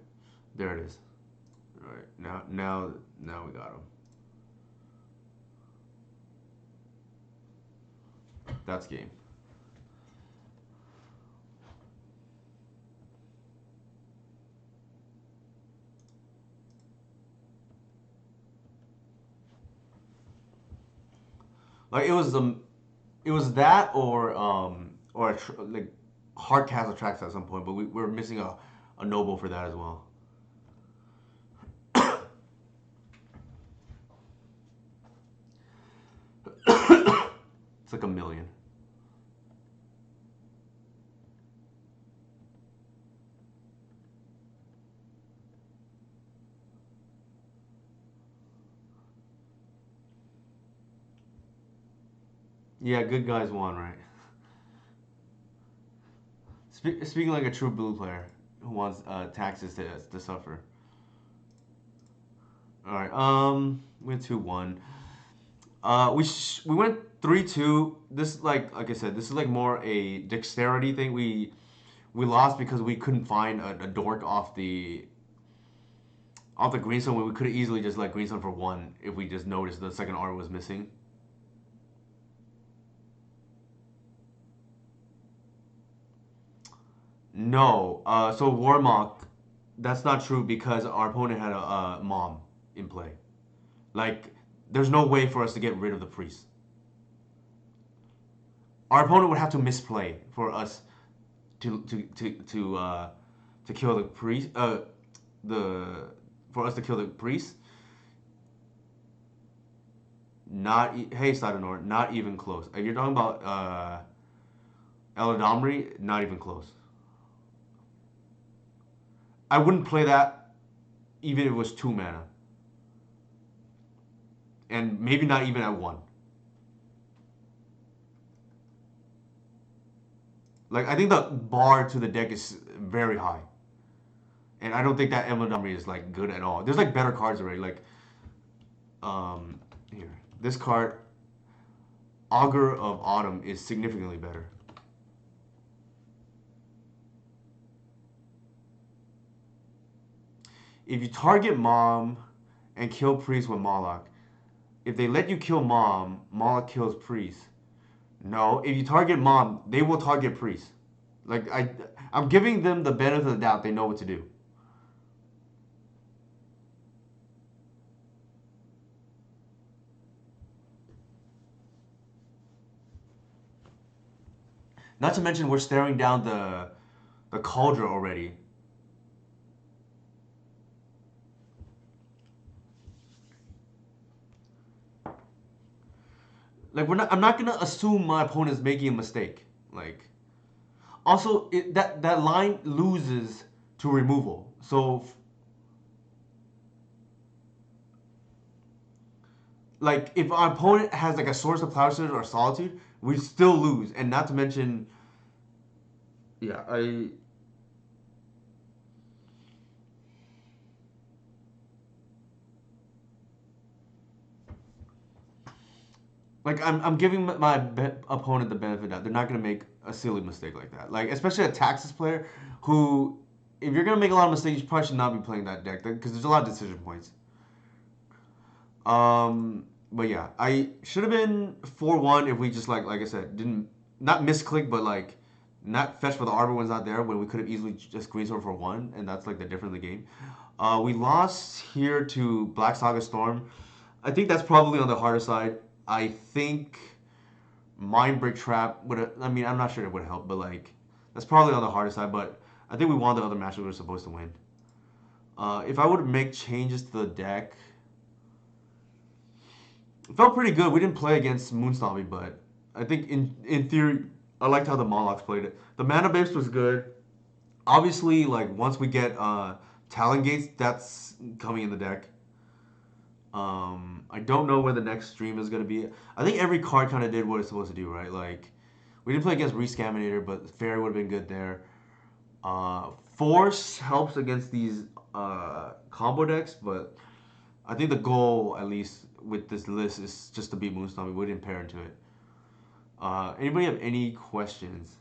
There it is. All right, now we got him. That's game. Like it was that or like hard castle tracks at some point, but we're missing a noble for that as well. It's like a million. Yeah, good guys won, right? Speaking like a true blue player who wants taxes to suffer. All right, we went 2-1. We went 3-2. This like I said, this is like more a dexterity thing. We lost because we couldn't find a dork off the greenstone when we could have easily just let greenstone for one if we just noticed the second art was missing. No, so Warmock, that's not true because our opponent had a mom in play. Like, there's no way for us to get rid of the priest. Our opponent would have to misplay for us to kill the priest. The For us to kill the priest. Not hey Sadanor, not even close. If you're talking about Eladamri, not even close. I wouldn't play that even if it was 2 mana, and maybe not even at 1. Like I think the bar to the deck is very high, and I don't think that Eladamri is like good at all. There's like better cards already. Like here, this card, Augur of Autumn, is significantly better. If you target Mom and kill Priest with Mawloc, if they let you kill Mom, Mawloc kills Priest. No, if you target Mom, they will target Priest. Like I'm giving them the benefit of the doubt. They know what to do. Not to mention we're staring down the cauldron already. Like we're not. I'm not gonna assume my opponent's making a mistake. Like also that line loses to removal. So like if our opponent has like a source of Plowshares or Solitude, we still lose. And not to mention, yeah, I'm giving my opponent the benefit that they're not gonna make a silly mistake like that. Like especially a Taxes player who, if you're gonna make a lot of mistakes, you probably should not be playing that deck because there's a lot of decision points. But yeah, I should have been 4-1 if we just like I said, didn't not misclick, but like not fetch for the Arbor one's not there when we could have easily just green sword for one, and that's like the difference in the game. We lost here to Black Saga Storm. I think that's probably on the harder side. I think Mind Break Trap would have. I mean, I'm not sure it would help, but like that's probably on the harder side. But I think we won the other match we were supposed to win. If I would make changes to the deck, it felt pretty good. We didn't play against Moonstommy, but I think in theory, I liked how the Mawlocs played it. The mana base was good. Obviously, like once we get Talon Gates, that's coming in the deck. I don't know where the next stream is gonna be. I think every card kind of did what it's supposed to do, right? Like we didn't play against Rescaminator, but Fairy would have been good there. Force helps against these combo decks, but I think the goal, at least with this list, is just to beat Moonstomp. We didn't pair into it. Anybody have any questions?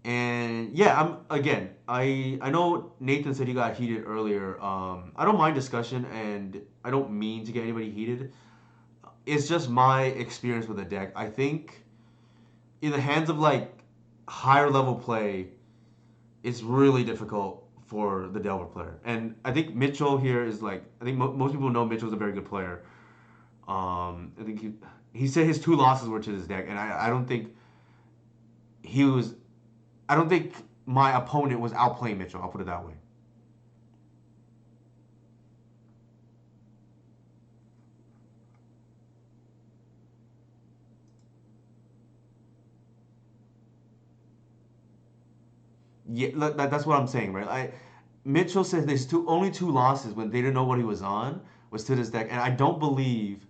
And yeah, I'm again. I know Nathan said he got heated earlier. I don't mind discussion, and I don't mean to get anybody heated. It's just my experience with the deck. I think in the hands of like higher level play, it's really difficult for the Delver player. And I think Mitchell here is like I think most people know Mitchell's a very good player. I think he said his two losses were to this deck, and I don't think he was. I don't think my opponent was outplaying Mitchell. I'll put it that way. Yeah, that's what I'm saying, right? Mitchell said there's only two losses when they didn't know what he was on was to this deck, and I don't believe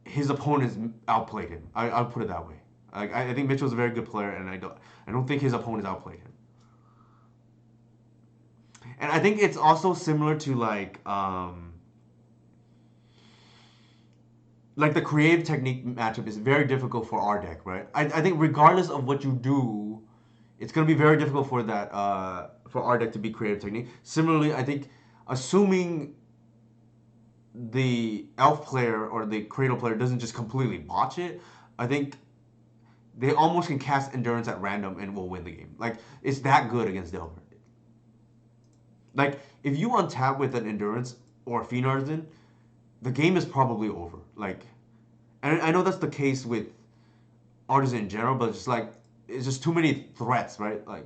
his opponents outplayed him. I'll put it that way. I think Mitchell's a very good player, and I don't think his opponents outplayed him. And I think it's also similar to like the creative technique matchup is very difficult for our deck, right? I think regardless of what you do, it's gonna be very difficult for that for our deck to be creative technique. Similarly, I think assuming the elf player or the cradle player doesn't just completely botch it, I think they almost can cast endurance at random and will win the game. Like it's that good against Delver. Like if you untap with an endurance or a Fiend Artisan, the game is probably over. Like, and I know that's the case with Artisan in general, but it's just like it's just too many threats, right? Like,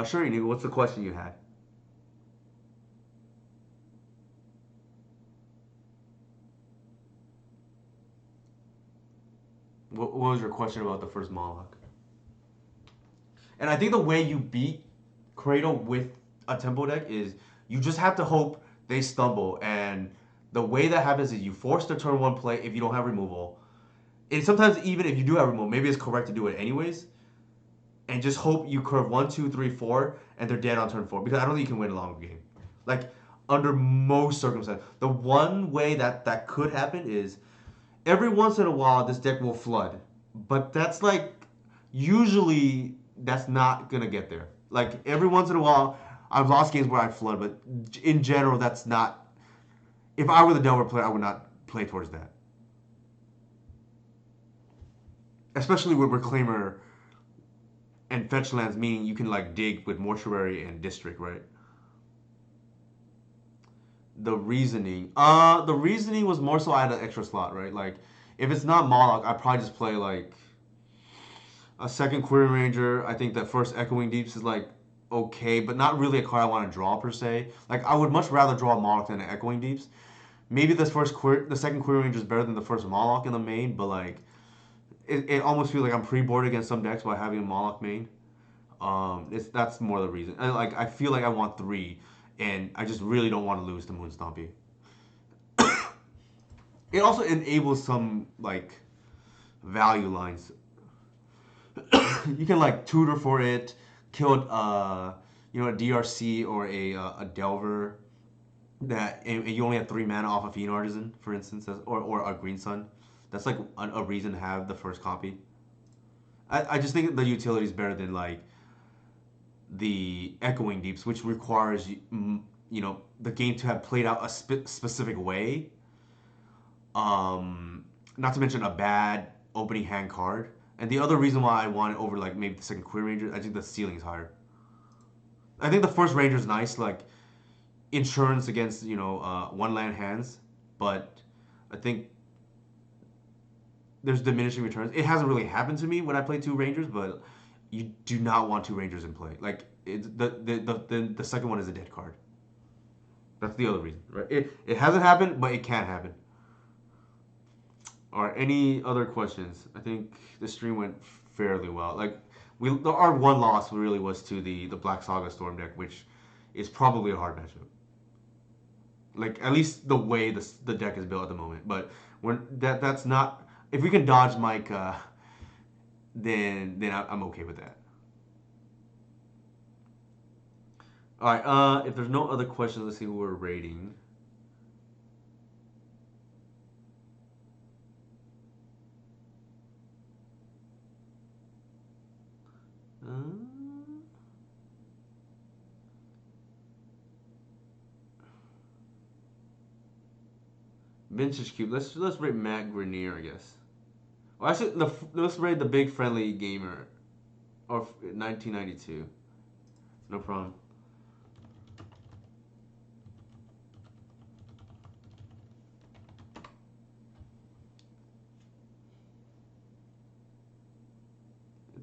sure, Inigo, what's the question you had? What was your question about the first Moloch? And I think the way you beat Cradle with a tempo deck is you just have to hope they stumble. And the way that happens is you force the turn one play if you don't have removal. And sometimes even if you do have removal, maybe it's correct to do it anyways. And just hope you curve one, two, three, four, and they're dead on turn four. Because I don't think you can win a long game. Like under most circumstances. The one way that could happen is every once in a while this deck will flood. But that's like usually that's not gonna get there. Like every once in a while, I've lost games where I flood, but in general, that's not. If I were the Delver player, I would not play towards that. Especially with Reclaimer and fetch lands, meaning you can like dig with Mortuary and District, right? The reasoning was more so I had an extra slot, right? Like if it's not Mawloc, I probably just play like a second Query Ranger. I think that first Echoing Deeps is like okay, but not really a card I want to draw per se. Like I would much rather draw Mawloc than an Echoing Deeps. Maybe the second Query Ranger is better than the first Mawloc in the main, but like it almost feels like I'm pre-boarded against some decks by having a Mawloc main. That's more the reason. I feel like I want three, and I just really don't want to lose to Moon Stompy. It also enables some like value lines. You can like tutor for it, kill a DRC or a Delver that and you only have 3 mana off a Fiend Artisan, for instance, or a Green Sun. That's like a reason to have the first copy. I just think the utility is better than like the Echoing Deeps, which requires the game to have played out a specific way. Not to mention a bad opening hand card. And the other reason why I want it over like maybe the second Queer Ranger, I think the ceiling is higher. I think the first Ranger is nice, like insurance against one land hands, but I think there's diminishing returns. It hasn't really happened to me when I play two Rangers, but you do not want two Rangers in play. Like the second one is a dead card. That's the other reason, right? It hasn't happened, but it can happen. All right. Any other questions? I think the stream went fairly well. Like our one loss really was to the Black Saga Storm deck, which is probably a hard matchup. Like at least the way the deck is built at the moment. But when that's not, if we can dodge Mike, then I'm okay with that. All right. If there's no other questions, let's see who we're rating. Vintage Cube. Let's rate Matt Grenier, I guess. Well, actually, let's rate the Big Friendly Gamer, or 1992. No problem.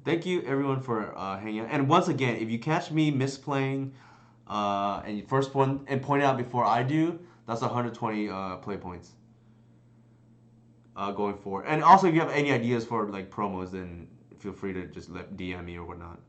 Thank you everyone for hanging out. And once again, if you catch me misplaying, and you first one and point it out before I do, that's 120 play points. Going forward. And also, if you have any ideas for like promos, then feel free to just DM me or whatnot.